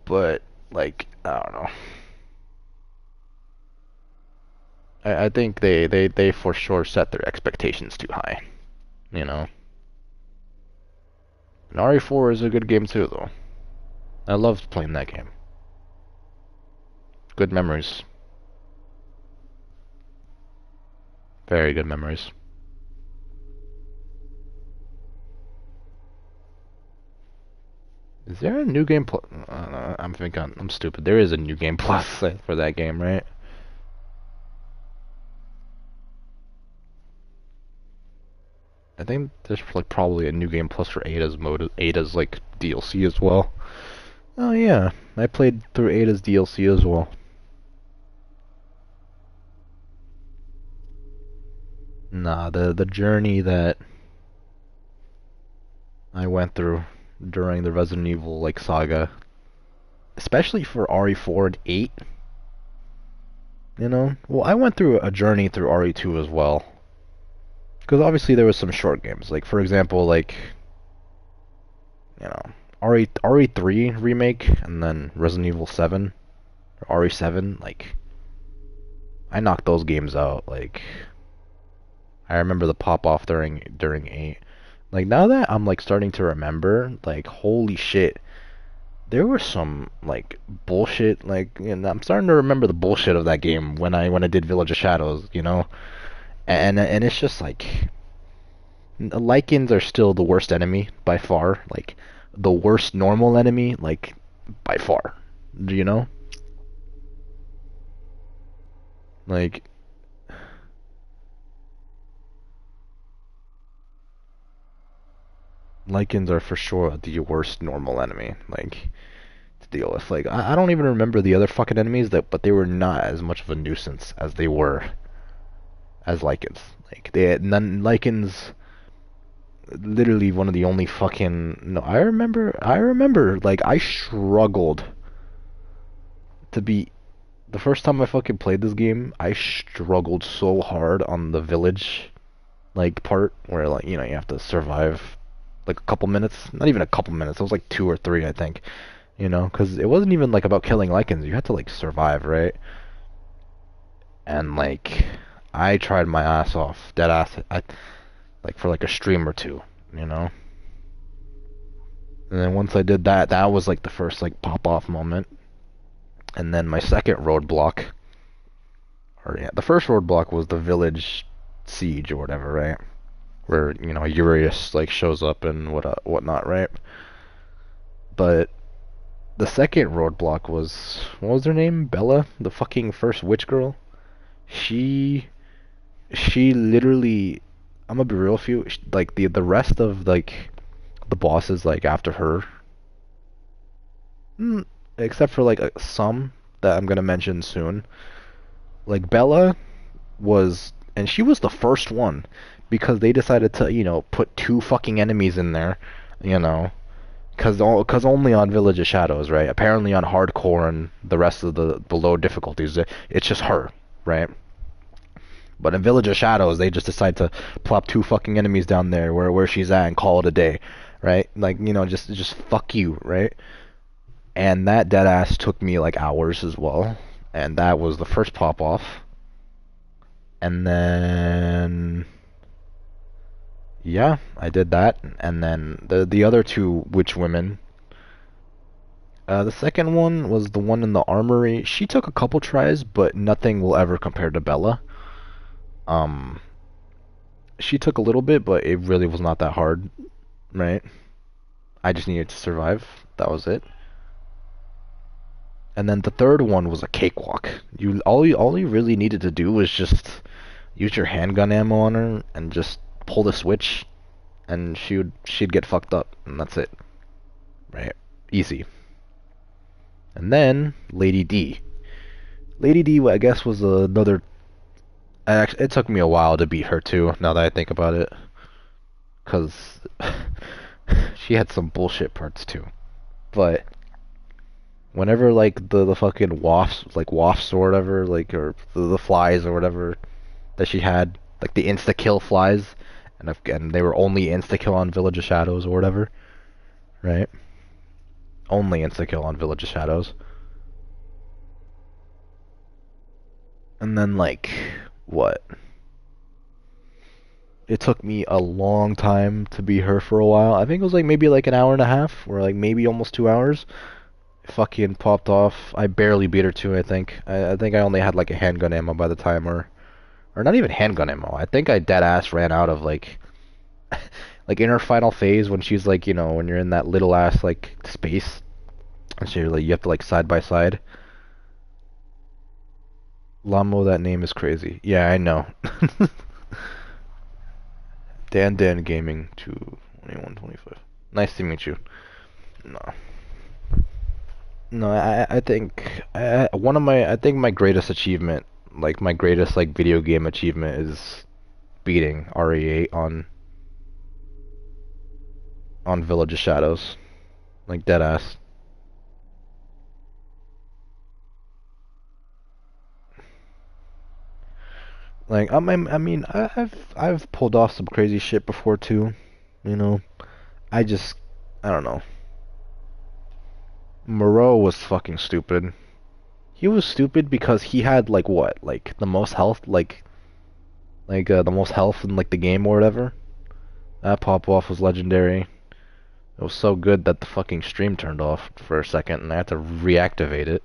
but like, I don't know. I think they for sure set their expectations too high, you know. And RE4 is a good game too, though. I loved playing that game. Good memories. Very good memories. Is there a new game plus? I'm thinking I'm stupid. There is a new game plus for that game, right? I think there's like probably a new game plus for Ada's mode, Ada's like DLC as well. Oh yeah, I played through Ada's DLC as well. Nah, the journey that I went through during the Resident Evil like saga, especially for RE4 and 8, you know. Well, I went through a journey through RE2 as well, because obviously there was some short games, like for example, like, you know, RE3 remake and then Resident Evil 7 or RE7. Like, I knocked those games out. Like, I remember the pop off during 8. Like, now that I'm like starting to remember, like, holy shit, there was some like bullshit. Like, you know, I'm starting to remember the bullshit of that game when I did Village of Shadows, you know, and it's just like, Lycans are still the worst enemy by far. Like, the worst normal enemy, like, by far. Do you know? Like, Lycans are for sure the worst normal enemy, like, to deal with. Like, I don't even remember the other fucking enemies, but they were not as much of a nuisance as they were as Lycans. Like, Lycans, literally one of the only fucking... No, I remember, like, I struggled to be... The first time I fucking played this game, I struggled so hard on the village, like, part, where, like, you know, you have to survive like a couple minutes, not even a couple minutes, it was like 2 or 3, I think, you know, because it wasn't even like about killing Lycans, you had to like survive, right? And like, I tried my ass off, dead ass, like for like a stream or two, you know. And then once I did that, that was like the first like pop off moment. And then my second roadblock, or yeah, the first roadblock was the village siege or whatever, right? Where, you know, Urias like shows up and whatnot, right? But the second roadblock was, what was her name? Bella, the fucking first witch girl. She literally, I'm gonna be real with you, like the rest of like the bosses like after her, except for like some that I'm gonna mention soon. Like Bella was, and she was the first one, because they decided to, you know, put 2 fucking enemies in there, you know, because only on Village of Shadows, right? Apparently on hardcore and the rest of the low difficulties, it's just her, right? But in Village of Shadows, they just decide to plop 2 fucking enemies down there where she's at and call it a day, right? Like, you know, just fuck you, right? And that deadass took me like hours as well, and that was the first pop off. And then, yeah, I did that, and then the other 2 witch women. The second one was the one in the armory. She took a couple tries, but nothing will ever compare to Bella. She took a little bit, but it really was not that hard, right? I just needed to survive. That was it. And then the third one was a cakewalk. All you really needed to do was just use your handgun ammo on her and just pull the switch, and she'd get fucked up, and that's it. Right? Easy. And then Lady D. Lady D, I guess, was another... It took me a while to beat her too, now that I think about it, because she had some bullshit parts too. But whenever like the fucking wafts or whatever, like, or the flies or whatever that she had, like the insta kill flies, and they were only insta kill on Village of Shadows or whatever, right? Only insta kill on Village of Shadows. And then like what? It took me a long time to beat her for a while. I think it was like maybe like an hour and a half, or like maybe almost 2 hours. Fucking popped off. I barely beat her too, I think. I think I only had like a handgun ammo by the time, or not even handgun ammo. I think I dead ass ran out of like like in her final phase when she's like, you know, when you're in that little ass like space and so you're like you have to like side by side. Lamo, that name is crazy. Yeah, I know. Dan Gaming 22125. Nice to meet you. No, I think I think my greatest achievement, like my greatest like video game achievement, is beating RE8 on Village of Shadows, like dead ass. Like I mean I've pulled off some crazy shit before too, you know. I don't know. Moreau was fucking stupid. He was stupid because he had like what, like the most health, the most health in like the game or whatever. That pop off was legendary. It was so good that the fucking stream turned off for a second and I had to reactivate it.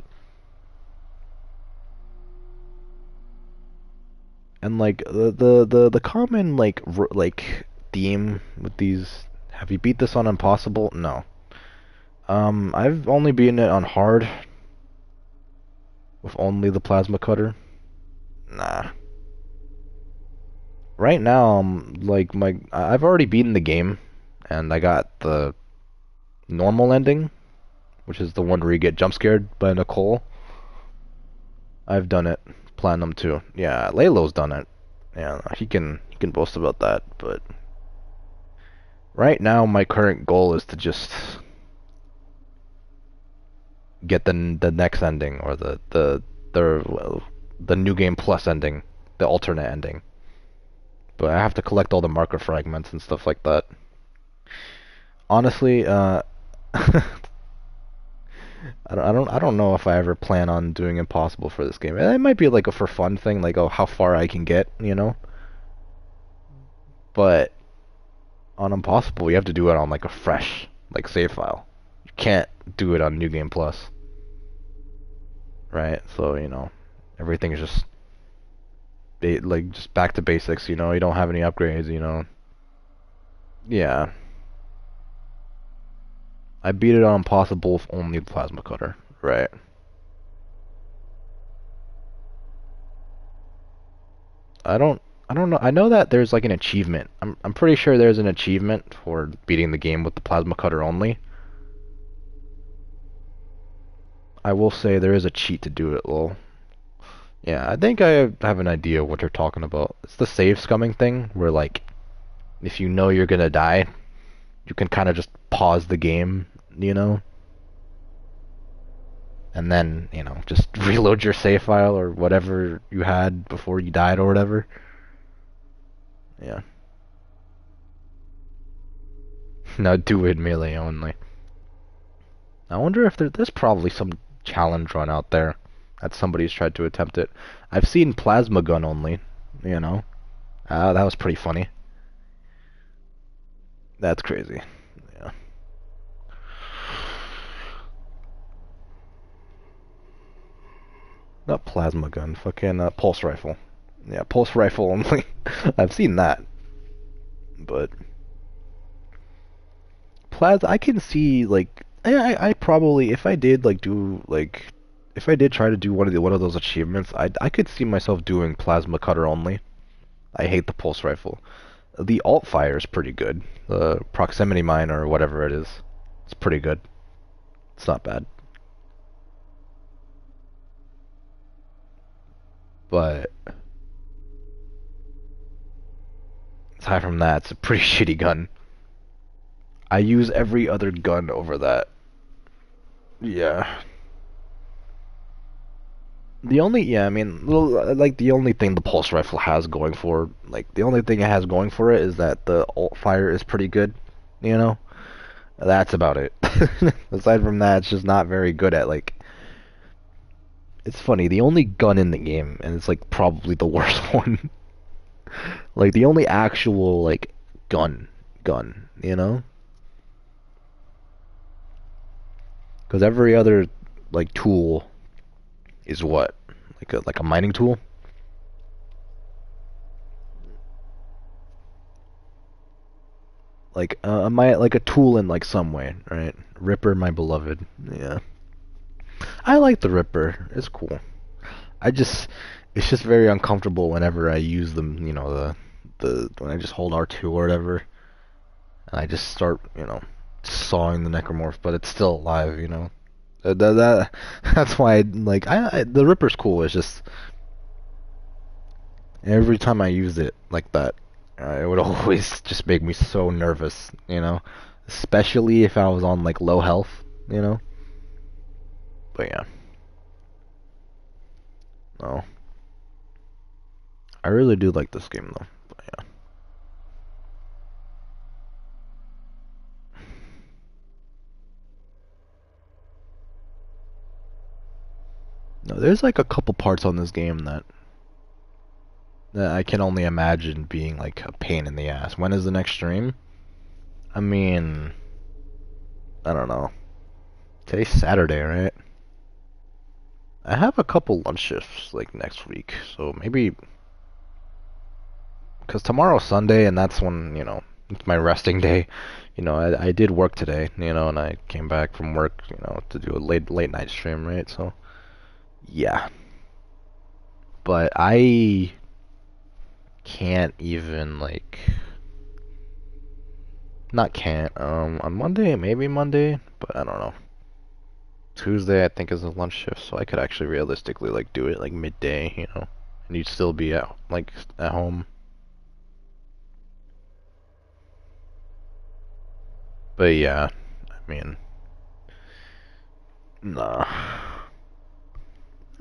And like the common like theme with these, have you beat this on impossible? No. I've only beaten it on hard with only the plasma cutter. Nah. Right now, I've already beaten the game, and I got the normal ending, which is the one where you get jump scared by Nicole. I've done it. Platinum too. Yeah, Lalo's done it. Yeah, he can boast about that, but right now my current goal is to just get the next ending, or the new game plus ending, the alternate ending. But I have to collect all the marker fragments and stuff like that. Honestly, I don't know if I ever plan on doing impossible for this game. It might be like a for fun thing, like, oh, how far I can get, you know. But on impossible, you have to do it on like a fresh like save file. You can't do it on New Game Plus, right? So you know, everything is just just back to basics. You know, you don't have any upgrades. You know. Yeah. I beat it on impossible with only the plasma cutter, right? I don't know. I know that there's like an achievement. I'm pretty sure there's an achievement for beating the game with the plasma cutter only. I will say there is a cheat to do it, lol. Yeah, I think I have an idea what you're talking about. It's the save scumming thing, where like, if you know you're gonna die, you can kind of just pause the game, you know? And then, you know, just reload your save file or whatever you had before you died or whatever. Yeah. Now do it melee only. I wonder if there's probably some challenge run out there that somebody's tried to attempt it. I've seen plasma gun only, you know. That was pretty funny. That's crazy. Yeah. Not plasma gun, fucking pulse rifle. Yeah, pulse rifle only. I've seen that. But I can see like I probably, if I did like do like, if I did try to do one of those achievements, I could see myself doing plasma cutter only. I hate the pulse rifle. The alt fire is pretty good. The proximity mine or whatever it is, it's pretty good. It's not bad. But aside from that, it's a pretty shitty gun. I use every other gun over that. Yeah. The only, yeah, I mean, like the only thing the pulse rifle has going for, like the only thing it has going for it is that the alt fire is pretty good, you know? That's about it. Aside from that, it's just not very good at like, It's funny, the only gun in the game, and it's like probably the worst one. Like the only actual like gun, you know? Because every other like tool is what? Like a mining tool? Like like a tool in like some way, right? Ripper, my beloved. Yeah. I like the Ripper. It's cool. It's just very uncomfortable whenever I use them, you know, the when I just hold R2 or whatever, and I just start, you know, sawing the necromorph, but it's still alive, you know. That's why the Ripper's cool. It's just every time I use it like that, it would always just make me so nervous, you know, especially if I was on like low health, you know. But yeah. No. I really do like this game though. But yeah. No, there's like a couple parts on this game that I can only imagine being like a pain in the ass. When is the next stream? I mean, I don't know. Today's Saturday, right? I have a couple lunch shifts like next week, so maybe because tomorrow's Sunday and that's when, you know, it's my resting day. You know, I did work today, you know, and I came back from work, you know, to do a late night stream, right? So yeah. But I can't even like not can't on Monday, maybe Monday, but I don't know. Tuesday I think is a lunch shift, so I could actually realistically like do it like midday, you know, and you'd still be at home. But yeah, I mean, nah.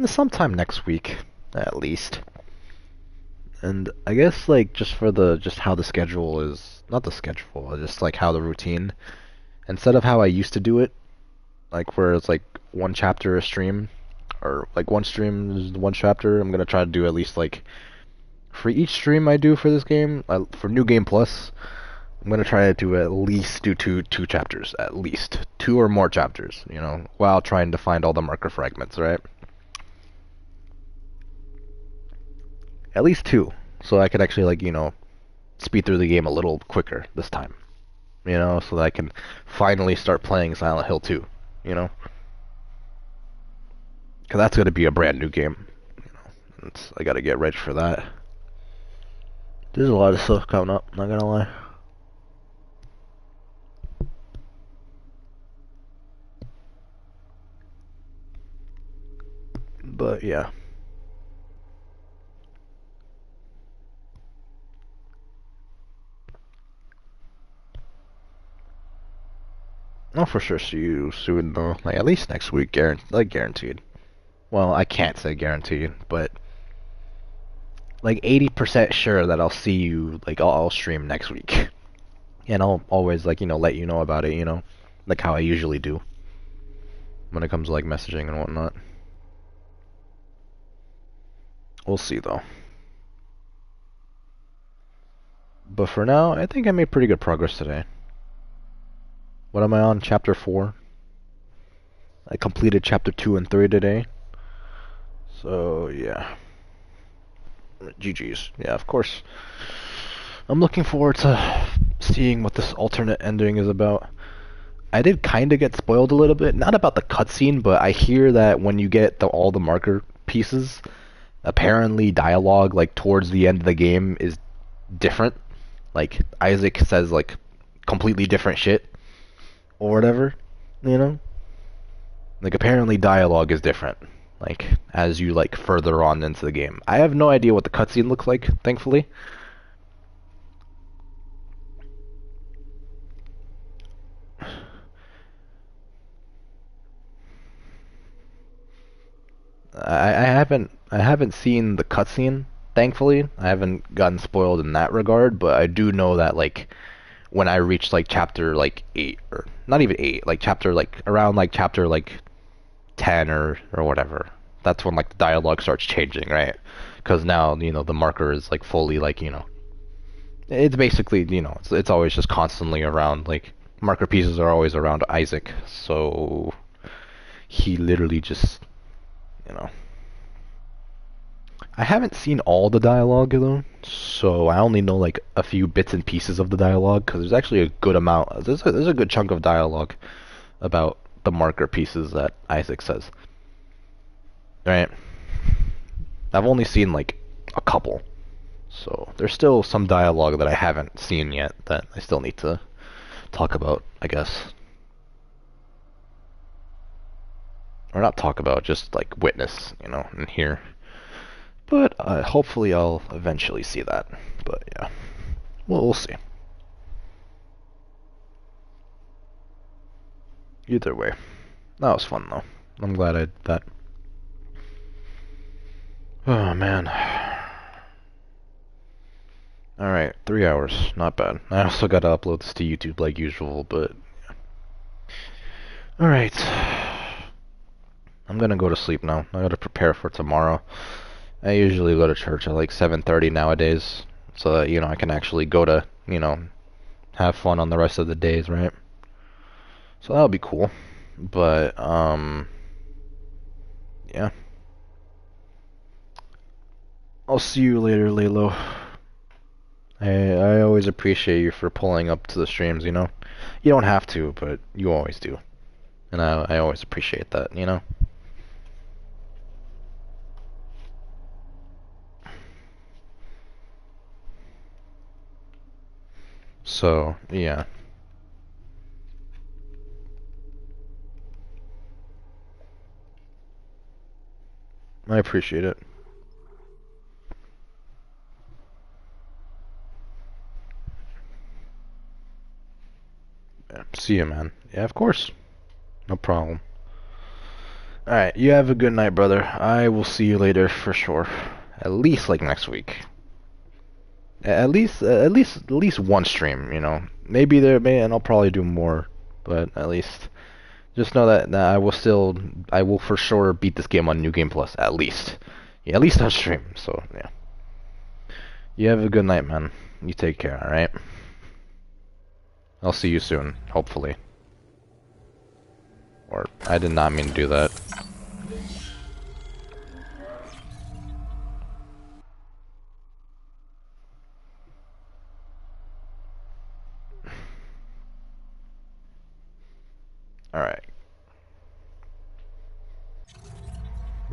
Sometime next week, at least. And I guess like just how the schedule is, not the schedule, just like how the routine, instead of how I used to do it, like where it's like one chapter a stream, or like one stream is one chapter, I'm gonna try to do at least like, for each stream I do for this game, for New Game Plus, I'm gonna try to do at least two chapters, at least 2 or more chapters, you know, while trying to find all the marker fragments, right? At least 2, so I could actually like, you know, speed through the game a little quicker this time, you know, so that I can finally start playing Silent Hill 2, you know, because that's gonna be a brand new game, you know. I gotta get ready for that. There's a lot of stuff coming up, not gonna lie. But yeah. I'll for sure see you soon though, like at least next week, guaranteed. Well, I can't say guaranteed, but like 80% sure that I'll see you, like I'll stream next week. And I'll always like, you know, let you know about it, you know, like how I usually do when it comes to like messaging and whatnot. We'll see though. But for now, I think I made pretty good progress today. What am I on? Chapter 4. I completed chapter 2 and 3 today. So, yeah. GG's. Yeah, of course. I'm looking forward to seeing what this alternate ending is about. I did kind of get spoiled a little bit. Not about the cutscene, but I hear that when you get all the marker pieces, apparently dialogue, like, towards the end of the game is different. Like, Isaac says, like, completely different shit. Or whatever, you know? Like, apparently dialogue is different, like, as you, like, further on into the game. I have no idea what the cutscene looks like, thankfully. I haven't seen the cutscene, thankfully. I haven't gotten spoiled in that regard, but I do know that, like, when I reached like chapter like 8, or not even 8, like chapter like around like chapter like 10 or whatever, that's when like the dialogue starts changing, right? Because now, you know, the marker is like fully like, you know, it's basically, you know, it's always just constantly around, like, marker pieces are always around Isaac, so he literally just, you know. I haven't seen all the dialogue though, so I only know like a few bits and pieces of the dialogue, because there's actually a good amount, there's a good chunk of dialogue about the marker pieces that Isaac says. Right? I've only seen like a couple. So there's still some dialogue that I haven't seen yet that I still need to talk about, I guess. Or not talk about, just like witness, you know, and hear. But hopefully I'll eventually see that. But yeah, well, we'll see. Either way, that was fun though. I'm glad I did that. Oh man. Alright, 3 hours. Not bad. I also gotta upload this to YouTube like usual, but... Alright. I'm gonna go to sleep now. I gotta prepare for tomorrow. I usually go to church at like 7:30 nowadays, so that, you know, I can actually go to, you know, have fun on the rest of the days, right? So that'll be cool. But, yeah. I'll see you later, Lalo. I always appreciate you for pulling up to the streams, you know? You don't have to, but you always do. And I always appreciate that, you know? So, yeah. I appreciate it. Yeah, see you, man. Yeah, of course. No problem. Alright, you have a good night, brother. I will see you later for sure. At least like next week. At least one stream, you know. Maybe and I'll probably do more, but at least just know that I will for sure beat this game on New Game Plus. At least, yeah, at least on stream. So yeah. You have a good night, man. You take care. All right. I'll see you soon, hopefully. Or I did not mean to do that. Alright.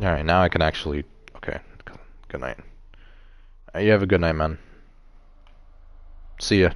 Alright, now I can actually... Okay, good night. You have a good night, man. See ya.